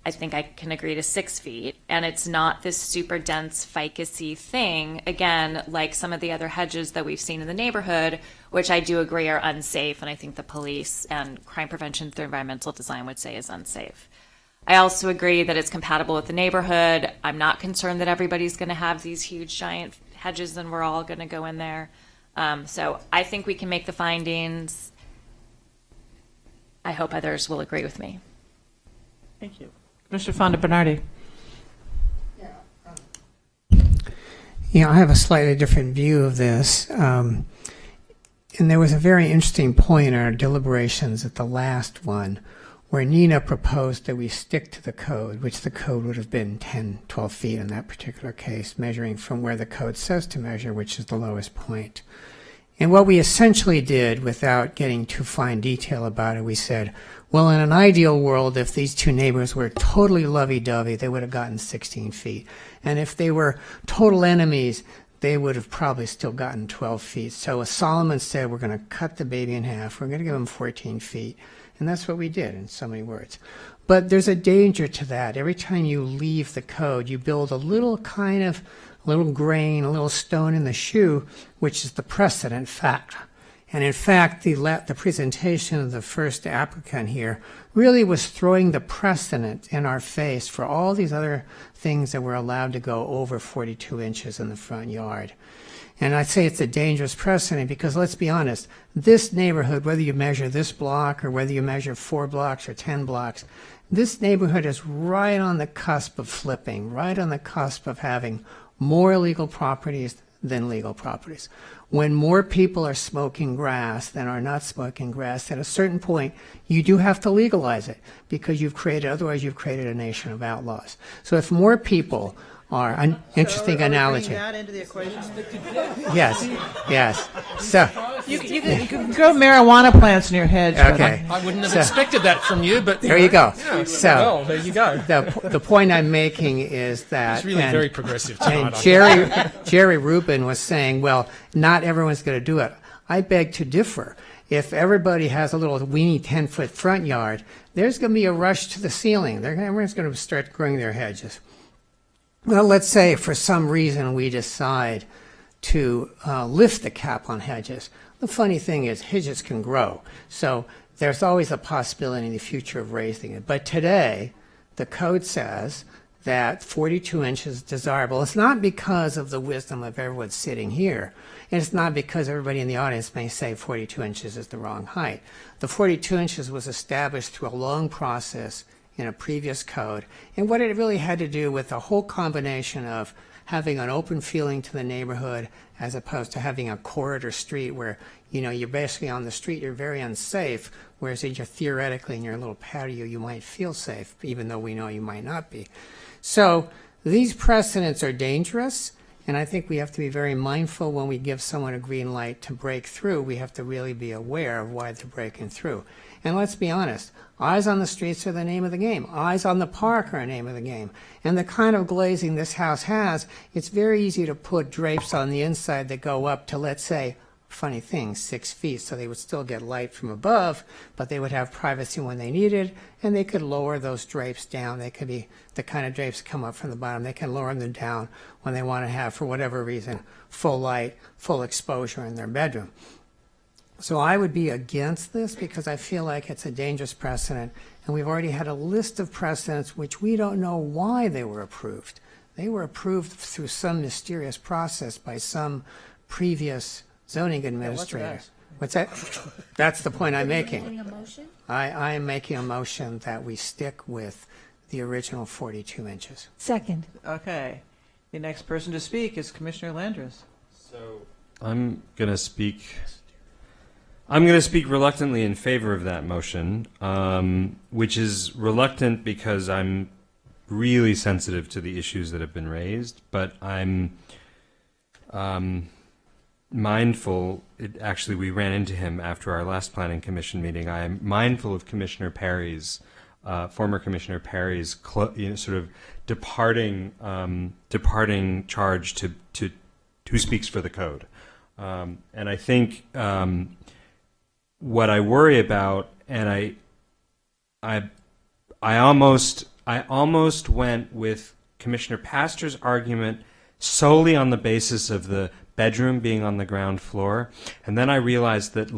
I think I can agree to 6 feet, and it's not this super dense ficusy thing, again, like some of the other hedges that we've seen in the neighborhood, which I do agree are unsafe, and I think the police and crime prevention through environmental design would say is unsafe. I also agree that it's compatible with the neighborhood. I'm not concerned that everybody's going to have these huge giant hedges and we're all going to go in there. So I think we can make the findings. I hope others will agree with me. Thank you. Mr. Fonda Bernardi. Yeah, I have a slightly different view of this. And there was a very interesting point in our deliberations at the last one where Nina proposed that we stick to the code, which the code would have been 10, 12 feet in that particular case, measuring from where the code says to measure, which is the lowest point. And what we essentially did, without getting too fine detail about it, we said, well, in an ideal world, if these two neighbors were totally lovey-dovey, they would have gotten 16 feet. And if they were total enemies, they would have probably still gotten 12 feet. So as Solomon said, we're going to cut the baby in half. We're going to give them 14 feet. And that's what we did in so many words. But there's a danger to that. Every time you leave the code, you build a little grain, a little stone in the shoe, which is the precedent fact. And in fact, the presentation of the first applicant here really was throwing the precedent in our face for all these other things that were allowed to go over 42 inches in the front yard. And I say it's a dangerous precedent because, let's be honest, this neighborhood, whether you measure this block or whether you measure 4 blocks or 10 blocks, this neighborhood is right on the cusp of flipping, right on the cusp of having more illegal properties than legal properties. When more people are smoking grass than are not smoking grass, at a certain point, you do have to legalize it because otherwise you've created a nation of outlaws. So if more people are, an interesting analogy. That into the equation? Yes. So you can grow marijuana plants in your hedge. Okay. I wouldn't have expected that from you, but there you go. Yeah, So well, there you go. The point I'm making is that It's really very progressive tonight. And Jerry Rubin was saying, well, not everyone's going to do it. I beg to differ. If everybody has a little weeny 10-foot front yard, there's going to be a rush to the ceiling. Everyone's going to start growing their hedges. Well, let's say for some reason we decide to lift the cap on hedges. The funny thing is hedges can grow. So there's always a possibility in the future of raising it. But today, the code says that 42 inches is desirable. It's not because of the wisdom of everyone sitting here. And it's not because everybody in the audience may say 42 inches is the wrong height. The 42 inches was established through a long process in a previous code, and what it really had to do with the whole combination of having an open feeling to the neighborhood as opposed to having a corridor street where, you're basically on the street, you're very unsafe, whereas you're theoretically in your little patio, you might feel safe, even though we know you might not be. So these precedents are dangerous, and I think we have to be very mindful when we give someone a green light to break through. We have to really be aware of why they're breaking through. And let's be honest, eyes on the streets are the name of the game. Eyes on the park are the name of the game. And the kind of glazing this house has, it's very easy to put drapes on the inside that go up to, let's say, funny thing, 6 feet, so they would still get light from above, but they would have privacy when they needed, and they could lower those drapes down. They could be the kind of drapes that come up from the bottom. They can lower them down when they want to have, for whatever reason, full light, full exposure in their bedroom. So I would be against this because I feel like it's a dangerous precedent, and we've already had a list of precedents which we don't know why they were approved. They were approved through some mysterious process by some previous zoning administrator. What's that? That's the point I'm making. I am making a motion that we stick with the original 42 inches. Second. Okay. The next person to speak is Commissioner Landris. So I'm going to speak reluctantly in favor of that motion, which is reluctant because I'm really sensitive to the issues that have been raised, but I'm mindful. Actually, we ran into him after our last Planning Commission meeting. I am mindful of Commissioner Perry's, former Commissioner Perry's, sort of departing charge to who speaks for the code, and I think what I worry about, and I almost went with Commissioner Pastor's argument solely on the basis of the bedroom being on the ground floor, and then I realized that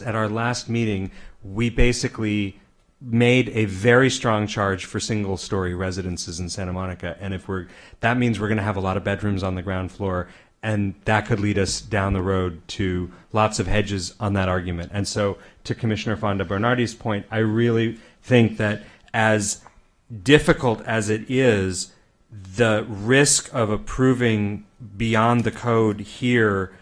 at our last meeting we basically made a very strong charge for single-story residences in Santa Monica, and that means we're going to have a lot of bedrooms on the ground floor, and that could lead us down the road to lots of hedges on that argument. And so, to Commissioner Fonda Bernardi's point, I really think that as difficult as it is, the risk of approving beyond the code here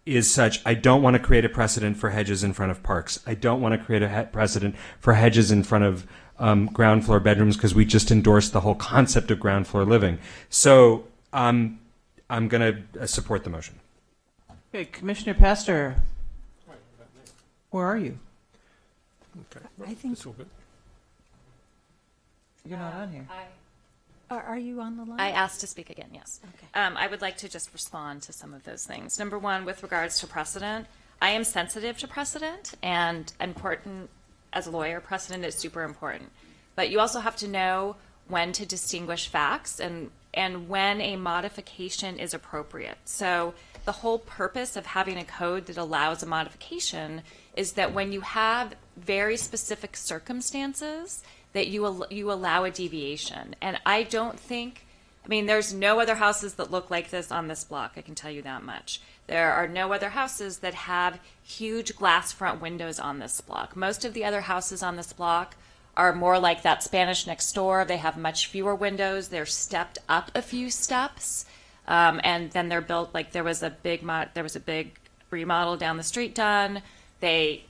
is such. I don't want to create a precedent for hedges in front of parks. I don't want to create a precedent for hedges in front of ground floor bedrooms, because we just endorsed the whole concept of ground floor living. So I'm going to support the motion. Okay, Commissioner Pastor, where are you? Okay. I think That's all good. You're not on here. Are you on the line? I asked to speak again, yes. Okay. I would like to just respond to some of those things. Number one, with regards to precedent, I am sensitive to precedent, and important as a lawyer, precedent is super important. But you also have to know when to distinguish facts and when a modification is appropriate. So the whole purpose of having a code that allows a modification is that when you have very specific circumstances, that you allow a deviation. And I don't think, I mean, there's no other houses that look like this on this block, I can tell you that much. There are no other houses that have huge glass front windows on this block. Most of the other houses on this block are more like that Spanish next door. They have much fewer windows. They're stepped up a few steps. And then they're built like there was a big remodel down the street done. They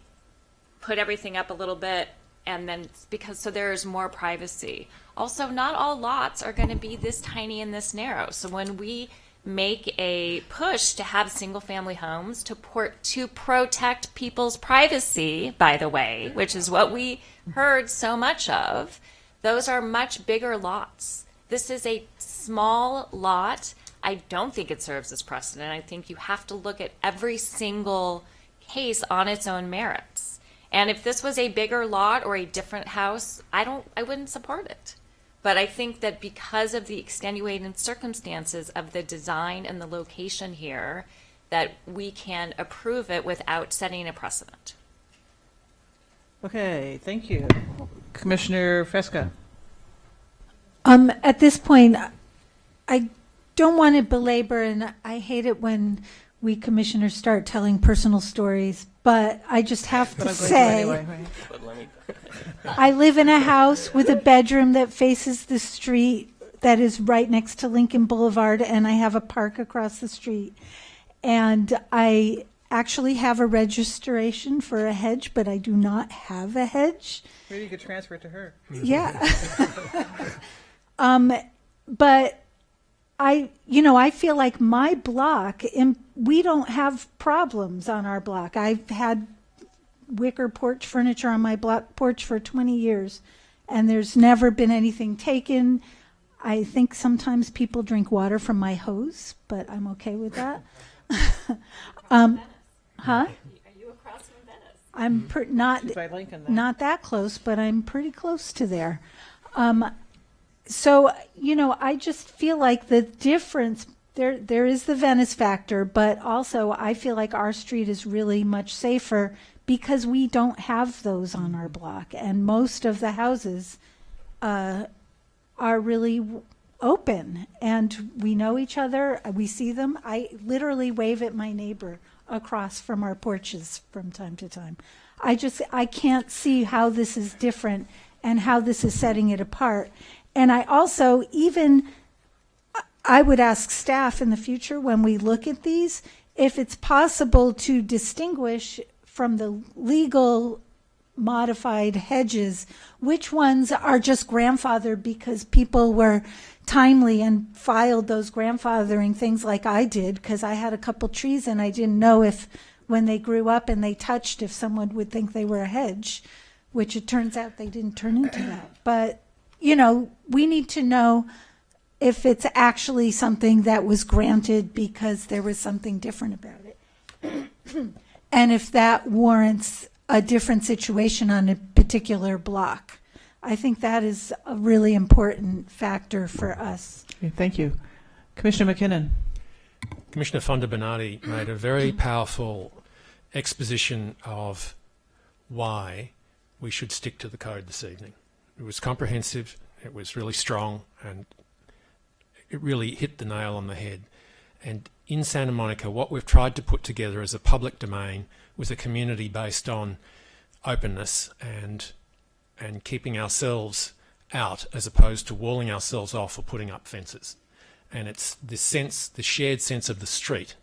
put everything up a little bit, and then so there's more privacy. Also, not all lots are going to be this tiny and this narrow. So when we make a push to have single family homes to protect people's privacy, by the way, which is what we heard so much of, those are much bigger lots. This is a small lot. I don't think it serves as precedent. I think you have to look at every single case on its own merits. And if this was a bigger lot or a different house, I wouldn't support it. But I think that because of the extenuating circumstances of the design and the location here, that we can approve it without setting a precedent. Okay, thank you. Commissioner Fresca. At this point, I don't want to belabor, and I hate it when we commissioners start telling personal stories, but I just have to say, I live in a house with a bedroom that faces the street that is right next to Lincoln Boulevard, and I have a park across the street. And I actually have a registration for a hedge, but I do not have a hedge. Maybe you could transfer it to her. Yeah. But I feel like my block, we don't have problems on our block. I've had wicker porch furniture on my block porch for 20 years, and there's never been anything taken. I think sometimes people drink water from my hose, but I'm okay with that. Huh? Are you across from Venice? I'm not that close, but I'm pretty close to there. So, I just feel like the difference, there is the Venice factor, but also I feel like our street is really much safer because we don't have those on our block. And most of the houses are really open, and we know each other, we see them. I literally wave at my neighbor across from our porches from time to time. I can't see how this is different and how this is setting it apart. And I also, I would ask staff in the future when we look at these, if it's possible to distinguish from the legal modified hedges, which ones are just grandfathered because people were timely and filed those grandfathering things like I did, because I had a couple trees and I didn't know if when they grew up and they touched, if someone would think they were a hedge, which it turns out they didn't turn into that. But we need to know if it's actually something that was granted because there was something different about it. And if that warrants a different situation on a particular block. I think that is a really important factor for us. Okay, thank you. Commissioner McKinnon. Commissioner Fonda Bernardi made a very powerful exposition of why we should stick to the code this evening. It was comprehensive, it was really strong, and it really hit the nail on the head. And in Santa Monica, what we've tried to put together is a public domain with a community based on openness and keeping ourselves out as opposed to walling ourselves off or putting up fences. And it's the shared sense of the street.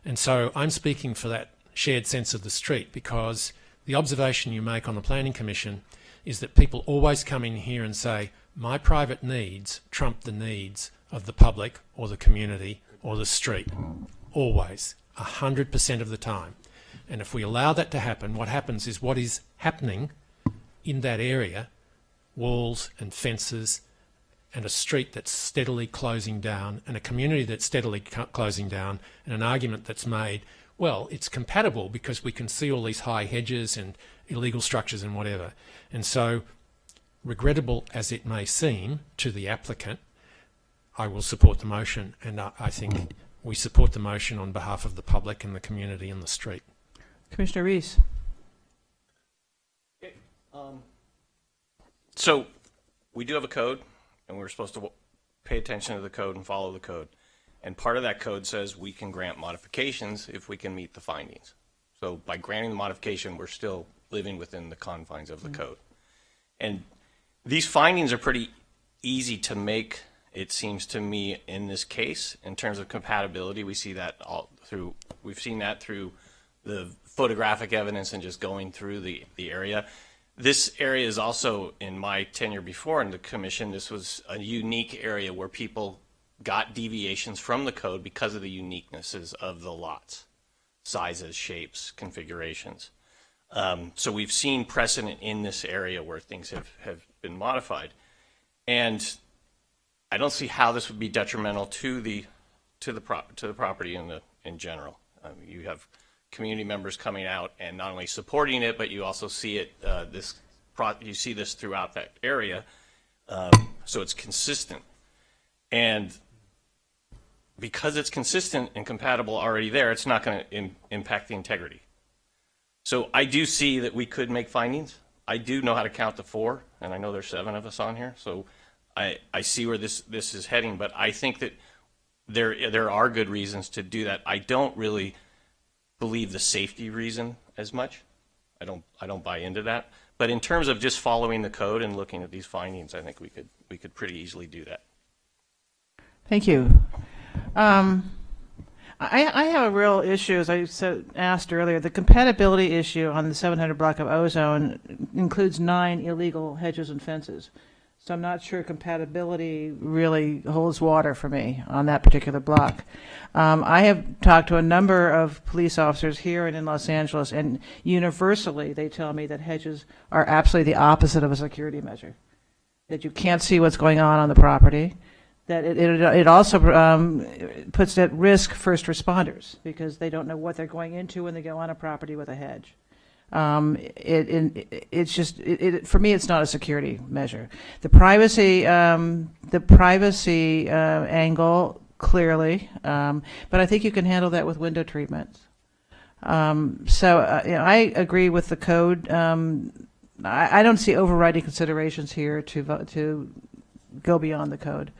And so I'm speaking for that shared sense of the street, because the observation you make on the Planning Commission is that people always come in here and say, my private needs trump the needs of the public or the community or the street. Always, 100% of the time. And if we allow that to happen, what happens is what is happening in that area, walls and fences and a street that's steadily closing down and a community that's steadily closing down, and an argument that's made, well, it's compatible because we can see all these high hedges and illegal structures and whatever. And so, regrettable as it may seem to the applicant, I will support the motion, and I think we support the motion on behalf of the public and the community and the street. Commissioner Reese. So we do have a code, and we're supposed to pay attention to the code and follow the code. And part of that code says we can grant modifications if we can meet the findings. So by granting the modification, we're still living within the confines of the code. And these findings are pretty easy to make, it seems to me, in this case. In terms of compatibility, we see that we've seen that through the photographic evidence and just going through the area. This area is also, in my tenure before in the commission, this was a unique area where people got deviations from the code because of the uniquenesses of the lots, sizes, shapes, configurations. So we've seen precedent in this area where things have been modified. And I don't see how this would be detrimental to the property in general. You have community members coming out and not only supporting it, but you also see it. You see this throughout that area, so it's consistent. And because it's consistent and compatible already there, it's not going to impact the integrity. So I do see that we could make findings. I do know how to count to 4, and I know there's 7 of us on here, so I see where this is heading. But I think that there are good reasons to do that. I don't really believe the safety reason as much. I don't buy into that. But in terms of just following the code and looking at these findings, I think we could pretty easily do that. Thank you. I have a real issue, as I asked earlier. The compatibility issue on the 700 block of Ozone includes 9 illegal hedges and fences. So I'm not sure compatibility really holds water for me on that particular block. I have talked to a number of police officers here and in Los Angeles, and universally they tell me that hedges are absolutely the opposite of a security measure, that you can't see what's going on the property, that it also puts at risk first responders because they don't know what they're going into when they go on a property with a hedge. It's just for me, it's not a security measure. The privacy angle clearly, but I think you can handle that with window treatments. I agree with the code. I don't see overriding considerations here to go beyond the code.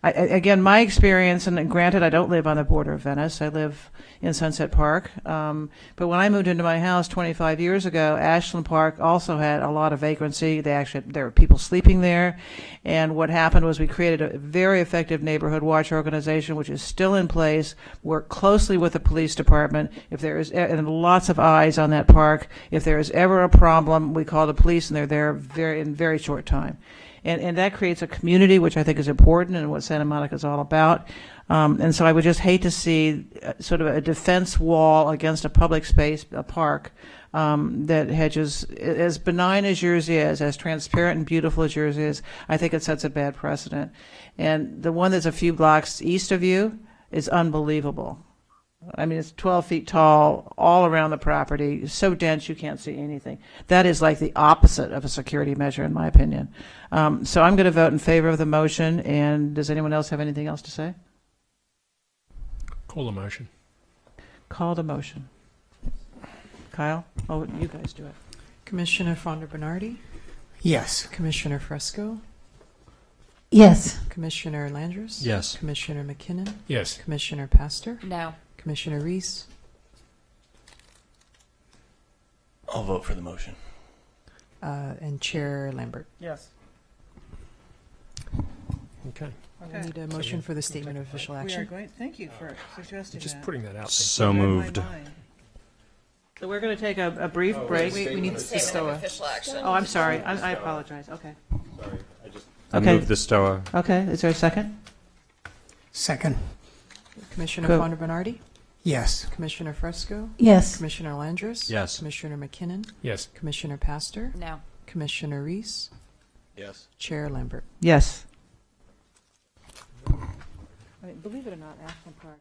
Again, my experience, and granted, I don't live on the border of Venice. I live in Sunset Park. But when I moved into my house 25 years ago, Ashland Park also had a lot of vagrancy. There were people sleeping there. And what happened was we created a very effective neighborhood watch organization, which is still in place, worked closely with the police department. If there is, and lots of eyes on that park, if there is ever a problem, we call the police, and they're there in very short time. And that creates a community, which I think is important and what Santa Monica is all about. And so I would just hate to see sort of a defense wall against a public space, a park, that hedges, as benign as yours is, as transparent and beautiful as yours is, I think it sets a bad precedent. And the one that's a few blocks east of you is unbelievable. I mean, it's 12 feet tall all around the property, so dense you can't see anything. That is like the opposite of a security measure, in my opinion. So I'm going to vote in favor of the motion. And does anyone else have anything else to say? Call the motion. Call the motion. Kyle? Oh, you guys do it. Commissioner Fonda Bernardi? Yes. Commissioner Fresco? Yes. Commissioner Landris? Yes. Commissioner McKinnon? Yes. Commissioner Pastor? No. Commissioner Reese? I'll vote for the motion. And Chair Lambert. Yes. Okay. We need a motion for the statement of official action. Thank you for suggesting Just that. putting that out there. So moved. So we're going to take a brief break. We need the STOA. Oh, I'm sorry. I apologize. Okay. I Okay. move the STOA. Okay. Is there a second? Second. Commissioner Go. Fonda Bernardi? Yes. Commissioner Fresco? Yes. Commissioner Landris? Yes. Commissioner McKinnon? Yes. Commissioner Pastor? No. Commissioner Reese? Yes. Chair Lambert. Yes. Believe it or not, Ashland Park.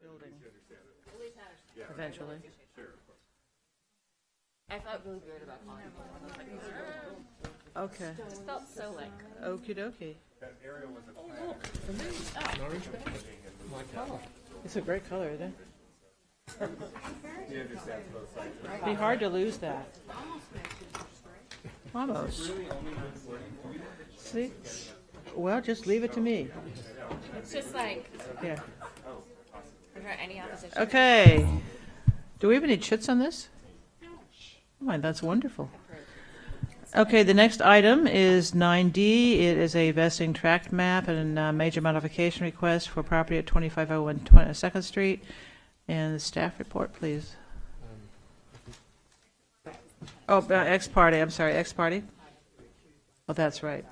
building. Eventually. I felt really weird about calling it. Okay. It just felt so like. Okie dokie. It's a great color, isn't it? It'd be hard to lose that. Almost. See? Well, just leave it to me. It's just like. Yeah. Is there any opposition? Okay. Do we have any chits on this? Oh my, that's wonderful. Okay, the next item is 9D. It is a vesting tract map and major modification request for property at 2501 22nd Street. And the staff report, please. Oh, ex parte. I'm sorry, ex parte. Oh, that's right.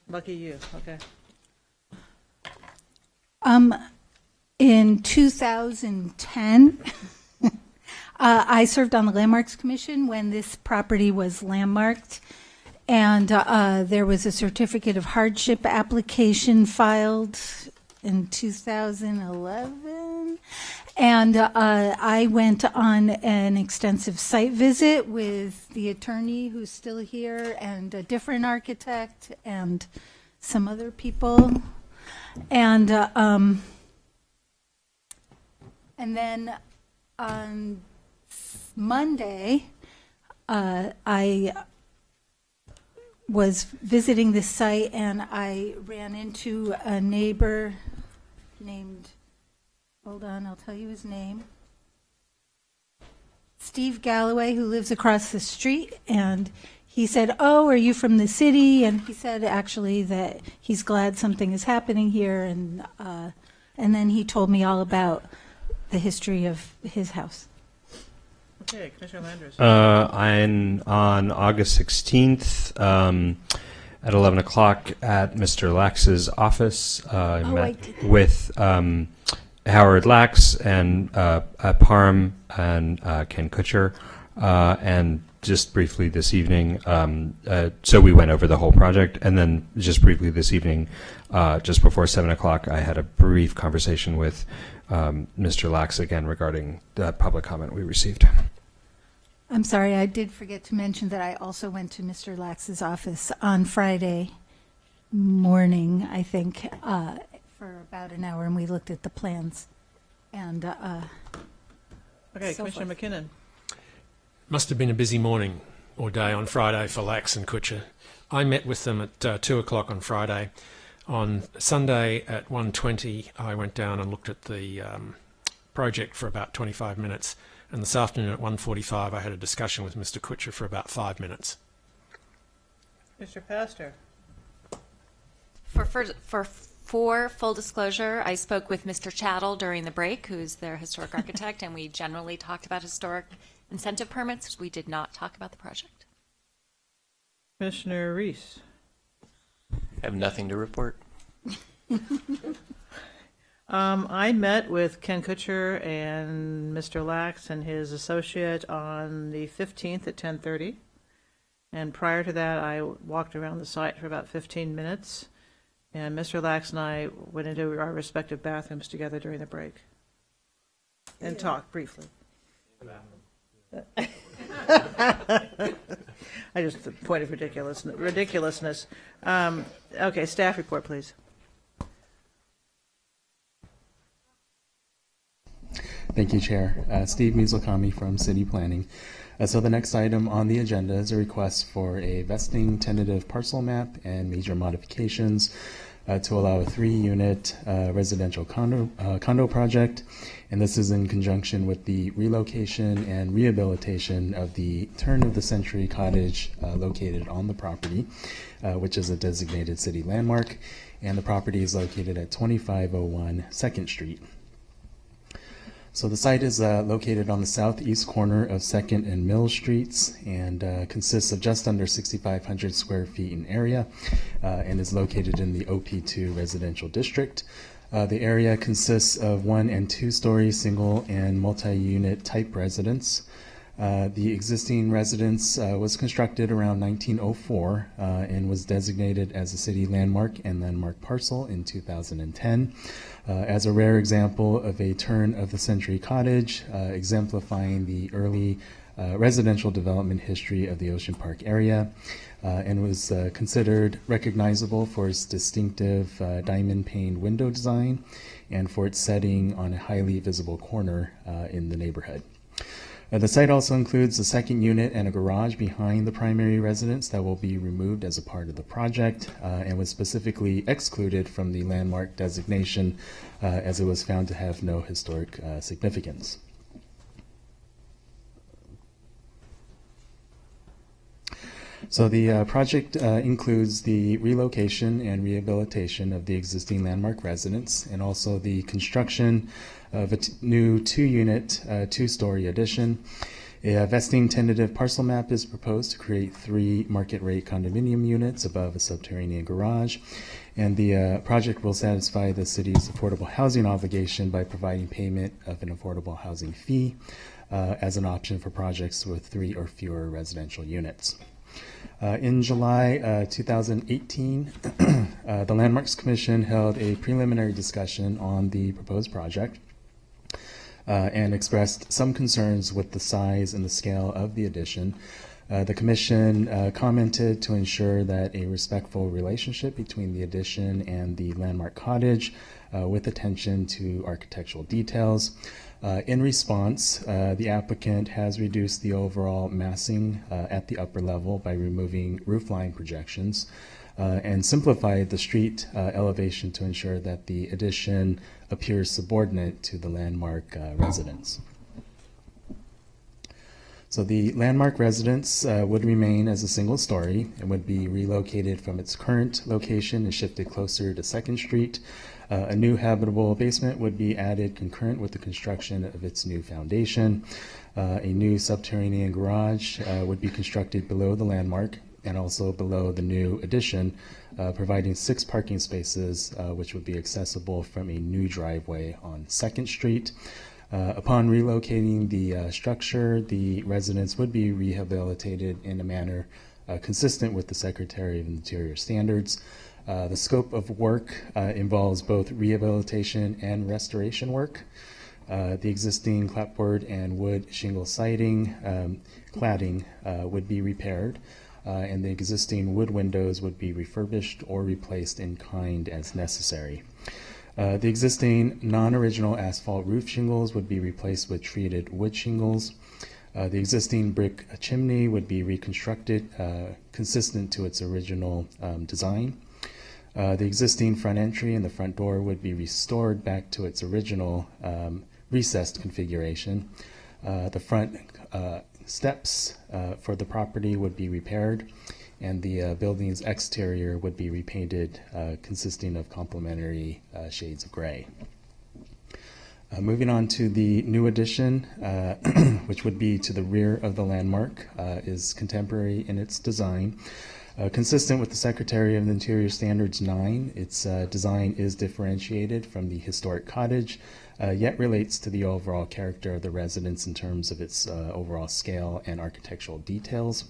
Lucky you. Okay. In 2010, I served on the Landmarks Commission when this property was landmarked, and there was a certificate of hardship application filed in 2011. And I went on an extensive site visit with the attorney who's still here and a different architect and some other people. And then on Monday, I was visiting the site and I ran into a neighbor named, hold on, I'll tell you his name, Steve Galloway, who lives across the street. And he said, "Oh, are you from the city?" And he said actually that he's glad something is happening here. And then he told me all about the history of his house. Okay, Commissioner Landers. On August 16th at 11 o'clock at Mr. Lax's office, I met with Howard Lax and Parham and Ken Kutcher, and just briefly this evening, so we went over the whole project, and then just briefly this evening, just before 7 o'clock, I had a brief conversation with Mr. Lax again regarding the public comment we received. I'm sorry, I did forget to mention that I also went to Mr. Lax's office on Friday morning, I think, for about an hour, and we looked at the plans. And okay, so Commissioner forth. McKinnon. Must have been a busy morning or day on Friday for Lax and Kutcher. I met with them at 2 o'clock on Friday. On Sunday at 1:20, I went down and looked at the project for about 25 minutes. And this afternoon at 1:45, I had a discussion with Mr. Kutcher for about 5 minutes. Mr. Pastor. For full disclosure, I spoke with Mr. Chattel during the break, who's their historic architect, and we generally talked about historic incentive permits. We did not talk about the project. Commissioner Reese. I have nothing to report. I met with Ken Kutcher and Mr. Lax and his associate on the 15th at 10:30. And prior to that, I walked around the site for about 15 minutes. And Mr. Lax and I went into our respective bathrooms together during the break and talked briefly. I just, the point of ridiculousness. Okay, staff report, please. Thank you, Chair. Steve Mizukami from City Planning. So the next item on the agenda is a request for a vesting tentative parcel map and major modifications to allow a 3-unit residential condo project. And this is in conjunction with the relocation and rehabilitation of the turn-of-the-century cottage located on the property, which is a designated city landmark. And the property is located at 2501 2nd Street. So the site is located on the southeast corner of 2nd and Mill Streets and consists of just under 6,500 square feet in area and is located in the OP2 residential district. The area consists of 1- and 2-story single and multi-unit type residence. The existing residence was constructed around 1904 and was designated as a city landmark and landmark parcel in 2010 as a rare example of a turn-of-the-century cottage, exemplifying the early residential development history of the Ocean Park area, and was considered recognizable for its distinctive diamond-paned window design and for its setting on a highly visible corner in the neighborhood. The site also includes a second unit and a garage behind the primary residence that will be removed as a part of the project and was specifically excluded from the landmark designation as it was found to have no historic significance. So the project includes the relocation and rehabilitation of the existing landmark residence and also the construction of a new two-unit, two-story addition. A vesting tentative parcel map is proposed to create 3 market-rate condominium units above a subterranean garage, and the project will satisfy the city's affordable housing obligation by providing payment of an affordable housing fee as an option for projects with 3 or fewer residential units. In July 2018, the Landmarks Commission held a preliminary discussion on the proposed project and expressed some concerns with the size and the scale of the addition. The Commission commented to ensure that a respectful relationship between the addition and the landmark cottage with attention to architectural details. In response, the applicant has reduced the overall massing at the upper level by removing roofline projections and simplified the street elevation to ensure that the addition appears subordinate to the landmark residence. So the landmark residence would remain as a single story and would be relocated from its current location and shifted closer to 2nd Street. A new habitable basement would be added concurrent with the construction of its new foundation. A new subterranean garage would be constructed below the landmark and also below the new addition, providing 6 parking spaces, which would be accessible from a new driveway on 2nd Street. Upon relocating the structure, the residence would be rehabilitated in a manner consistent with the Secretary of Interior standards. The scope of work involves both rehabilitation and restoration work. The existing clapboard and wood shingle siding, cladding would be repaired, and the existing wood windows would be refurbished or replaced in kind as necessary. The existing non-original asphalt roof shingles would be replaced with treated wood shingles. The existing brick chimney would be reconstructed consistent to its original design. The existing front entry and the front door would be restored back to its original recessed configuration. The front steps for the property would be repaired, and the building's exterior would be repainted, consisting of complementary shades of gray. Moving on to the new addition, which would be to the rear of the landmark, is contemporary in its design. Consistent with the Secretary of the Interior Standards 9, its design is differentiated from the historic cottage, yet relates to the overall character of the residence in terms of its overall scale and architectural details.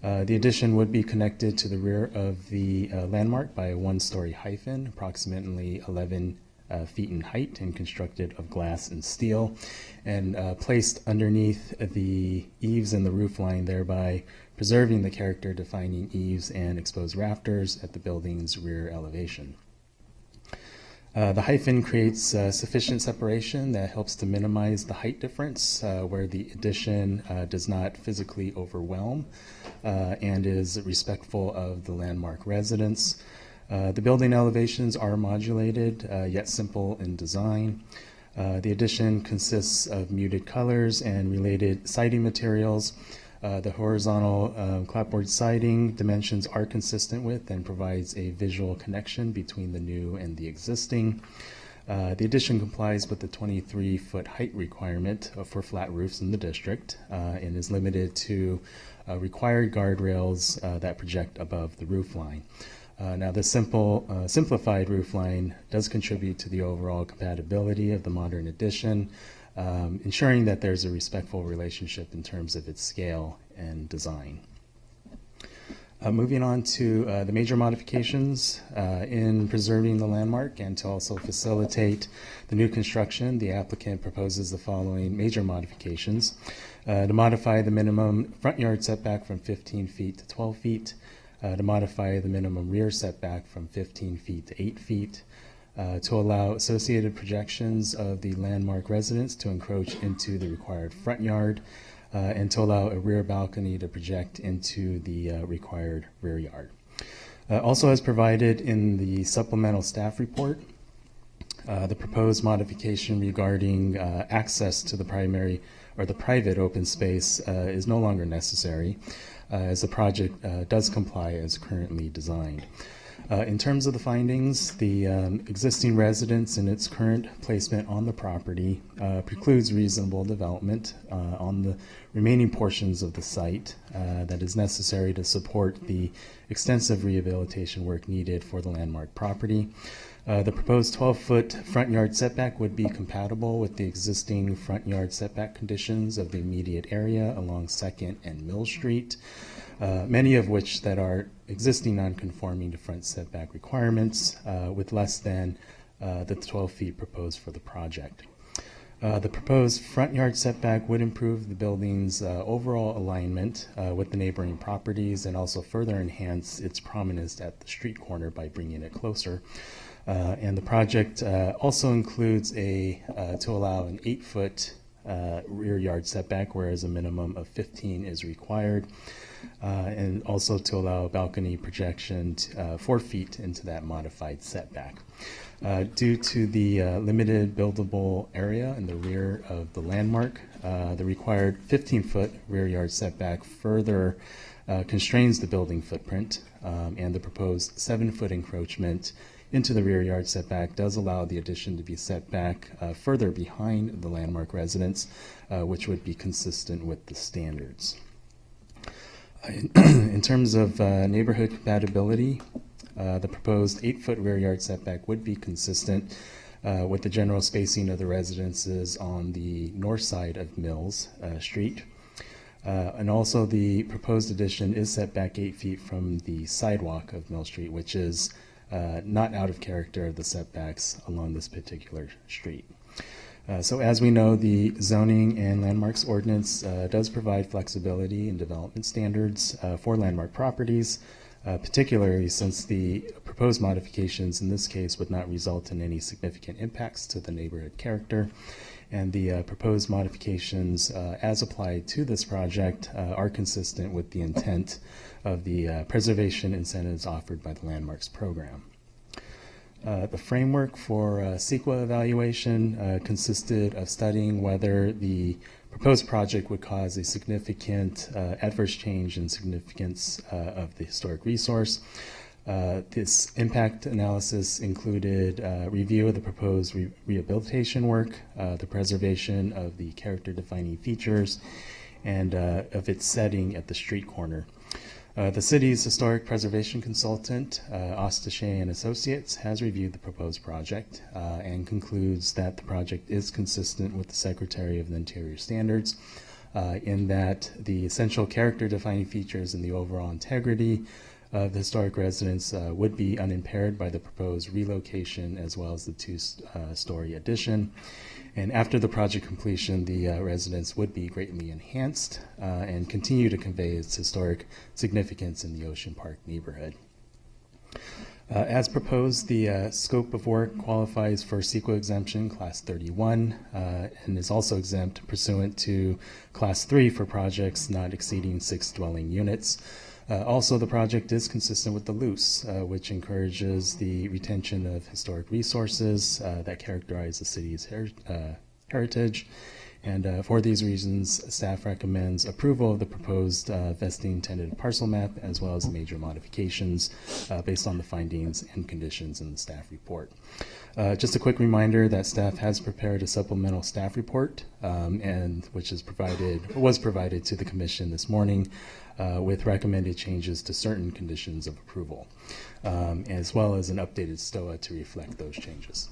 The addition would be connected to the rear of the landmark by a 1-story hyphen, approximately 11 feet in height and constructed of glass and steel, and placed underneath the eaves and the roof line, thereby preserving the character-defining eaves and exposed rafters at the building's rear elevation. The hyphen creates sufficient separation that helps to minimize the height difference where the addition does not physically overwhelm and is respectful of the landmark residence. The building elevations are modulated yet simple in design. The addition consists of muted colors and related siding materials. The horizontal clapboard siding dimensions are consistent with and provides a visual connection between the new and the existing. The addition complies with the 23-foot height requirement for flat roofs in the district and is limited to required guardrails that project above the roof line. Now, the simplified roof line does contribute to the overall compatibility of the modern addition, ensuring that there's a respectful relationship in terms of its scale and design. Moving on to the major modifications in preserving the landmark and to also facilitate the new construction, the applicant proposes the following major modifications. To modify the minimum front yard setback from 15 feet to 12 feet, to modify the minimum rear setback from 15 feet to 8 feet, to allow associated projections of the landmark residence to encroach into the required front yard, and to allow a rear balcony to project into the required rear yard. Also, as provided in the supplemental staff report, the proposed modification regarding access to the primary or the private open space is no longer necessary, as the project does comply as currently designed. In terms of the findings, the existing residence and its current placement on the property precludes reasonable development on the remaining portions of the site that is necessary to support the extensive rehabilitation work needed for the landmark property. The proposed 12-foot front yard setback would be compatible with the existing front yard setback conditions of the immediate area along 2nd and Mill Street, many of which that are existing non-conforming to front setback requirements, with less than the 12 feet proposed for the project. The proposed front yard setback would improve the building's overall alignment with the neighboring properties and also further enhance its prominence at the street corner by bringing it closer. And the project also includes to allow an 8-foot rear yard setback, whereas a minimum of 15 is required, and also to allow a balcony projection 4 feet into that modified setback. Due to the limited buildable area in the rear of the landmark, the required 15-foot rear yard setback further constrains the building footprint, and the proposed 7-foot encroachment into the rear yard setback does allow the addition to be set back further behind the landmark residence, which would be consistent with the standards. In terms of neighborhood compatibility, the proposed 8-foot rear yard setback would be consistent with the general spacing of the residences on the north side of Mills Street. And also the proposed addition is set back 8 feet from the sidewalk of Mill Street, which is not out of character of the setbacks along this particular street. So as we know, the zoning and landmarks ordinance does provide flexibility in development standards for landmark properties, particularly since the proposed modifications in this case would not result in any significant impacts to the neighborhood character. And the proposed modifications as applied to this project are consistent with the intent of the preservation incentives offered by the Landmarks program. The framework for CEQA evaluation consisted of studying whether the proposed project would cause a significant adverse change in significance of the historic resource. This impact analysis included review of the proposed rehabilitation work, the preservation of the character-defining features, and of its setting at the street corner. The city's historic preservation consultant, Ostachet and Associates, has reviewed the proposed project and concludes that the project is consistent with the Secretary of the Interior standards in that the essential character-defining features and the overall integrity of the historic residence would be unimpaired by the proposed relocation as well as the two-story addition. And after the project completion, the residence would be greatly enhanced and continue to convey its historic significance in the Ocean Park neighborhood. As proposed, the scope of work qualifies for CEQA exemption Class 31 and is also exempt pursuant to Class 3 for projects not exceeding 6 dwelling units. Also, the project is consistent with the LUCE, which encourages the retention of historic resources that characterize the city's heritage. And for these reasons, staff recommends approval of the proposed vesting tentative parcel map as well as the major modifications based on the findings and conditions in the staff report. Just a quick reminder that staff has prepared a supplemental staff report and which was provided to the commission this morning with recommended changes to certain conditions of approval, as well as an updated STOA to reflect those changes.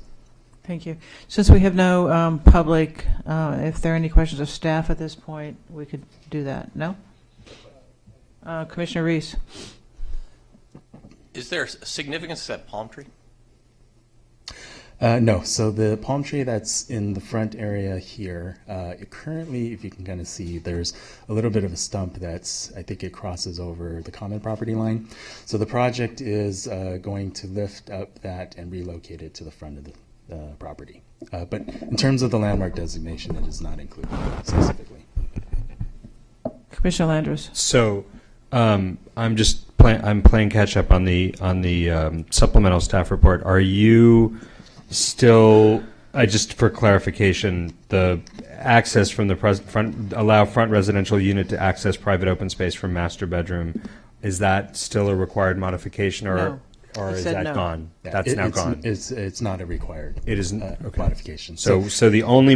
Thank you. Since we have no public, if there are any questions of staff at this point, we could do that. No? Commissioner Reese. Is there significance to that palm tree? No. So the palm tree that's in the front area here, currently, if you can kind of see, there's a little bit of a stump that's, I think it crosses over the common property line. So the project is going to lift up that and relocate it to the front of the property. But in terms of the landmark designation, it is not included specifically. Commissioner Landers. So I'm just I'm playing catch up on the supplemental staff report. Are you still, just for clarification, the access from the front residential unit to access private open space from master bedroom, is that still a required modification, or No. or He is said that no. gone? Yeah, That's now gone. It's not a required. It isn't modification. So the only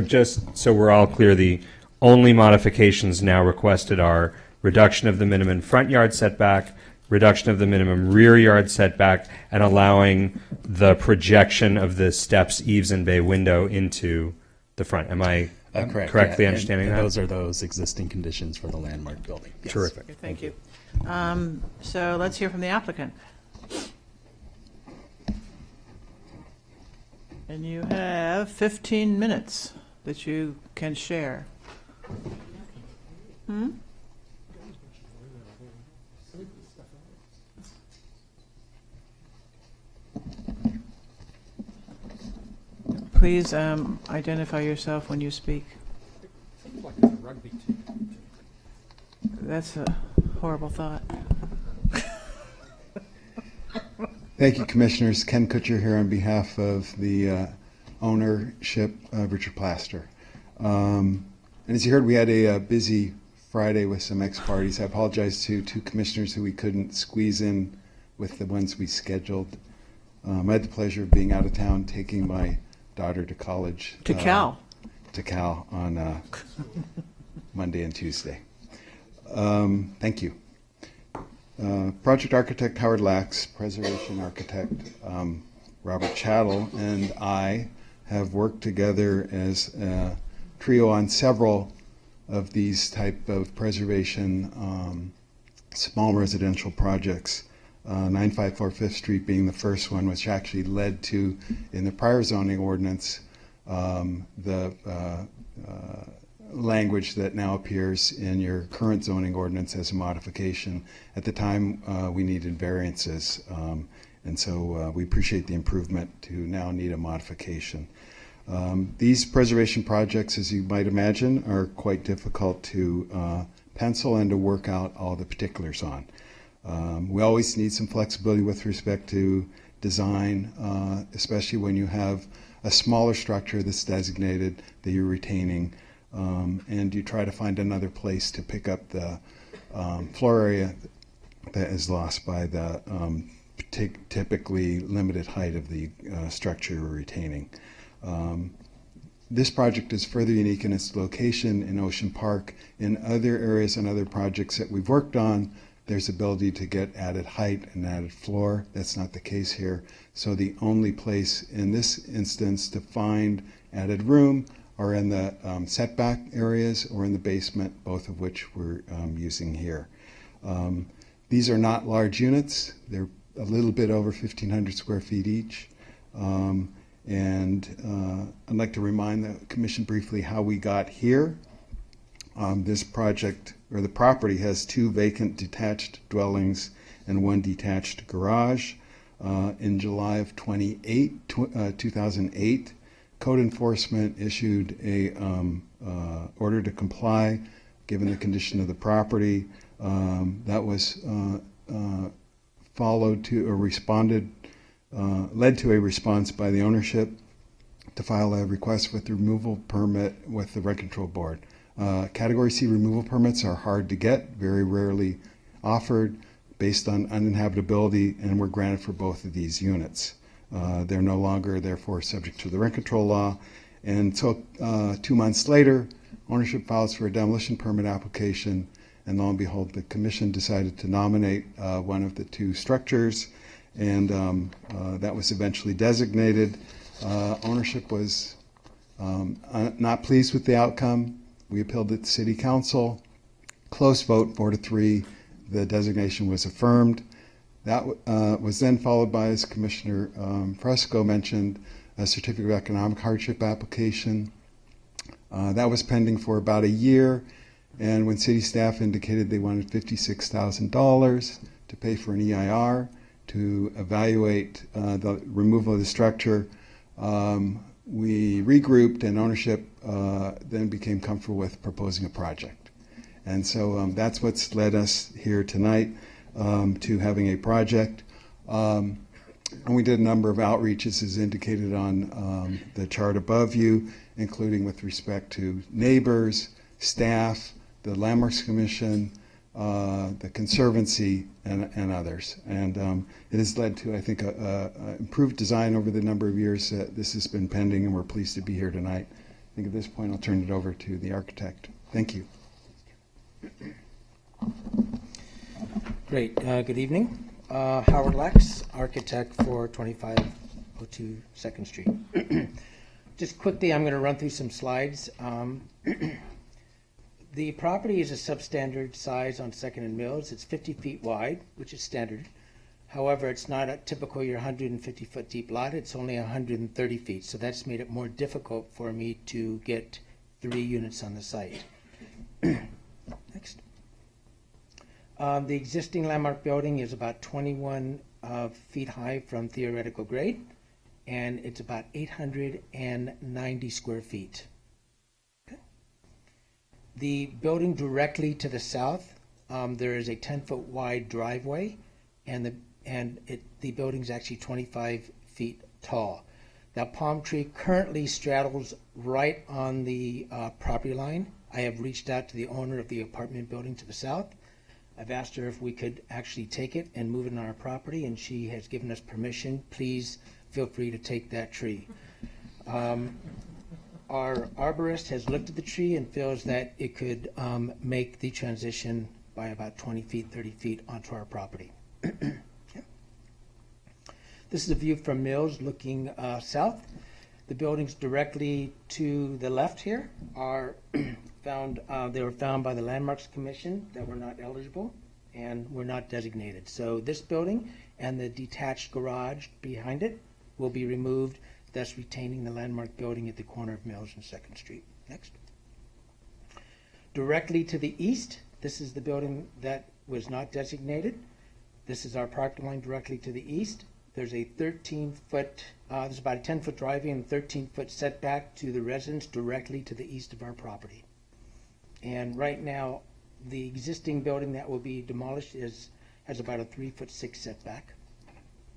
just so we're all clear, the only modifications now requested are reduction of the minimum front yard setback, reduction of the minimum rear yard setback, and allowing the projection of the steps, eaves, and bay window into the front. Am I correctly yeah. understanding and that? Those are those existing conditions for the landmark building. Yes. Terrific. Okay, thank you. So let's hear from the applicant. And you have 15 minutes that you can share. Please identify yourself when you speak. That's a horrible thought. Thank you, Commissioners. Ken Kutcher here on behalf of the ownership of Richard Plaster. And as you heard, we had a busy Friday with some ex-parties. I apologize to two commissioners who we couldn't squeeze in with the ones we scheduled. I had the pleasure of being out of town, taking my daughter to college. To Cal. To Cal on Monday and Tuesday. Thank you. Project architect Howard Lax, preservation architect Robert Chattel, and I have worked together as a trio on several of these type of preservation small residential projects. 954 Fifth Street being the first one, which actually led to, in the prior zoning ordinance, the language that now appears in your current zoning ordinance as a modification. At the time, we needed variances, and so we appreciate the improvement to now need a modification. These preservation projects, as you might imagine, are quite difficult to pencil and to work out all the particulars on. We always need some flexibility with respect to design, especially when you have a smaller structure that's designated that you're retaining, and you try to find another place to pick up the floor area that is lost by the typically limited height of the structure you're retaining. This project is further unique in its location in Ocean Park. In other areas and other projects that we've worked on, there's ability to get added height and added floor. That's not the case here. So the only place in this instance to find added room are in the setback areas or in the basement, both of which we're using here. These are not large units. They're a little bit over 1,500 square feet each. And I'd like to remind the Commission briefly how we got here. This project, or the property, has 2 vacant detached dwellings and 1 detached garage. In July of 2008, code enforcement issued a order to comply given the condition of the property. That was followed to or responded, led to a response by the ownership to file a request with the removal permit with the Rent Control Board. Category C removal permits are hard to get, very rarely offered, based on uninhabitability, and were granted for both of these units. They're no longer, therefore, subject to the rent control law. And so 2 months later, ownership files for a demolition permit application, and lo and behold, the Commission decided to nominate one of the 2 structures, and that was eventually designated. Ownership was not pleased with the outcome. We appealed it to City Council. Close vote, 4-3. The designation was affirmed. That was then followed by, as Commissioner Fresco mentioned, a certificate of economic hardship application. That was pending for about a year, and when city staff indicated they wanted $56,000 to pay for an EIR to evaluate the removal of the structure, we regrouped, and ownership then became comfortable with proposing a project. And so that's what's led us here tonight to having a project. And we did a number of outreaches as indicated on the chart above you, including with respect to neighbors, staff, the Landmarks Commission, the Conservancy, and others. And it has led to, I think, a improved design over the number of years that this has been pending, and we're pleased to be here tonight. I think at this point I'll turn it over to the architect. Thank you. Great. Good evening. Howard Lex, architect for 2502 2nd Street. Just quickly, I'm going to run through some slides. The property is a substandard size on 2nd and Mills. It's 50 feet wide, which is standard. However, it's not a typical your 150-foot deep lot. It's only 130 feet, so that's made it more difficult for me to get 3 units on the site. Next. The existing landmark building is about 21 feet high from theoretical grade, and it's about 890 square feet. Okay. The building directly to the south, there is a 10-foot wide driveway, and the building is actually 25 feet tall. That palm tree currently straddles right on the property line. I have reached out to the owner of the apartment building to the south. I've asked her if we could actually take it and move it on our property, and she has given us permission. Please feel free to take that tree. Our arborist has looked at the tree and feels that it could make the transition by about 20 feet, 30 feet onto our property. Okay. This is a view from Mills looking south. The buildings directly to the left here are they were found by the Landmarks Commission that were not eligible and were not designated. So this building and the detached garage behind it will be removed, thus retaining the landmark building at the corner of Mills and 2nd Street. Next. Directly to the east, this is the building that was not designated. This is our parking line directly to the east. There's a 13-foot, there's about a 10-foot driveway and 13-foot setback to the residence directly to the east of our property. And right now, the existing building that will be demolished has about a 3'6" setback.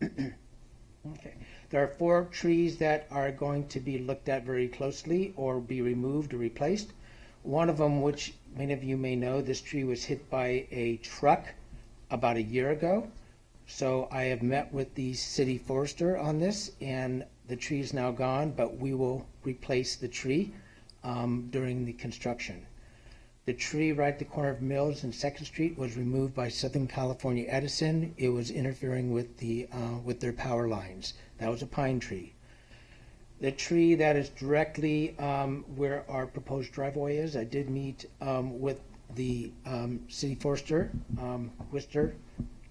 Okay. There are 4 trees that are going to be looked at very closely or be removed or replaced. One of them, which many of you may know, this tree was hit by a truck about a year ago. So I have met with the city forester on this, and the tree is now gone, but we will replace the tree during the construction. The tree right at the corner of Mills and 2nd Street was removed by Southern California Edison. It was interfering with with their power lines. That was a pine tree. The tree that is directly where our proposed driveway is, I did meet with the city forester, Wister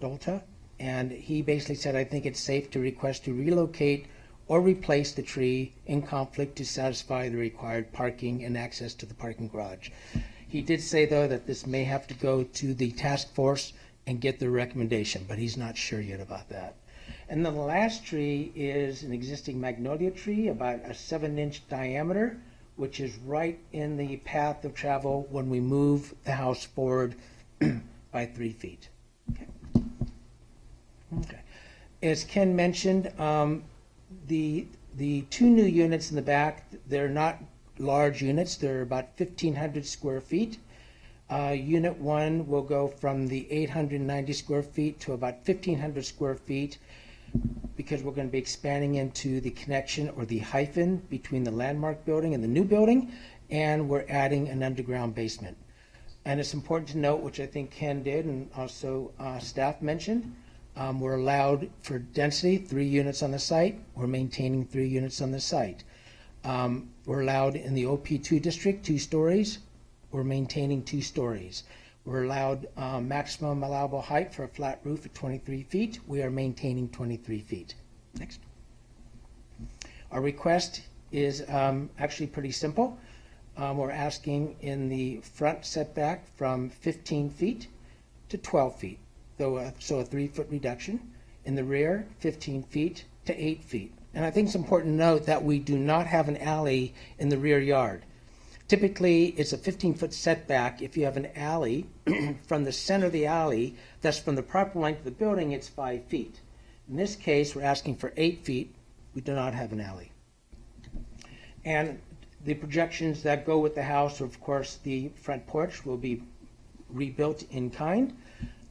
Dolta, and he basically said, I think it's safe to request to relocate or replace the tree in conflict to satisfy the required parking and access to the parking garage. He did say, though, that this may have to go to the task force and get their recommendation, but he's not sure yet about that. And then the last tree is an existing magnolia tree, about a 7-inch diameter, which is right in the path of travel when we move the house forward by 3 feet. Okay. Okay. As Ken mentioned, the 2 new units in the back, they're not large units. They're about 1,500 square feet. Unit 1 will go from the 890 square feet to about 1,500 square feet because we're going to be expanding into the connection or the hyphen between the landmark building and the new building, and we're adding an underground basement. And it's important to note, which I think Ken did and also staff mentioned, We're allowed for density, 3 units on the site. We're maintaining 3 units on the site. We're allowed in the OP2 district 2 stories. We're maintaining 2 stories. We're allowed maximum allowable height for a flat roof at 23 feet. We are maintaining 23 feet. Next. Our request is actually pretty simple. We're asking in the front setback from 15 feet to 12 feet, so a 3-foot reduction. In the rear, 15 feet to 8 feet. And I think it's important to note that we do not have an alley in the rear yard. Typically, it's a 15-foot setback. If you have an alley from the center of the alley, that's from the proper length of the building, it's 5 feet. In this case, we're asking for 8 feet. We do not have an alley. And the projections that go with the house, of course, the front porch will be rebuilt in kind.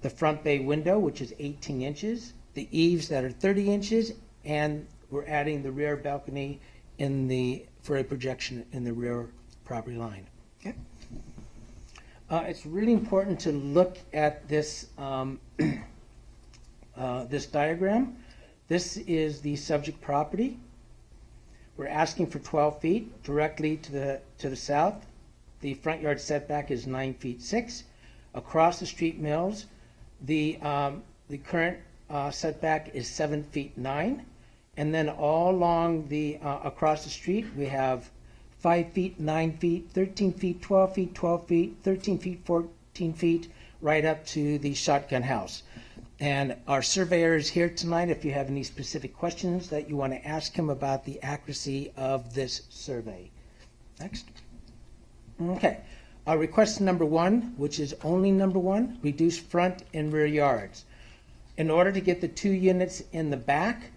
The front bay window, which is 18 inches. The eaves that are 30 inches. And we're adding the rear balcony for a projection in the rear property line. Okay. It's really important to look at this this diagram. This is the subject property. We're asking for 12 feet directly to the south. The front yard setback is 9 feet 6. Across the street mills, the current setback is 7 feet 9. And then all along across the street, we have 5 feet, 9 feet, 13 feet, 12 feet, 12 feet, 13 feet, 14 feet, right up to the shotgun house. And our surveyor is here tonight if you have any specific questions that you want to ask him about the accuracy of this survey. Next. Okay. Our request number 1, which is only number 1, reduce front and rear yards. In order to get the 2 units in the back,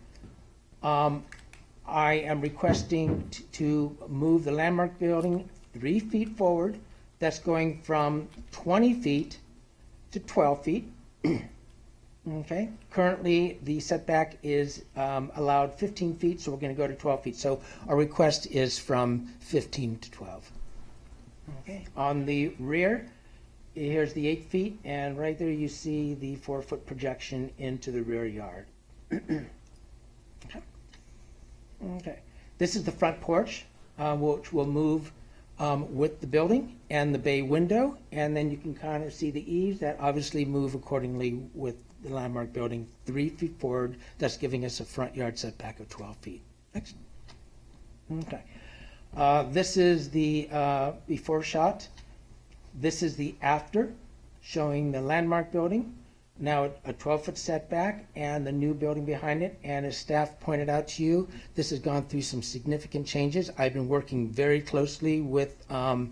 I am requesting to move the landmark building 3 feet forward. That's going from 20 feet to 12 feet. Okay. Currently, the setback is allowed 15 feet, so we're going to go to 12 feet. So our request is from 15 to 12. Okay. On the rear, here's the 8 feet, and right there you see the 4-foot projection into the rear yard. Okay. This is the front porch, which will move with the building and the bay window, and then you can kind of see the eaves that obviously move accordingly with the landmark building 3 feet forward. That's giving us a front yard setback of 12 feet. Next. Okay. This is the before shot. This is the after, showing the landmark building. Now a 12-foot setback and the new building behind it. And as staff pointed out to you, this has gone through some significant changes. I've been working very closely with the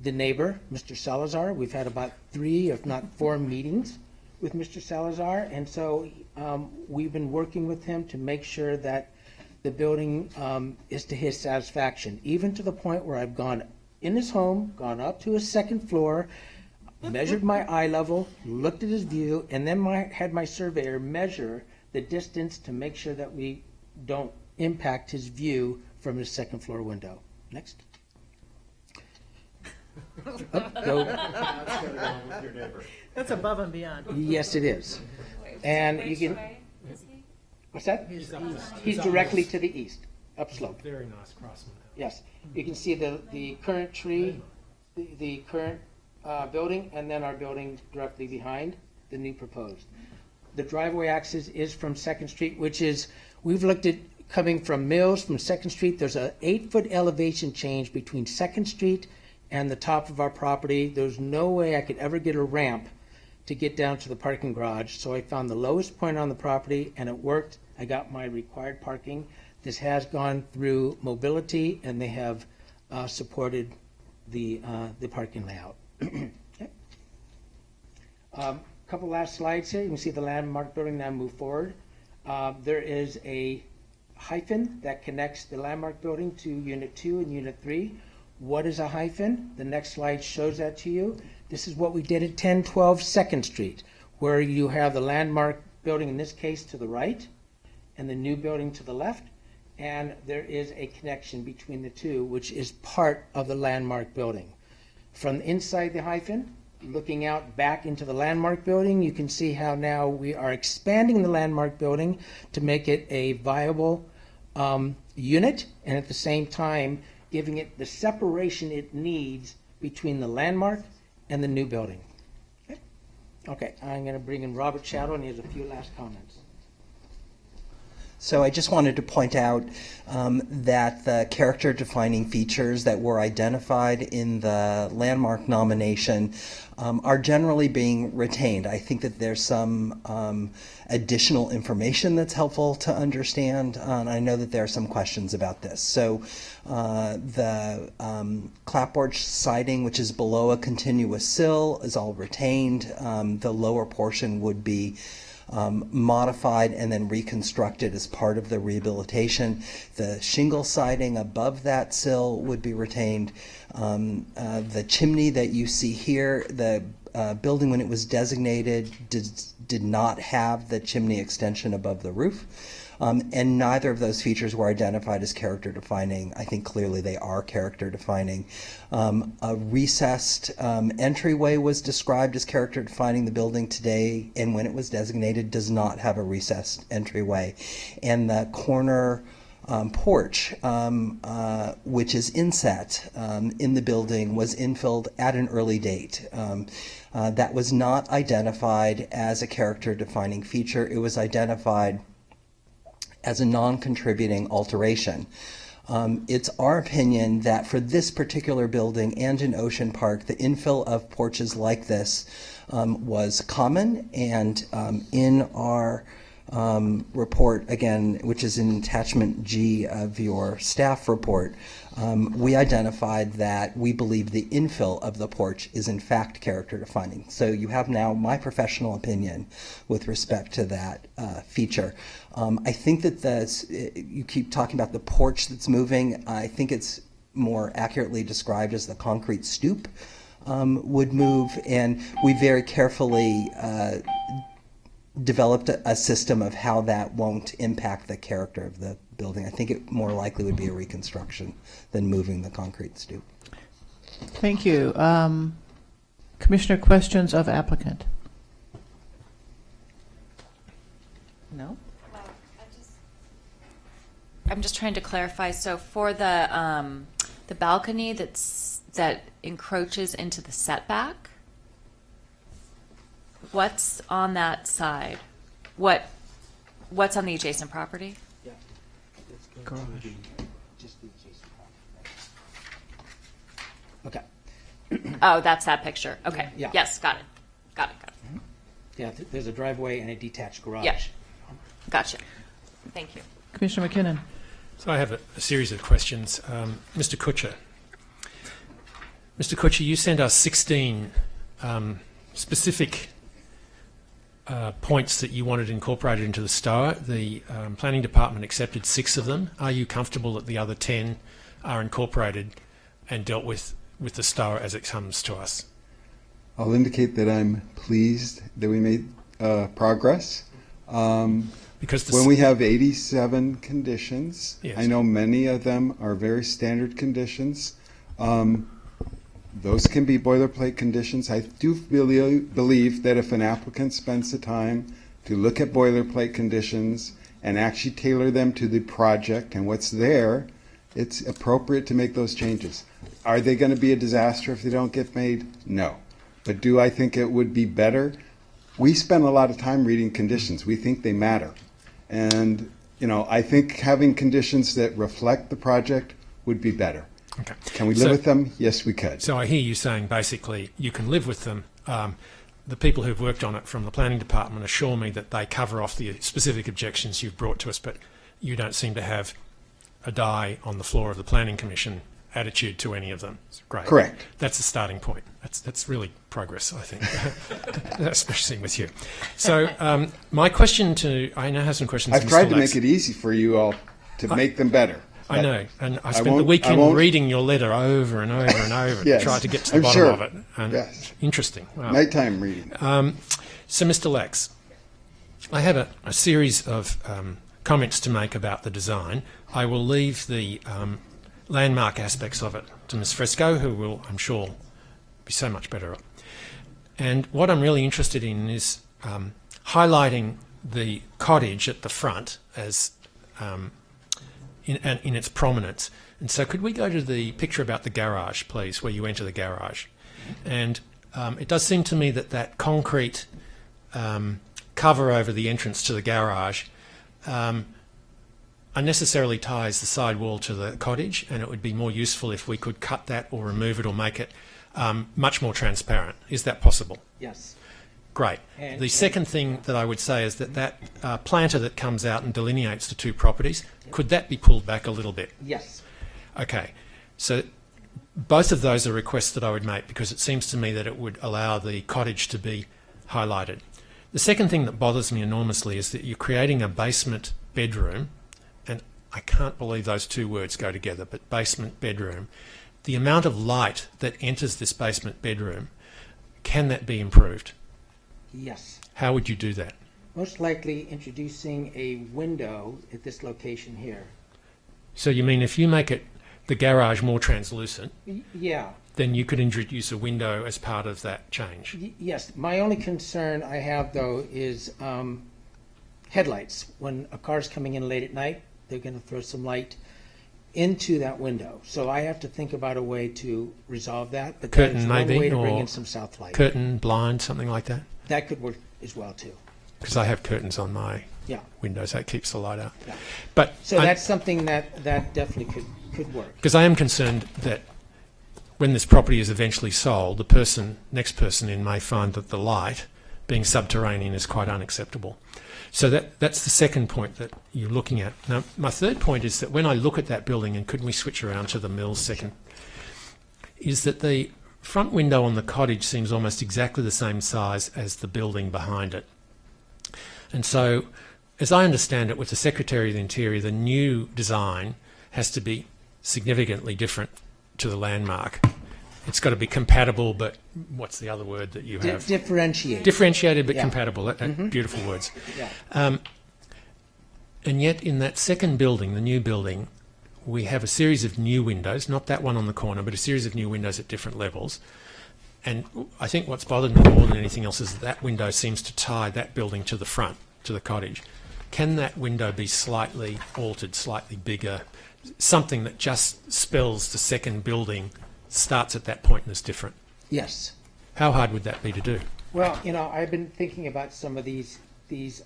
neighbor, Mr. Salazar. We've had about 3, if not 4 meetings with Mr. Salazar. And so we've been working with him to make sure that the building is to his satisfaction, even to the point where I've gone in his home, gone up to his 2nd floor, measured my eye level, looked at his view, and then had my surveyor measure the distance to make sure that we don't impact his view from his 2nd floor window. Next. That's above and beyond. Yes, it is. And you can. What's that? He's directly to the east, upslope. Very nice crossman. Yes. You can see the current tree, the current building, and then our building directly behind the new proposed. The driveway access is from 2nd Street, which is, we've looked at coming from Mills, from 2nd Street. There's a 8-foot elevation change between 2nd Street and the top of our property. There's no way I could ever get a ramp to get down to the parking garage. So I found the lowest point on the property, and it worked. I got my required parking. This has gone through mobility, and they have supported the parking layout. Okay. Couple last slides here. You can see the landmark building now move forward. There is a hyphen that connects the landmark building to Unit 2 and Unit 3. What is a hyphen? The next slide shows that to you. This is what we did at 1012 2nd Street, where you have the landmark building, in this case, to the right, and the new building to the left. And there is a connection between the two, which is part of the landmark building. From inside the hyphen, looking out back into the Landmark building, you can see how now we are expanding the Landmark building to make it a viable unit, and at the same time giving it the separation it needs between the Landmark and the new building. Okay, I'm going to bring in Robert Shadow, and he has a few last comments. So I just wanted to point out that the character-defining features that were identified in the Landmark nomination are generally being retained. I think that there's some additional information that's helpful to understand, and I know that there are some questions about this. So the clapboard siding, which is below a continuous sill, is all retained. The lower portion would be modified and then reconstructed as part of the rehabilitation. The shingle siding above that sill would be retained. The chimney that you see here, the building when it was designated did not have the chimney extension above the roof. And neither of those features were identified as character defining. I think clearly they are character defining. A recessed entryway was described as character defining. The building today, and when it was designated, does not have a recessed entryway. And the corner porch, which is inset in the building, was infilled at an early date. That was not identified as a character defining feature. It was identified as a non-contributing alteration. It's our opinion that for this particular building and in Ocean Park, the infill of porches like this was common, and in our report, again, which is in attachment G of your staff report, we identified that we believe the infill of the porch is in fact character defining. So you have now my professional opinion with respect to that feature. I think that you keep talking about the porch that's moving. I think it's more accurately described as the concrete stoop would move, and we very carefully developed a system of how that won't impact the character of the building. I think it more likely would be a reconstruction than moving the concrete stoop. Thank you. Commissioner, questions of applicant? No? I'm just trying to clarify. So for the balcony that encroaches into the setback, what's on that side? What's on the adjacent property? Yeah. Garage. Just the adjacent property. Okay. Oh, that's that picture. Okay. Yeah. Yes, got it. Got it. Yeah, there's a driveway and a detached garage. Yeah. Gotcha. Thank you. Commissioner McKinnon. So I have a series of questions. Mr. Kutcher. Mr. Kutcher, you sent us 16 specific points that you wanted incorporated into the STOA. The planning department accepted 6 of them. Are you comfortable that the other 10 are incorporated and dealt with the STOA as it comes to us? I'll indicate that I'm pleased that we made progress. Because when we have 87 conditions, yes. I know many of them are very standard conditions. Those can be boilerplate conditions. I do believe that if an applicant spends the time to look at boilerplate conditions and actually tailor them to the project and what's there, it's appropriate to make those changes. Are they going to be a disaster if they don't get made? No. But do I think it would be better? We spend a lot of time reading conditions. We think they matter. And, I think having conditions that reflect the project would be better. Okay. Can we live with them? Yes, we could. So I hear you saying basically you can live with them. The people who've worked on it from the planning department assure me that they cover off the specific objections you've brought to us, but you don't seem to have a die on the floor of the planning commission attitude to any of them. Great. Correct. That's a starting point. That's really progress, I think, especially with you. So my question I now have some questions. I've tried to make it easy for you all to make them better. I know, and I spent the weekend reading your letter over and over and over yes, to try to get to the bottom of it. And yes. Interesting. Wow. Nighttime reading. So, Mr. Lax, I have a series of comments to make about the design. I will leave the landmark aspects of it to Ms. Fresco, who will, I'm sure, be so much better. And what I'm really interested in is highlighting the cottage at the front as in its prominence. And so could we go to the picture about the garage, please, where you enter the garage? And it does seem to me that that concrete cover over the entrance to the garage unnecessarily ties the side wall to the cottage, and it would be more useful if we could cut that or remove it or make it much more transparent. Is that possible? Yes. Great. The second thing that I would say is that planter that comes out and delineates the two properties, could that be pulled back a little bit? Yes. Okay. So both of those are requests that I would make, because it seems to me that it would allow the cottage to be highlighted. The second thing that bothers me enormously is that you're creating a basement bedroom, and I can't believe those two words go together, but basement bedroom. The amount of light that enters this basement bedroom, can that be improved? Yes. How would you do that? Most likely introducing a window at this location here. So you mean if you make it the garage more translucent, Yeah. then you could introduce a window as part of that change? Yes. My only concern I have, though, is headlights. When a car's coming in late at night, they're going to throw some light into that window. So I have to think about a way to resolve that. But that is Curtain, one maybe, way to bring or in some south light. curtain, blind, something like that? That could work as well, too. Because I have curtains on my Yeah. windows, that keeps the light out. Yeah. But So that's something that definitely could work. because I am concerned that when this property is eventually sold, the next person in may find that the light being subterranean is quite unacceptable. So that's the second point that you're looking at. Now, my third point is that when I look at that building, and couldn't we switch around to the Mills second, is that the front window on the cottage seems almost exactly the same size as the building behind it. And so, as I understand it, with the Secretary of the Interior, the new design has to be significantly different to the landmark. It's got to be compatible, but what's the other word that you have? Differentiated. Differentiated, but Yeah. compatible. Beautiful words. Yeah. And yet, in that second building, the new building, we have a series of new windows, not that one on the corner, but a series of new windows at different levels. And I think what's bothered me more than anything else is that window seems to tie that building to the front, to the cottage. Can that window be slightly altered, slightly bigger, something that just spells the second building starts at that point and is different? Yes. How hard would that be to do? Well, I've been thinking about some of these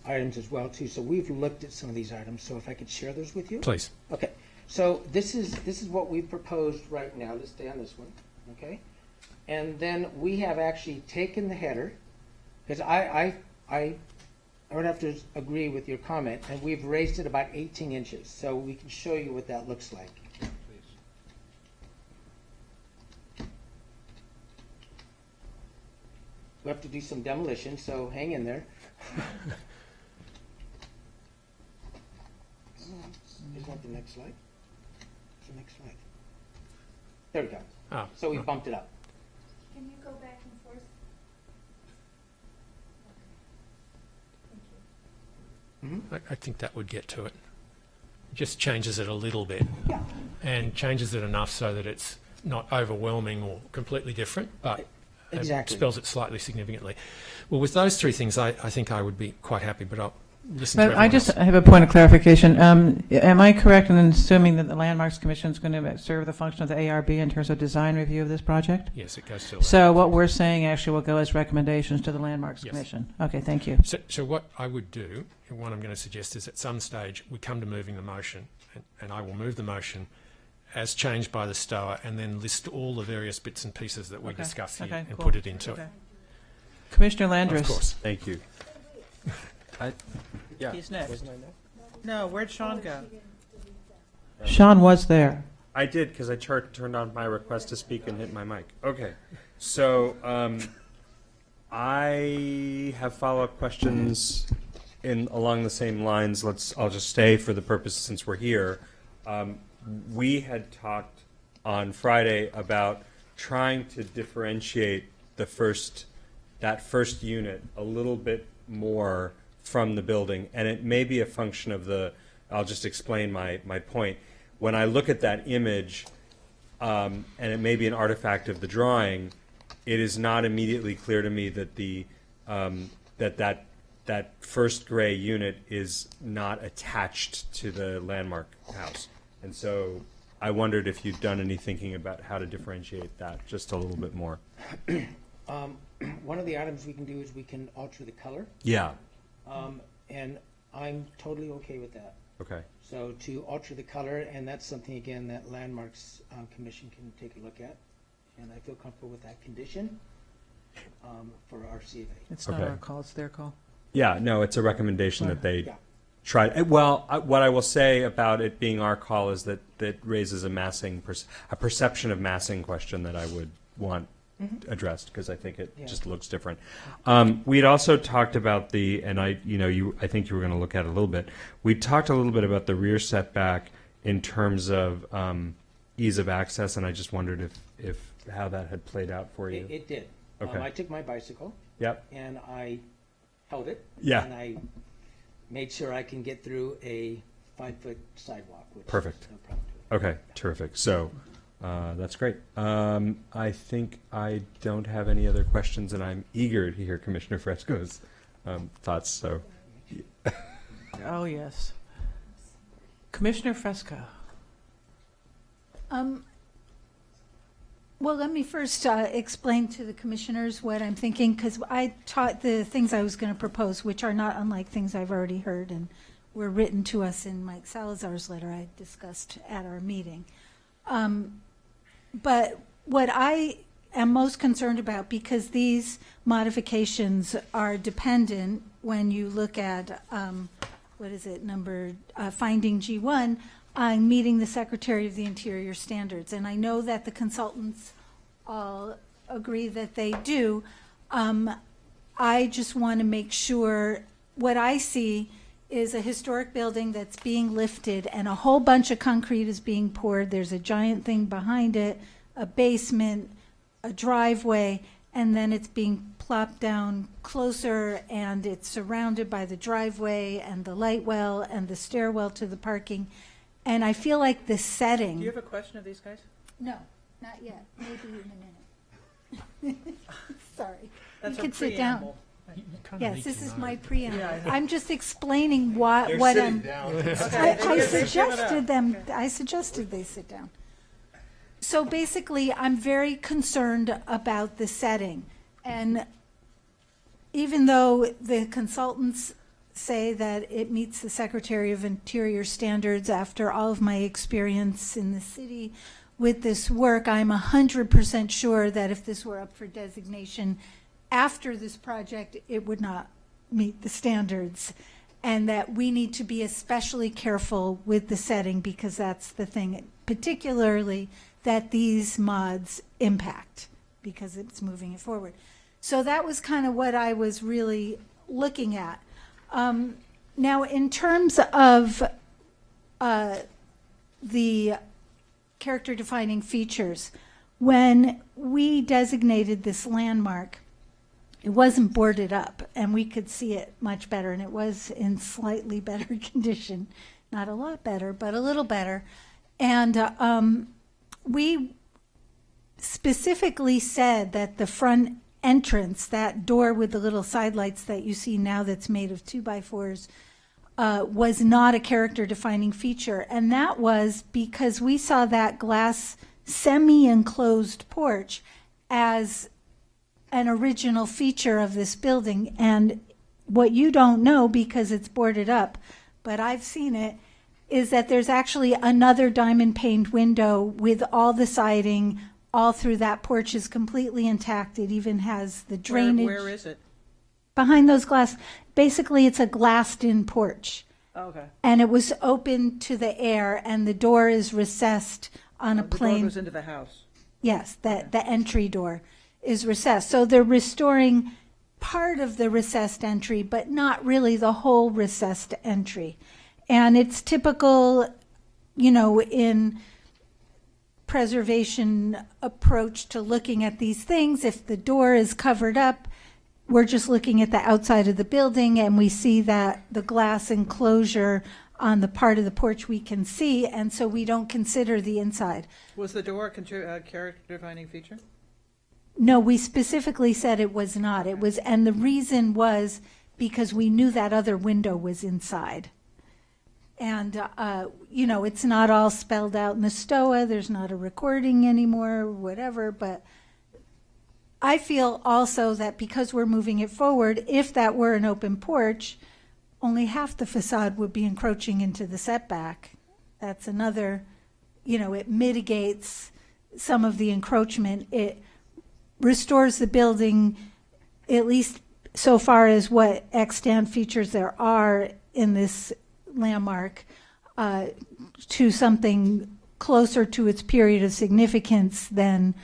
items as well, too. So we've looked at some of these items. So if I could share those with you? Please. Okay. So this is what we've proposed right now. Let's stay on this one. Okay. And then we have actually taken the header, because I would have to agree with your comment, and we've raised it about 18 inches. So we can show you what that looks like. We have to do some demolition, so hang in there. Is that the next slide? The next slide. There we go. Oh. So we bumped it up. Can you go back and forth? I think that would get to it. Just changes it a little bit. And changes it enough so that it's not overwhelming or completely different, but Exactly. spells it slightly significantly. Well, with those three things, I think I would be quite happy, but I'll listen to But everyone I just else. have a point of clarification. Am I correct in assuming that the Landmarks Commission is going to serve the function of the ARB in terms of design review of this project? Yes, it goes to the So what we're saying actually will go as recommendations to the Landmarks Yes. Commission. Okay, thank you. So what I would do, and what I'm going to suggest is at some stage we come to moving the motion, and I will move the motion as changed by the STOA, and then list all the various bits and pieces that we Okay. discuss here Okay, and cool. put it into Okay. it. Commissioner Landris. Of course. Thank you. Yeah. He's next. Wasn't I next? No, where'd Sean go? Sean was there. I did, because I turned on my request to speak and hit my mic. Okay. So I have follow-up questions along the same lines. I'll just stay for the purpose since we're here. We had talked on Friday about trying to differentiate that first unit a little bit more from the building, and it may be a function of I'll just explain my point. When I look at that image, and it may be an artifact of the drawing, it is not immediately clear to me that that first gray unit is not attached to the landmark house. And so I wondered if you'd done any thinking about how to differentiate that just a little bit more. One of the items we can do is we can alter the color. Yeah. And I'm totally okay with that. Okay. So to alter the color, and that's something, again, that Landmarks Commission can take a look at. And I feel comfortable with that condition for our C of A. It's not our call, it's their call. Yeah, no, it's a recommendation that they try. Well, what I will say about it being our call is that raises a perception of massing question that I would want addressed, because I think it just looks different. We had also talked about I think you were going to look at it a little bit. We talked a little bit about the rear setback in terms of ease of access, and I just wondered if how that had played out for you. It did. Okay. I took my bicycle. Yep. And I held it. Yeah. And I made sure I can get through a 5-foot sidewalk. Which Perfect. is no problem. Okay, terrific. So that's great. I think I don't have any other questions, and I'm eager to hear Commissioner Fresco's thoughts. So, Oh, yes. Commissioner Fresco. Well, let me first explain to the commissioners what I'm thinking, because I taught the things I was going to propose, which are not unlike things I've already heard and were written to us in Mike Salazar's letter I discussed at our meeting. But what I am most concerned about, because these modifications are dependent when you look at, finding G1, on meeting the Secretary of the Interior standards. And I know that the consultants all agree that they do. I just want to make sure, what I see is a historic building that's being lifted and a whole bunch of concrete is being poured. There's a giant thing behind it, a basement, a driveway, and then it's being plopped down closer, and it's surrounded by the driveway and the light well and the stairwell to the parking. And I feel like the setting. Do you have a question of these guys? No, not yet. Maybe in a minute. Sorry. That's you a can sit down. preamble. Yes, this is my preamble. Yeah, I'm just explaining what I'm. I suggested them. I suggested they sit down. So basically, I'm very concerned about the setting, and even though the consultants say that it meets the Secretary of Interior standards, after all of my experience in the city with this work, I'm 100% sure that if this were up for designation after this project, it would not meet the standards, and that we need to be especially careful with the setting, because that's the thing, particularly that these mods impact, because it's moving it forward. So that was kind of what I was really looking at. Now, in terms of the character-defining features, when we designated this landmark, it wasn't boarded up, and we could see it much better, and it was in slightly better condition. Not a lot better, but a little better. And we specifically said that the front entrance, that door with the little side lights that you see now that's made of 2x4s, was not a character-defining feature. And that was because we saw that glass semi-enclosed porch as an original feature of this building. And what you don't know, because it's boarded up, but I've seen it, is that there's actually another diamond paned window with all the siding all through that porch is completely intact. It even has the drainage. Where is it? Behind those glass. Basically, it's a glassed-in porch. Oh, okay. And it was open to the air, and the door is recessed on a The plane. door goes into the house. Yes, the entry door is recessed. So they're restoring part of the recessed entry, but not really the whole recessed entry. And it's typical, in preservation approach to looking at these things. If the door is covered up, we're just looking at the outside of the building, and we see that the glass enclosure on the part of the porch we can see, and so we don't consider the inside. Was the door a character-defining feature? No, we specifically said it was not. It was, and the reason was because we knew that other window was inside. And, you know, it's not all spelled out in the STOA. There's not a recording anymore, whatever. But I feel also that because we're moving it forward, if that were an open porch, only half the facade would be encroaching into the setback. That's another, you know, it mitigates some of the encroachment. It restores the building, at least so far as what extant features there are in this landmark, to something closer to its period of significance than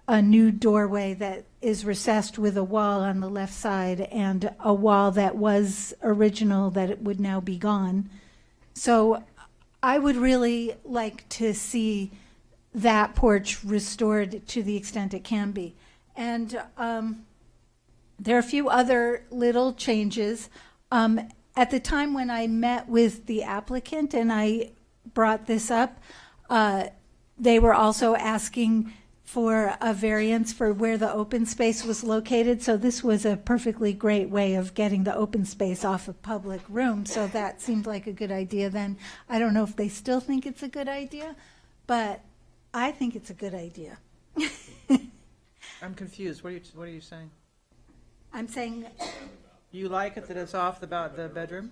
a new doorway that is recessed with a wall on the left side and a wall that was original that it would now be gone. So I would really like to see that porch restored to the extent it can be. And there are a few other little changes. At the time when I met with the applicant and I brought this up, they were also asking for a variance for where the open space was located. So this was a perfectly great way of getting the open space off a public room. So that seemed like a good idea then. I don't know if they still think it's a good idea, but I think it's a good idea. I'm confused. What are you saying? I'm saying You like it that it's off the bedroom?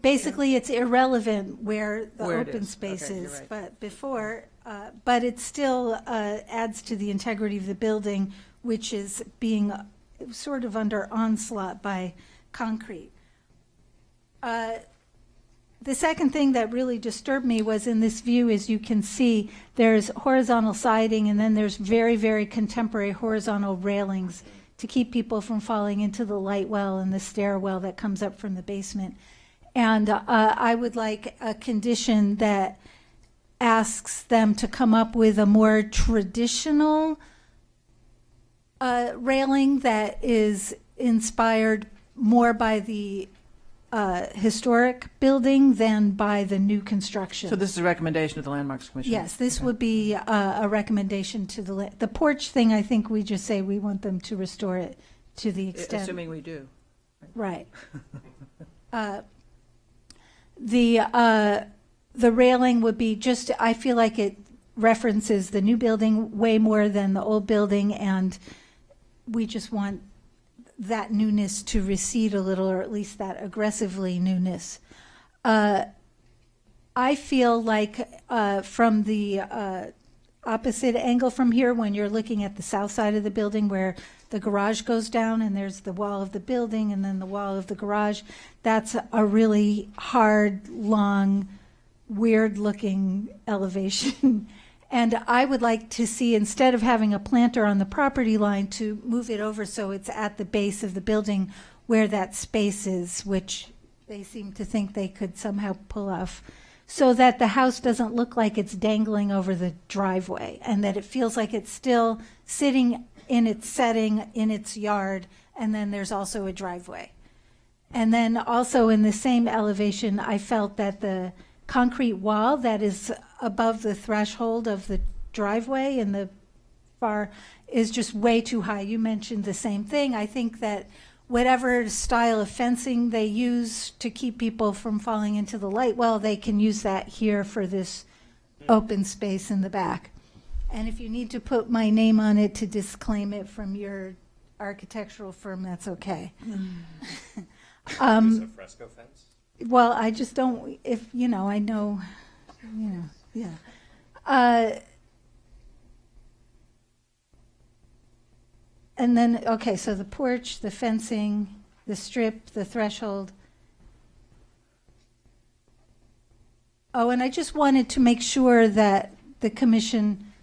basically it's irrelevant where the Where it open is. space Okay, you're is, right. but before, but it still adds to the integrity of the building, which is being sort of under onslaught by concrete. The second thing that really disturbed me was in this view, as you can see, there's horizontal siding and then there's very, very contemporary horizontal railings to keep people from falling into the light well and the stairwell that comes up from the basement. And I would like a condition that asks them to come up with a more traditional railing that is inspired more by the historic building than by the new construction. So this is a recommendation of the Landmarks Commission? Yes, this would be a recommendation to the porch thing. I think we just say we want them to restore it to the extent. Assuming we do. Right. The railing would be just, I feel like it references the new building way more than the old building, and we just want that newness to recede a little, or at least that aggressively newness. I feel like from the opposite angle from here, when you're looking at the south side of the building where the garage goes down and there's the wall of the building and then the wall of the garage, that's a really hard, long, weird-looking elevation. And I would like to see, instead of having a planter on the property line, to move it over so it's at the base of the building where that space is, which they seem to think they could somehow pull off, so that the house doesn't look like it's dangling over the driveway and that it feels like it's still sitting in its setting, in its yard, and then there's also a driveway. And then also in the same elevation, I felt that the concrete wall that is above the threshold of the driveway in the far is just way too high. You mentioned the same thing. I think that whatever style of fencing they use to keep people from falling into the light well, they can use that here for this open space in the back. And if you need to put my name on it to disclaim it from your architectural firm, that's okay. A fresco fence? Well, I just don't, if, you know, I know, you know, yeah. And then, okay, so the porch, the fencing, the strip, the threshold. Oh, and I just wanted to make sure that the commission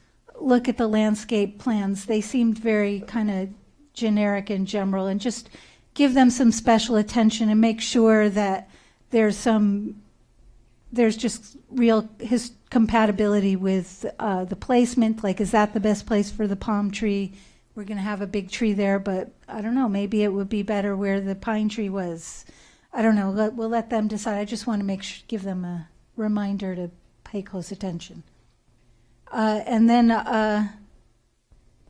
look at the landscape plans. They seemed very kind of generic and general, and just give them some special attention and make sure that there's just real compatibility with the placement. Like, is that the best place for the palm tree? We're going to have a big tree there, but I don't know, maybe it would be better where the pine tree was. I don't know. We'll let them decide. I just want to give them a reminder to pay close attention. And then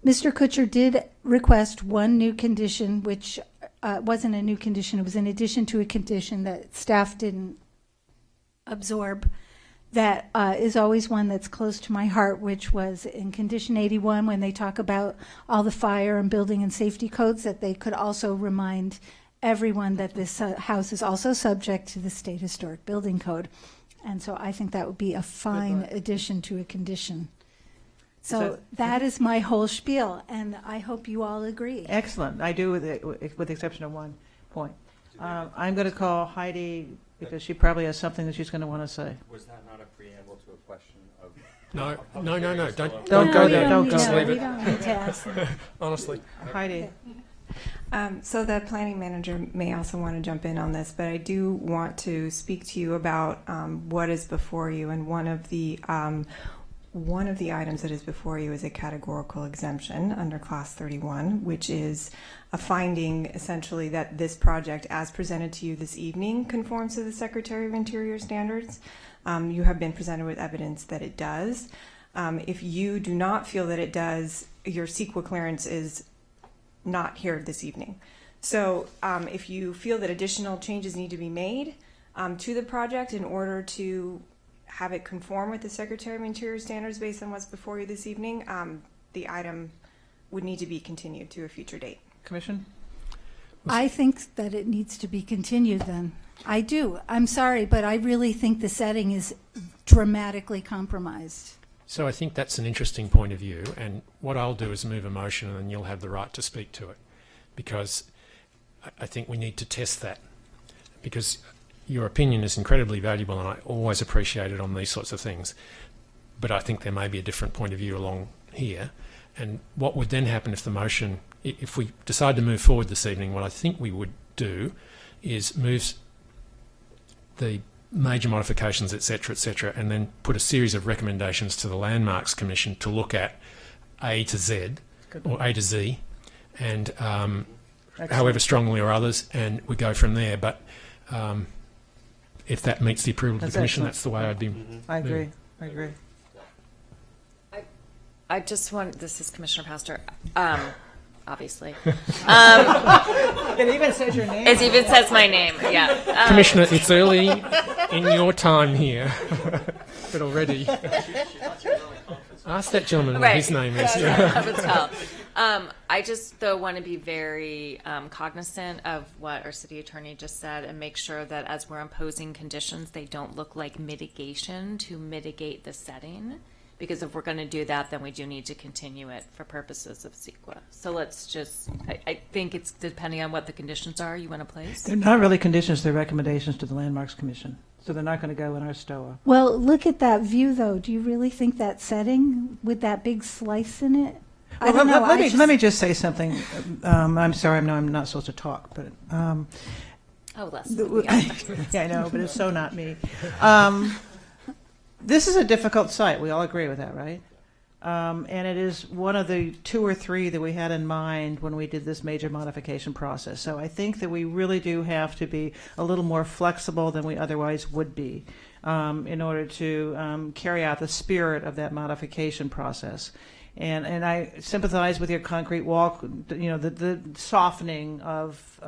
Mr. Kutcher did request one new condition, which wasn't a new condition, it was in addition to a condition that staff didn't absorb, that is always one that's close to my heart, which was in condition 81, when they talk about all the fire and building and safety codes, that they could also remind everyone that this house is also subject to the State Historic Building Code. And so I think that would be a fine addition to a condition. So that is my whole spiel, and I hope you all agree. Excellent. I do, with the exception of one point. I'm going to call Heidi, because she probably has something that she's going to want to say. Was that not a preamble to a question of... No. Don't Don't go go there. there. Don't go Just there. leave We don't need to ask them. Honestly. Heidi. So the planning manager may also want to jump in on this, but I do want to speak to you about what is before you. And one of the items that is before you is a categorical exemption under Class 31, which is a finding essentially that this project, as presented to you this evening, conforms to the Secretary of Interior standards. You have been presented with evidence that it does. If you do not feel that it does, your CEQA clearance is not here this evening. So if you feel that additional changes need to be made to the project in order to have it conform with the Secretary of Interior standards based on what's before you this evening, the item would need to be continued to a future date. Commission? I think that it needs to be continued then. I do. I'm sorry, but I really think the setting is dramatically compromised. So I think that's an interesting point of view, and what I'll do is move a motion, and then you'll have the right to speak to it, because I think we need to test that, because your opinion is incredibly valuable, and I always appreciate it on these sorts of things. But I think there may be a different point of view along here, and what would then happen if the motion, if we decide to move forward this evening, what I think we would do is move the major modifications, etc., and then put a series of recommendations to the Landmarks Commission to look at A to Z, or A to Z, and however strongly or others, and we go from there. But if that meets the approval of the Commission, that's the way I'd be. I agree. I agree. I just want, this is Commissioner Pastor, obviously. It even says your name. It even says my name, yeah. Commissioner, it's early in your time here, but already. Ask that gentleman what his name is. I would tell. I just, though, want to be very cognizant of what our city attorney just said and make sure that as we're imposing conditions, they don't look like mitigation to mitigate the setting. Because if we're going to do that, then we do need to continue it for purposes of CEQA. So let's just, I think it's depending on what the conditions are you want to place. They're not really conditions, they're recommendations to the Landmarks Commission. So they're not going to go in our STOA. Well, look at that view, though. Do you really think that setting with that big slice in it? I don't know. Let me just say something. I'm sorry, I'm not supposed to talk, but Les. yeah, I know, but it's so not me. This is a difficult site. We all agree with that, right? And it is one of the 2 or 3 that we had in mind when we did this major modification process. So I think that we really do have to be a little more flexible than we otherwise would be in order to carry out the spirit of that modification process. And I sympathize with your concrete wall, the softening of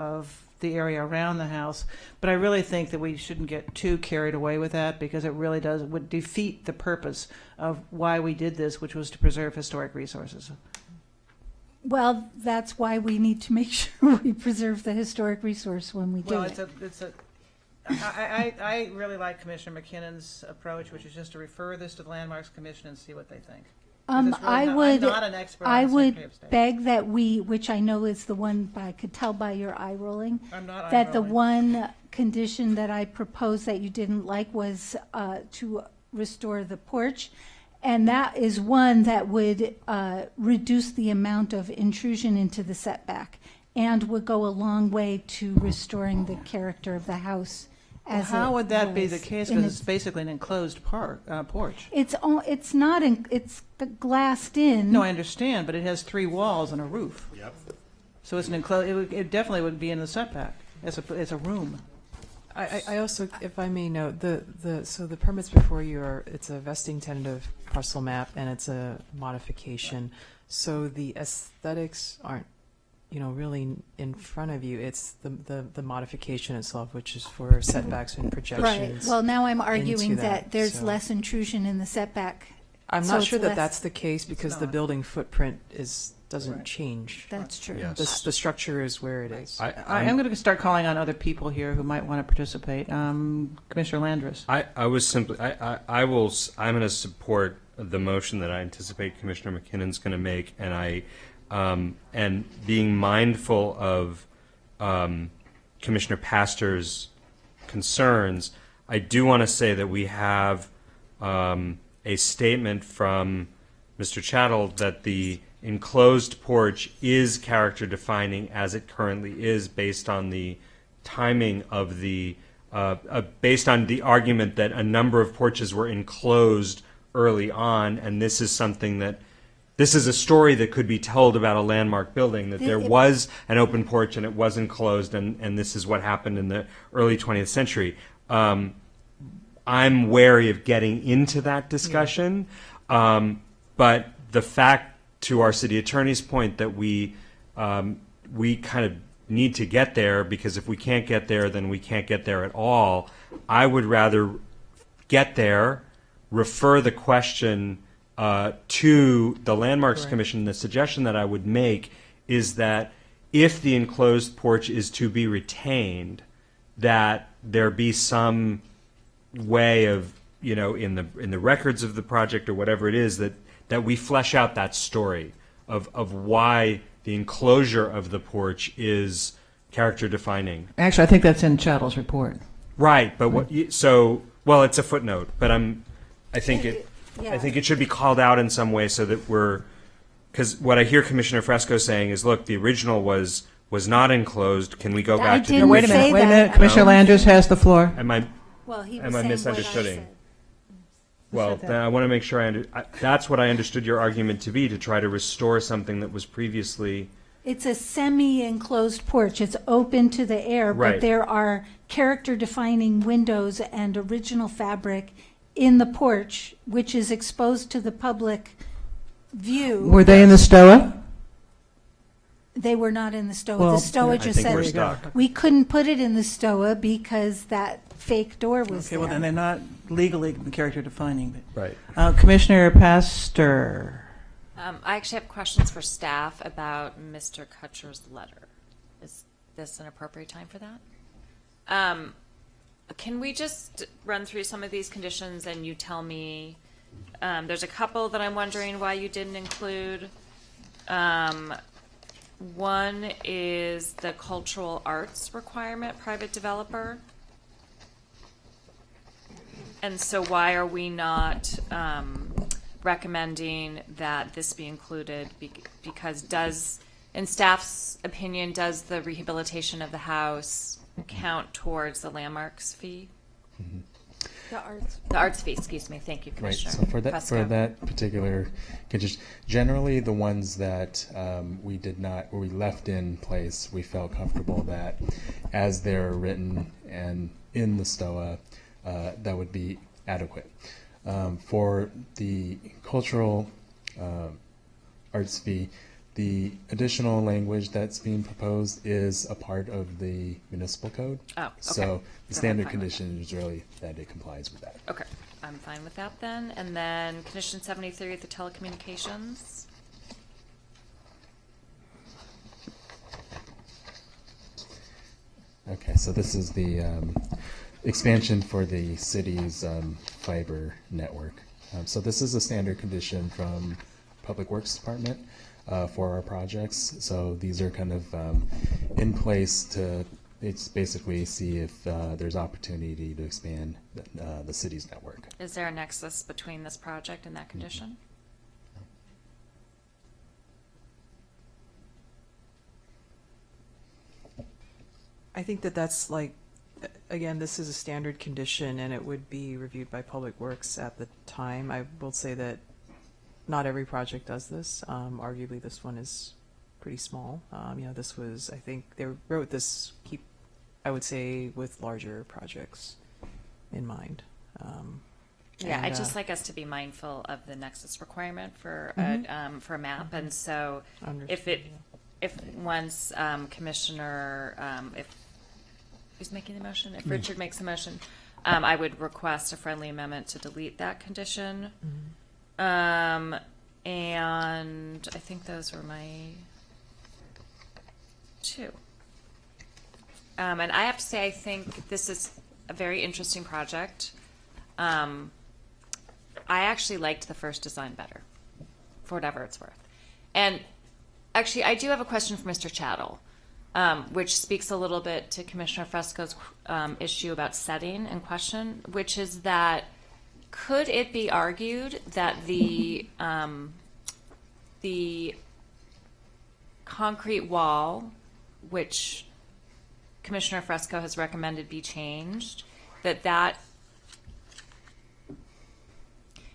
the area around the house, but I really think that we shouldn't get too carried away with that, because it really would defeat the purpose of why we did this, which was to preserve historic resources. Well, that's why we need to make sure we preserve the historic resource when we do it. I really like Commissioner McKinnon's approach, which is just to refer this to the Landmarks Commission and see what they think. I'm not an expert on the Secretary of State. Beg that we, which I know is the one, I could tell by your eye rolling, that the one condition that I proposed that you didn't like was to restore the porch. And that is one that would reduce the amount of intrusion into the setback and would go a long way to restoring the character of the house. Well, how would that be the case? Because it's basically an enclosed porch. It's not. It's glassed in. No, I understand, but it has 3 walls and a roof. Yep. So it's an enclosed. It definitely would be in the setback as a room. I also, if I may note, so the permits before you are, it's a vesting tentative parcel map and it's a modification. So the aesthetics aren't, really in front of you. It's the modification itself, which is for setbacks and projections. Right. Well, now I'm arguing into that there's so. less intrusion in the setback. I'm so not sure it's that less- that's the case because the building footprint doesn't change. That's true. The structure is where it is. I'm going to start calling on other people here who might want to participate. Commissioner Landris. I was simply, I'm going to support the motion that I anticipate Commissioner McKinnon's going to make, and being mindful of Commissioner Pastor's concerns, I do want to say that we have a statement from Mr. Chattel that the enclosed porch is character defining as it currently is based on the timing of the based on the argument that a number of porches were enclosed early on, and this is a story that could be told about a landmark building, that there was an open porch and it was enclosed, and this is what happened in the early 20th century. I'm wary of getting into that discussion, but the fact, to our city attorney's point, that we kind of need to get there, because if we can't get there, then we can't get there at all. I would rather get there, refer the question to the Landmarks Commission. The suggestion that I would make is that if the enclosed porch is to be retained, that there be some way of, in the records of the project or whatever it is, that we flesh out that story of why the enclosure of the porch is character defining. Actually, I think that's in Chattel's report. Right, but it's a footnote, but I think it should be called out in some way so that because what I hear Commissioner Fresco saying is, look, the original was not enclosed. Can we go back to the Wait a minute. Commissioner Landris has the floor. Am I saying misunderstanding? what I Well, then I want to make sure that's what I understood your argument to be, to try to restore something that was previously. It's a semi-enclosed porch. It's open to the air, Right. but there are character-defining windows and original fabric in the porch, which is exposed to the public view. Were they in the STOA? They were not in the STOA. Well, the STOA I just think we're said stuck. we couldn't put it in the STOA because that fake door was Okay, well, there. then they're not legally character defining. Right. Commissioner Pastor. I actually have questions for staff about Mr. Kutcher's letter. Is this an appropriate time for that? Can we just run through some of these conditions and you tell me, there's a couple that I'm wondering why you didn't include. One is the cultural arts requirement, private developer. And so why are we not recommending that this be included? Because in staff's opinion, does the rehabilitation of the house count towards the landmarks fee? Mm-hmm. The arts fee, excuse me. Thank you, Right. Commissioner. So for Fresco. that particular condition, generally the ones that we left in place, we felt comfortable that as they're written and in the STOA, that would be adequate. For the cultural arts fee, the additional language that's being proposed is a part of the municipal code. Oh, okay. So the Then I'm standard fine with condition is really that it complies with that. Okay, I'm fine with that then. And then condition 73, the telecommunications. Okay, so this is the expansion for the city's fiber network. So this is a standard condition from Public Works Department for our projects. So these are kind of in place to basically see if there's opportunity to expand the city's network. Is there a nexus between this project and that condition? I think that's again, this is a standard condition and it would be reviewed by Public Works at the time. I will say that not every project does this. Arguably, this one is pretty small. This was, I think, they wrote this I would say with larger projects in mind. Yeah, And, I'd just like us to be mindful of the nexus requirement for for a map, and so if once Commissioner, if who's making the motion, if Richard makes the motion, I would request a friendly amendment to delete that condition. And I think those were my two. And I have to say, I think this is a very interesting project. I actually liked the first design better, for whatever it's worth. And actually, I do have a question for Mr. Chattel, which speaks a little bit to Commissioner Fresco's issue about setting in question, which is that could it be argued that the concrete wall, which Commissioner Fresco has recommended be changed, that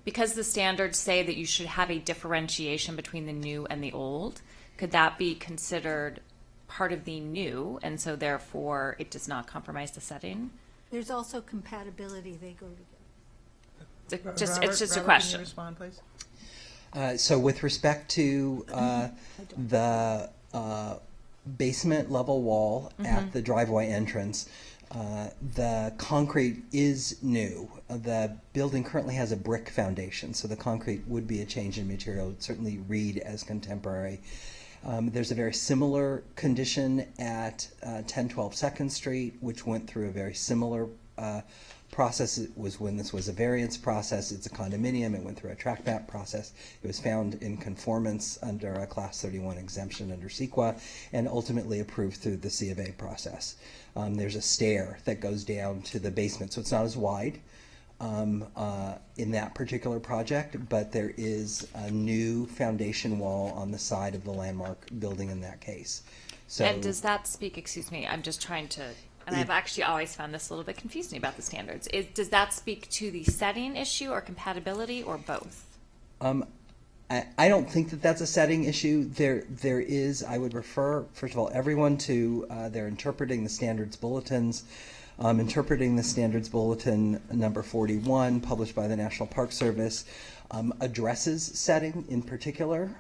because the standards say that you should have a differentiation between the new and the old, could that be considered part of the new, and so therefore it does not compromise the setting? There's also compatibility, they go together. It's just a question. Can you respond, please? So with respect to the basement level wall at the driveway entrance, the concrete is new. The building currently has a brick foundation, so the concrete would be a change in material. It would certainly read as contemporary. There's a very similar condition at 1012 2nd Street, which went through a very similar process. It was when this was a variance process. It's a condominium. It went through a tract map process. It was found in conformance under a Class 31 exemption under CEQA and ultimately approved through the C of A process. There's a stair that goes down to the basement, so it's not as wide in that particular project, but there is a new foundation wall on the side of the landmark building in that case. So, And does that speak, excuse me, I'm just trying to, and I've actually always found this a little bit confusing about the standards. Does that speak to the setting issue or compatibility or both? I don't think that that's a setting issue. There is, I would refer, first of all, everyone to their Interpreting the Standards Bulletins. Interpreting the Standards Bulletin number 41, published by the National Park Service, addresses setting in particular.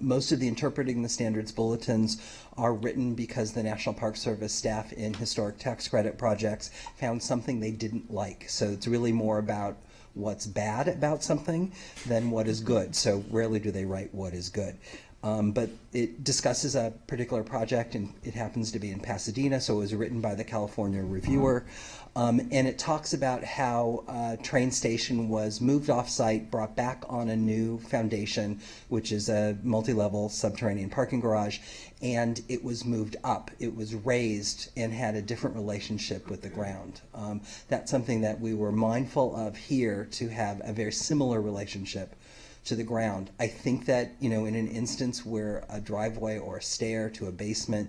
Most of the Interpreting the Standards Bulletins are written because the National Park Service staff in historic tax credit projects found something they didn't like. So it's really more about what's bad about something than what is good. So rarely do they write what is good. But it discusses a particular project, and it happens to be in Pasadena, so it was written by the California Reviewer. And it talks about how a train station was moved off-site, brought back on a new foundation, which is a multi-level subterranean parking garage, and it was moved up. It was raised and had a different relationship with the ground. That's something that we were mindful of here, to have a very similar relationship to the ground. I think that, in an instance where a driveway or a stair to a basement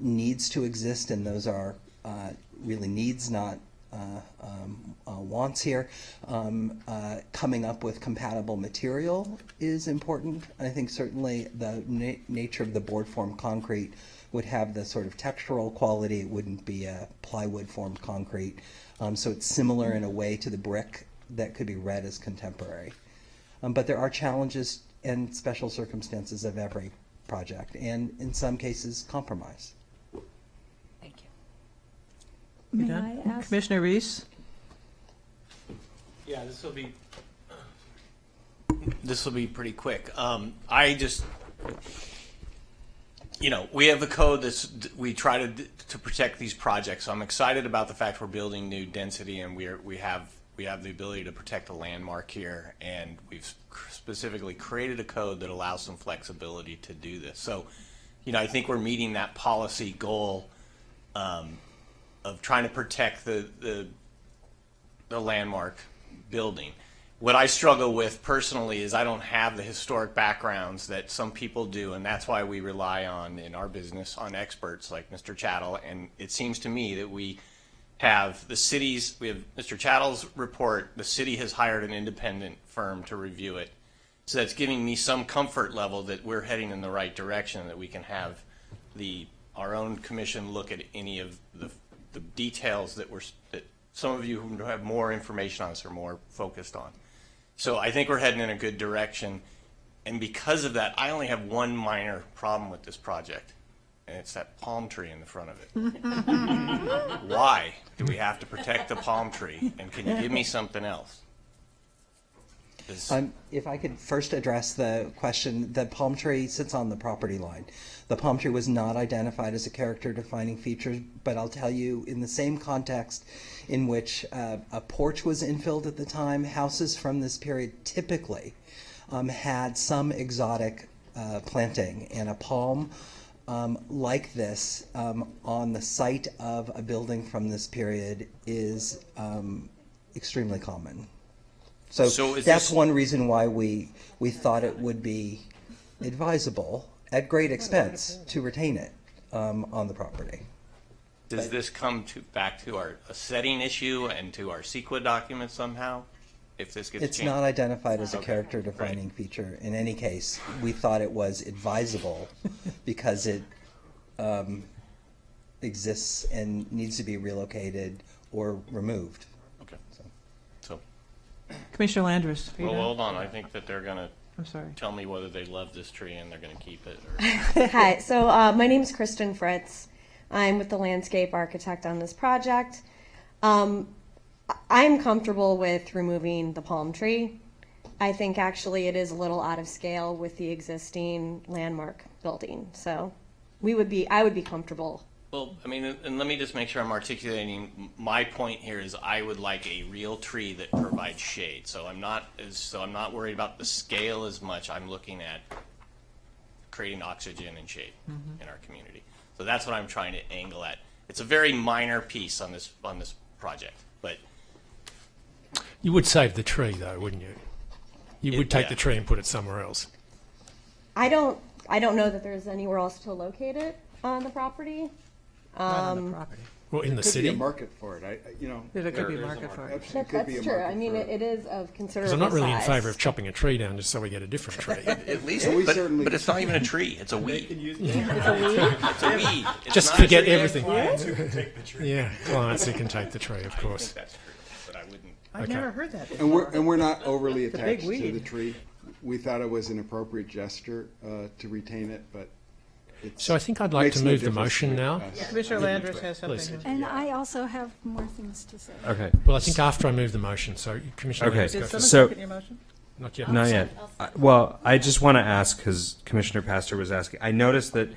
needs to exist, and those are really needs, not wants here, coming up with compatible material is important. I think certainly the nature of the board form concrete would have the sort of textural quality. It wouldn't be a plywood formed concrete. So it's similar in a way to the brick that could be read as contemporary. But there are challenges and special circumstances of every project, and in some cases, compromise. Thank you. May I ask? Commissioner Reese? Yeah, this will be pretty quick. I just, we have a code we try to protect these projects. So I'm excited about the fact we're building new density, and we have the ability to protect a landmark here, and we've specifically created a code that allows some flexibility to do this. So, I think we're meeting that policy goal of trying to protect the landmark building. What I struggle with personally is I don't have the historic backgrounds that some people do, and that's why we rely on, in our business, on experts like Mr. Chattel. And it seems to me that we have Mr. Chattel's report. The city has hired an independent firm to review it. So that's giving me some comfort level that we're heading in the right direction, that we can have the our own commission look at any of the details that some of you who have more information on this are more focused on. So I think we're heading in a good direction. And because of that, I only have one minor problem with this project, and it's that palm tree in the front of it. Why do we have to protect the palm tree? And can you give me something else? If I could first address the question, the palm tree sits on the property line. The palm tree was not identified as a character-defining feature, but I'll tell you, in the same context in which a porch was infilled at the time, houses from this period typically had some exotic planting, and a palm like this on the site of a building from this period is extremely common. So that's one reason why we thought it would be advisable at great expense to retain it on the property. Does this come back to a setting issue and to our CEQA document somehow? If this gets It's changed? not identified as a character-defining feature. In any case, we thought it was advisable because it exists and needs to be relocated or removed. Okay. So. Commissioner Landris. are you Well, done? hold on. I think that they're going to I'm sorry. tell me whether they love this tree and they're going to keep it. Hi, so my name is Kristen Fritz. I'm with the landscape architect on this project. I'm comfortable with removing the palm tree. I think actually it is a little out of scale with the existing landmark building. So I would be comfortable. Well, I mean, and let me just make sure I'm articulating my point here is I would like a real tree that provides shade. So I'm not worried about the scale as much. I'm looking at creating oxygen and shade in our community. So that's what I'm trying to angle at. It's a very minor piece on this project, but You would save the tree, though, wouldn't you? You would take the tree and put it somewhere else. I don't know that there's anywhere else to locate it on the property. Well, in the Could city. be a market for it. There could be a market for it. That's true. I mean, it is of Because considerable I'm not really in size. favour of chopping a tree down just so we get a different tree. at least, Well, we but certainly- it's not even a tree. It's a weed. It's a weed? It's a weed. It's Just not a forget tree. everything. Clients who can take the tree. Yeah, clients who can take the tree, of course. That's true, but I wouldn't. I've Okay. never heard that And before. we're not overly It's a big attached to weed. the tree. We thought it was an appropriate gesture to retain it, but it's, So I think I'd like makes to no move the difference motion to now. us. Commissioner Landris has Please. something. And I also have more things to say. Okay. Well, I think after I move the motion, so Commissioner Okay. Landis, go Did first. someone So- second your motion? Not yet. Not yet. Well, I just want to ask, because Commissioner Pastor was asking, I noticed that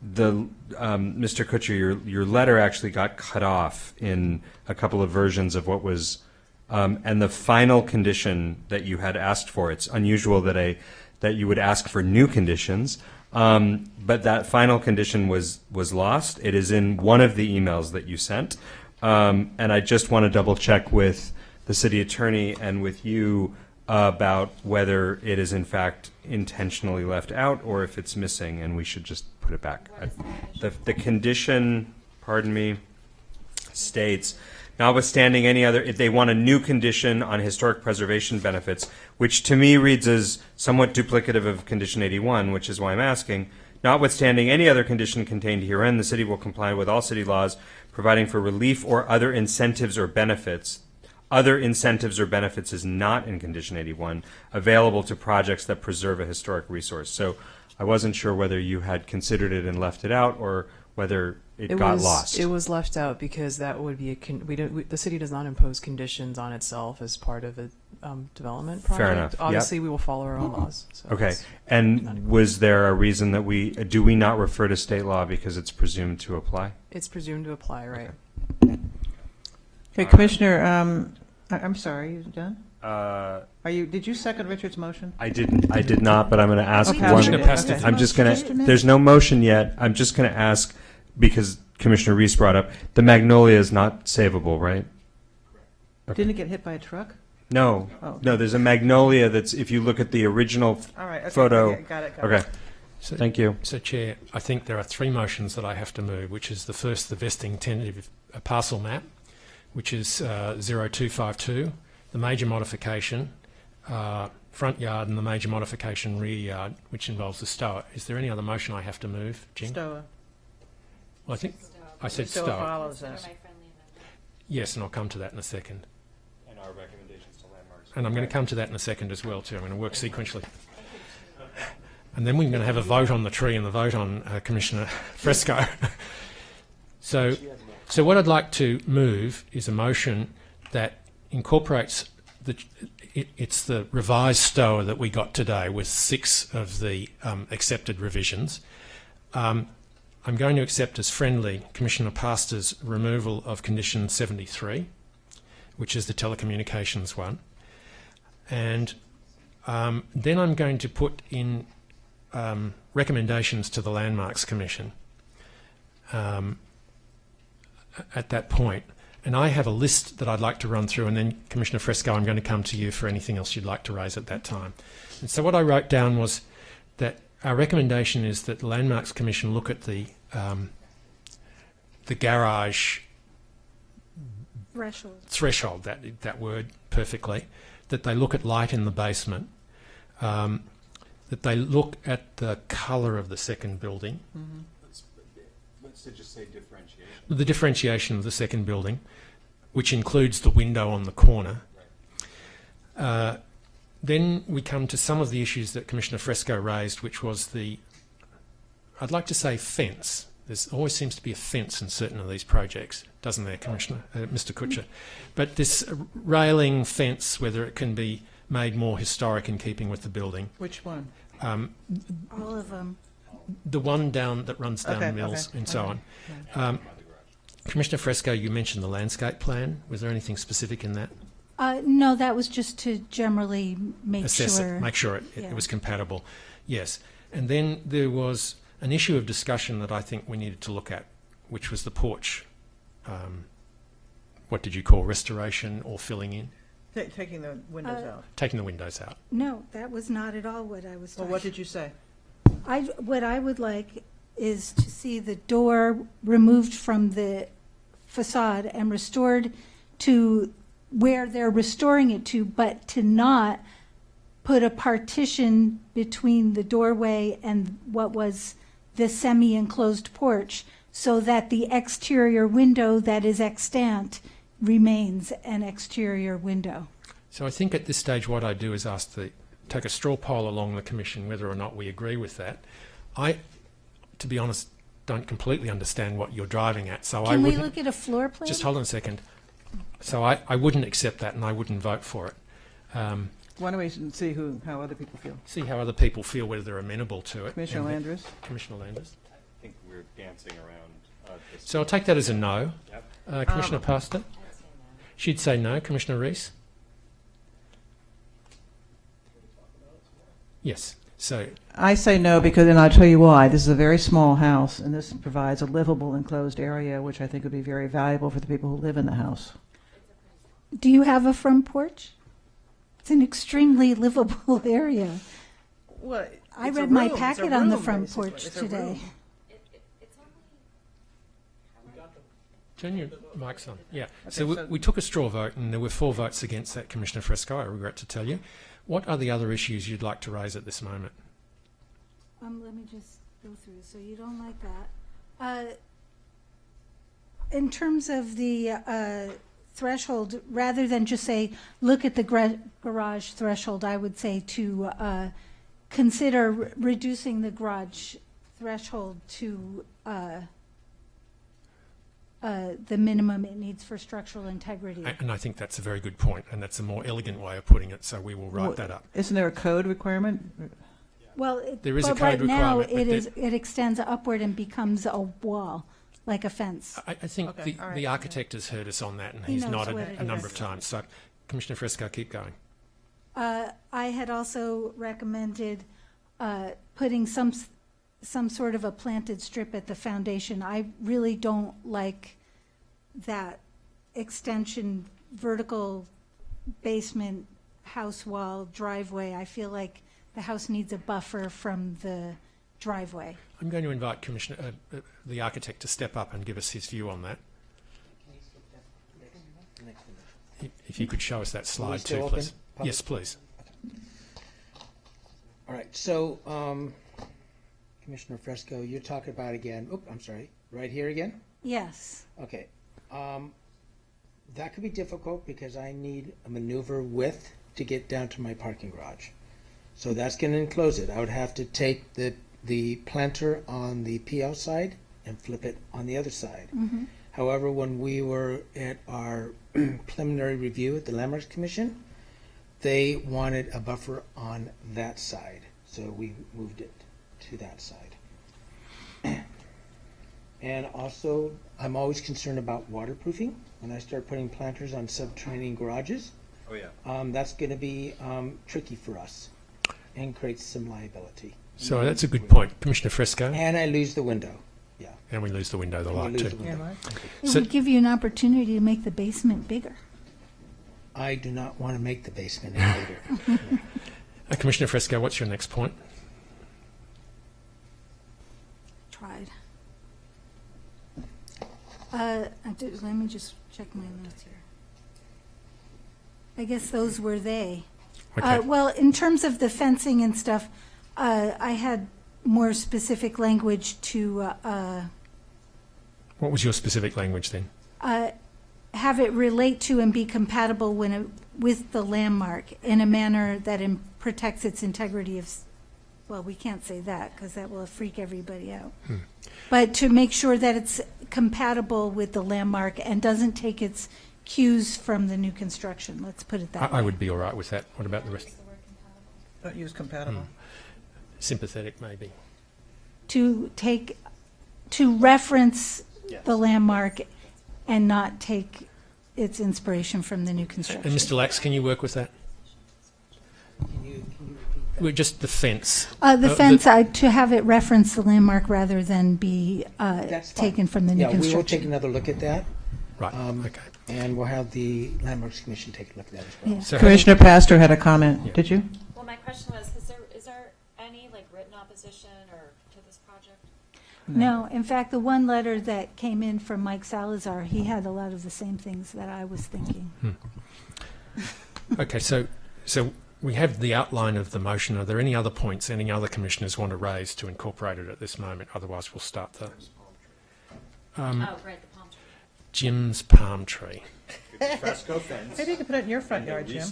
Mr. Kutcher, your letter actually got cut off in a couple of versions of what was, and the final condition that you had asked for, it's unusual that you would ask for new conditions, but that final condition was lost. It is in one of the emails that you sent, and I just want to double check with the city attorney and with you about whether it is in fact intentionally left out or if it's missing and we should just put it back. The condition, pardon me, states, notwithstanding any other, if they want a new condition on historic preservation benefits, which to me reads as somewhat duplicative of condition 81, which is why I'm asking, notwithstanding any other condition contained herein, the city will comply with all city laws providing for relief or other incentives or benefits. Other incentives or benefits is not in condition 81, available to projects that preserve a historic resource. So I wasn't sure whether you had considered it and left it out or whether it got lost. It was left out because that would be the city does not impose conditions on itself as part of a development project. Fair enough. Yep. Obviously, we will follow our own laws. So Okay. it's And was there a reason that do we not refer to state law because it's presumed to apply? It's presumed to apply, right? Okay, Commissioner, I'm sorry, you done? Did you second Richard's motion? I did not, but I'm going to ask Okay. one. Commissioner Pastor. I'm just going Just a to, minute. there's no motion yet. I'm just going to ask, because Commissioner Reese brought up, the magnolia is not savable, right? Didn't it get hit by a truck? No. Oh. No, there's a magnolia that's, if you look at the original All right, okay, photo. okay, got it. Okay. Thank you. So, Chair, I think there are three motions that I have to move, which is the first, the vesting tentative parcel map, which is 0252, the major modification, front yard, and the major modification rear yard, which involves the stoa. Is there any other motion I have to move, Jim? Stoa. Well, I think I said So it start. follows that. Yes, and I'll come to that in a second. And our recommendations to landmarks. And I'm going to come to that in a second as well, too. I'm going to work sequentially. And then we're going to have a vote on the tree and the vote on Commissioner Fresco. So what I'd like to move is a motion that incorporates it's the revised STOA that we got today with 6 of the accepted revisions. I'm going to accept as friendly Commissioner Pastor's removal of condition 73, which is the telecommunications one. And then I'm going to put in recommendations to the Landmarks Commission at that point. And I have a list that I'd like to run through, and then Commissioner Fresco, I'm going to come to you for anything else you'd like to raise at that time. And so what I wrote down was that our recommendation is that the Landmarks Commission look at the garage threshold, that word perfectly, that they look at light in the basement, that they look at the colour of the second building. Mm-hmm. Let's just say differentiation. The differentiation of the second building, which includes the window on the corner. Then we come to some of the issues that Commissioner Fresco raised, which was I'd like to say fence. There always seems to be a fence in certain of these projects, doesn't there, Commissioner, Mr. Kutcher? But this railing fence, whether it can be made more historic in keeping with the building. Which one? All of them. The one that runs down Mills and so on. Commissioner Fresco, you mentioned the landscape plan. Was there anything specific in that? No, that was just to generally Assess it, make sure it was compatible. Yes. And then there was an issue of discussion that I think we needed to look at, which was the porch. What did you call restoration or filling in? Taking the windows out. Taking the windows out. No, that was not at all what I was talking. Well, what did you say? What I would like is to see the door removed from the facade and restored to where they're restoring it to, but to not put a partition between the doorway and what was the semi-enclosed porch, so that the exterior window that is extant remains an exterior window. So I think at this stage what I do is take a straw poll along the Commission whether or not we agree with that. I, to be honest, don't completely understand what you're driving at, so Can we look at a floor plan? Just hold on a second. So I wouldn't accept that and I wouldn't vote for it. Why don't we see how other people feel? See how other people feel, whether they're amenable to it. Commissioner Landers? Commissioner Landers? I think we're dancing around this. So I'll take that as a no. Yep. Commissioner Pastor? She'd say no. Commissioner Rees? Yes. So I say no because, and I'll tell you why. This is a very small house, and this provides a livable enclosed area, which I think would be very valuable for the people who live in the house. Do you have a front porch? It's an extremely livable area. Well, I read my packet on the front porch today. turn your mics on. Yeah. So we took a straw vote, and there were 4 votes against that, Commissioner Fresco, I regret to tell you. What are the other issues you'd like to raise at this moment? Let me just go through. So you don't like that. In terms of the threshold, rather than just say, look at the garage threshold, I would say to consider reducing the garage threshold to the minimum it needs for structural integrity. And I think that's a very good point, and that's a more elegant way of putting it, so we will write that up. Isn't there a code requirement? Well, there is a code right now requirement. it extends upward and becomes a wall, like a fence. I think the architect has heard us on that, and he's nodded a number of times. So, Commissioner Fresco, keep going. I had also recommended putting some sort of a planted strip at the foundation. I really don't like that extension, vertical basement, house wall, driveway. I feel like the house needs a buffer from the driveway. I'm going to invite Commissioner, the architect, to step up and give us his view on that. If you could show us that slide too, please. Yes, please. All right. So, Commissioner Fresco, you're talking about again. I'm sorry. Right here again? Yes. Okay. That could be difficult because I need a maneuver width to get down to my parking garage. So that's going to enclose it. I would have to take the planter on the PL side and flip it on the other side. Mm-hmm. However, when we were at our preliminary review at the Landmarks Commission, they wanted a buffer on that side. So we moved it to that side. And also, I'm always concerned about waterproofing. When I start putting planters on subterranean garages, Oh, yeah. that's going to be tricky for us and creates some liability. So that's a good point. Commissioner Fresco? And I lose the window. Yeah. And we lose the window, the And we light lose too. the window. It So- would give you an opportunity to make the basement bigger. I do not want to make the basement any bigger. Commissioner Fresco, what's your next point? Tried. Let me just check my notes here. I guess those were they. Okay. Well, in terms of the fencing and stuff, I had more specific language to What was your specific language then? have it relate to and be compatible with the landmark in a manner that protects its integrity of. Well, we can't say that because that will freak everybody out. But to make sure that it's compatible with the landmark and doesn't take its cues from the new construction. Let's put it that way. I would be all right with that. What about the rest? Don't use compatible. Sympathetic, maybe. To reference the landmark and not take its inspiration from the new construction. And Mr. Lax, can you work with that? We're just the fence. The fence, to have it reference the landmark rather than be That's fine. taken from the new Yeah, we will take construction. another look at that. Right, okay. And we'll have the Landmarks Commission take a look at that as well. Yeah. So Commissioner Pastor had a comment. Did you? Well, my question was, is there any like written opposition or to this project? No, in fact, the one letter that came in from Mike Salazar, he had a lot of the same things that I was thinking. Okay, so we have the outline of the motion. Are there any other points any other commissioners want to raise to incorporate it at this moment? Otherwise, we'll start the Oh, right, the palm tree. Jim's palm tree. Fresco fence. Maybe you could put it in your front yard, Jim.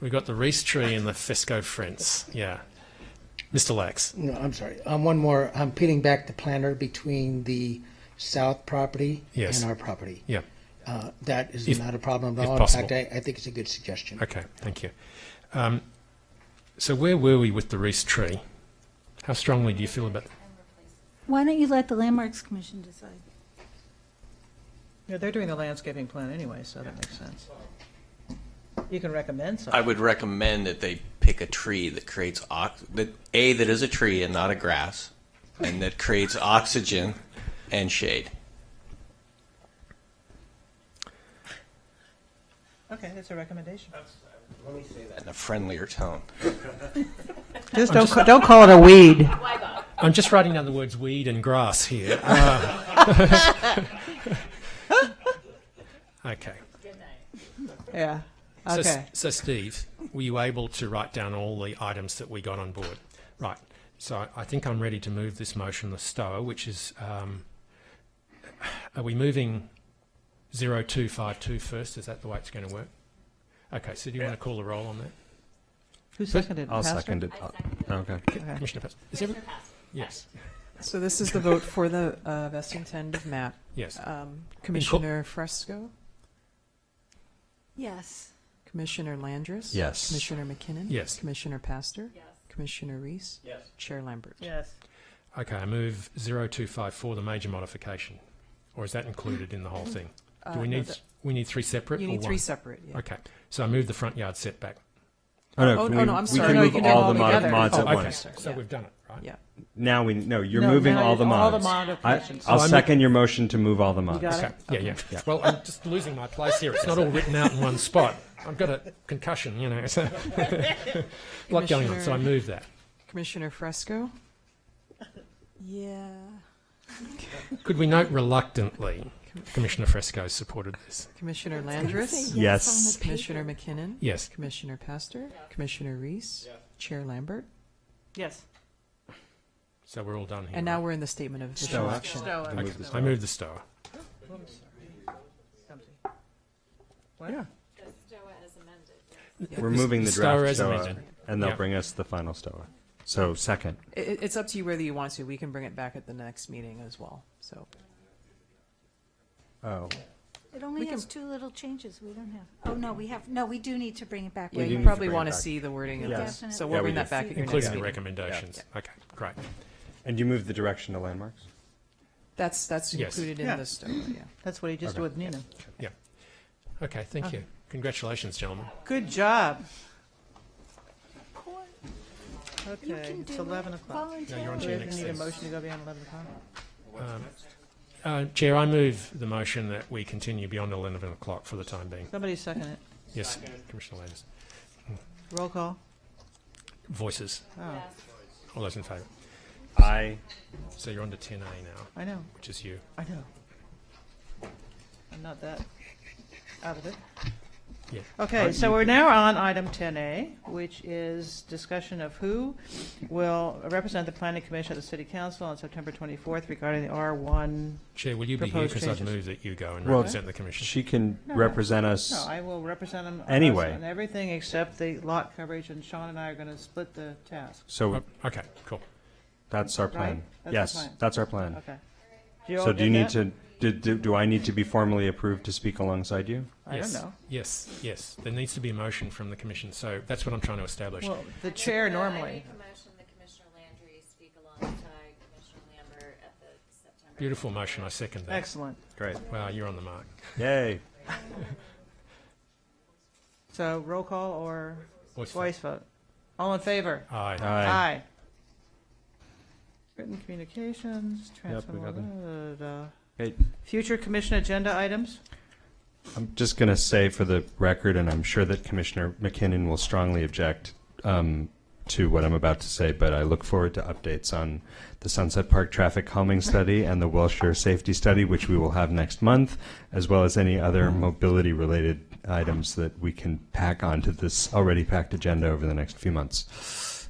We've got the Reese tree and the Fesco fence. Yeah. Mr. Lax. No, I'm sorry. One more. I'm peeling back the planter between the south property Yes. and our property. Yeah. That is If- not a problem at if all. possible. In fact, I think it's a good suggestion. Okay, thank you. So where were we with the Reese tree? How strongly do you feel about Why don't you let the Landmarks Commission decide? Yeah, they're doing the landscaping plan anyway, so that makes sense. You can recommend I something. would recommend that they pick a tree that creates that is a tree and not a grass, and that creates oxygen and shade. Okay, that's a recommendation. Let me say that in a friendlier tone. Just don't call it a weed. I'm just writing down the words weed and grass here. Okay. Yeah. So, Okay. so Steve, were you able to write down all the items that we got on board? Right. So I think I'm ready to move this motion, the STOA, which is, are we moving 0252 first? Is that the way it's going to work? Okay, so do you want to call the roll on that? Who seconded it? I'll Pastor? second it. Okay. Commissioner Pastor. Is every- Yes. So this is the vote for the vesting tentative map. Yes. Commissioner Fresco, Yes. Commissioner Landris. Yes. Commissioner McKinnon. Yes. Commissioner Pastor. Yes. Commissioner Reese. Yes. Chair Lambert. Yes. Okay, I move 0254, the major modification. Or is that included in the whole thing? Do we No, need we need three separate? You or need three one? separate. Yeah. Okay, so I move the front yard setback. Oh, no, Oh, can no, we, no, I'm we sorry. can No, move you can do all all the together. mods Oh, at okay, once. so we've done it, right? Yeah. Now you're No, moving now all the you- mods. all the modifications. I'll So I'm- second your motion to move all the mods. got Okay, it? yeah, yeah. Well, I'm just losing my place here. It's not all written out in one spot. I've got a concussion, you know. So a lot going on, so I move that. Commissioner Fresco. Yeah. Could we note reluctantly, Commissioner Fresco supported this? Commissioner Say Landris. Yes. on the paper. Commissioner McKinnon. Yes. Commissioner Pastor. Commissioner Reese. Chair Lambert. Yes. So we're all done here. And now right? we're in the statement of official Stoa. action. Stoa. Okay, I move the STOA. Yeah. We're moving the STOA draft as STOA, amended. and they'll Yeah. bring us the final STOA. So second. It's up to you whether you want to. We can bring it back at the next meeting as well. So Oh. It only We has can- two little changes. We don't have. Oh, no, we do need to bring it back. yeah, do you need probably to bring it want to back. see the wording of Yes. this. So Yeah, we'll we bring do. that back at your next Including the meeting. recommendations. Okay, great. And you move the direction to landmarks? That's Yes. included in Yeah. the STOA, yeah. That's what he just Okay. did with Nina. Yeah. Okay, thank you. Congratulations, gentlemen. Good job. You Okay, can it's do 11 it o'clock. No, you're on Do to we your next need a thing. motion to go beyond 11 o'clock? Chair, I move the motion that we continue beyond 11 o'clock for the time being. Somebody second it. Yes, Commissioner Landers. Roll call. Voices. Oh, All those in favour? Aye. So you're on to 10A now, I know. which is you. I know. I'm not that out of it. Yeah. Okay, so we're now on item 10A, which is discussion of who will represent the Planning Commission at the City Council on September 24th regarding the R1. Chair, will you be here? Proposed Because I've changes. moved that you go and Well, represent the Commission. She can No, represent us. No, I will represent them Anyway. on everything except the lot coverage, and Sean and I are going to split the task. So Okay, cool. that's our plan. Right? That's Yes, the plan. that's our plan. Okay. So do you need to, do I need to be formally approved to speak alongside you? I Yes. don't know. Yes. There needs to be a motion from the Commission, so that's what I'm trying to establish. Well, the chair normally. Beautiful motion, I second that. Excellent. Great. Wow, you're on the mark. Yay. So roll call or Voice vote? All in favor? Aye. Aye. Written communications, Yep, we got transfer. Hey, Future commission agenda items? I'm just going to say for the record, and I'm sure that Commissioner McKinnon will strongly object to what I'm about to say, but I look forward to updates on the Sunset Park traffic calming study and the Wilshire safety study, which we will have next month, as well as any other mobility related items that we can pack onto this already packed agenda over the next few months.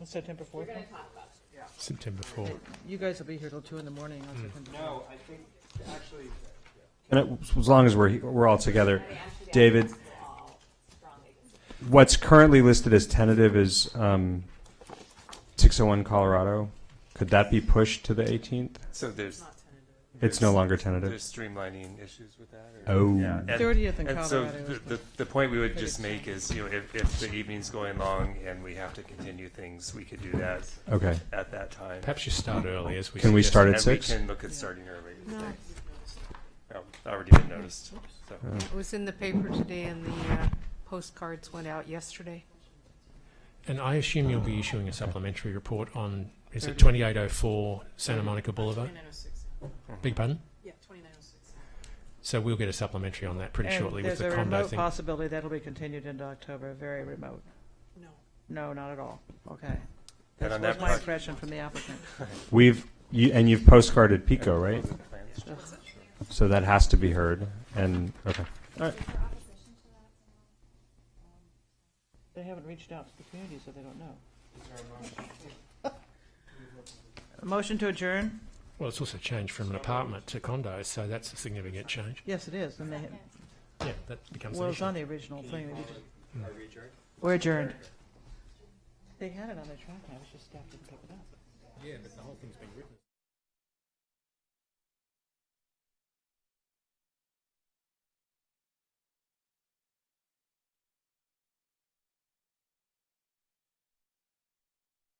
September 4th? September 4th. You guys will be here till 2 in the morning on September 4th. No, I think actually. And as long as we're all together, David. What's currently listed as tentative is 601 Colorado. Could that be pushed to the 18th? So It's no longer tentative. There's streamlining issues with that. Oh. Yeah. 30th in and so Colorado is the point we would pretty just make is, if the evening's going long and we have to continue things, we could do that. Okay. At that time. Perhaps you start early, as we Can we suggested. start at And 6? we can look at starting early. No. Already been noticed. So. It was in the paper today, and the postcards went out yesterday. And I assume you'll be issuing a supplementary report on, is it 2804 Santa Monica Boulevard? 2906. Big pardon? Yeah, 2906. So we'll get a supplementary on that pretty And shortly with there's the a condo remote thing. possibility that'll be continued into October, very remote. No. No, not at all. Okay. And That on was that my part- impression from the applicant. You've postcarded Pico, right? So that has to be heard. And okay. All right. They haven't reached out to the community, so they don't know. A motion to adjourn? Well, it's also changed from an apartment to condos, so that's a significant change. Yes, it is. And they had, Yeah, that becomes well, an it's issue. on the original thing. We're adjourned. They had it on their track. I was just staff didn't pick it up. Yeah, but the whole thing's been written.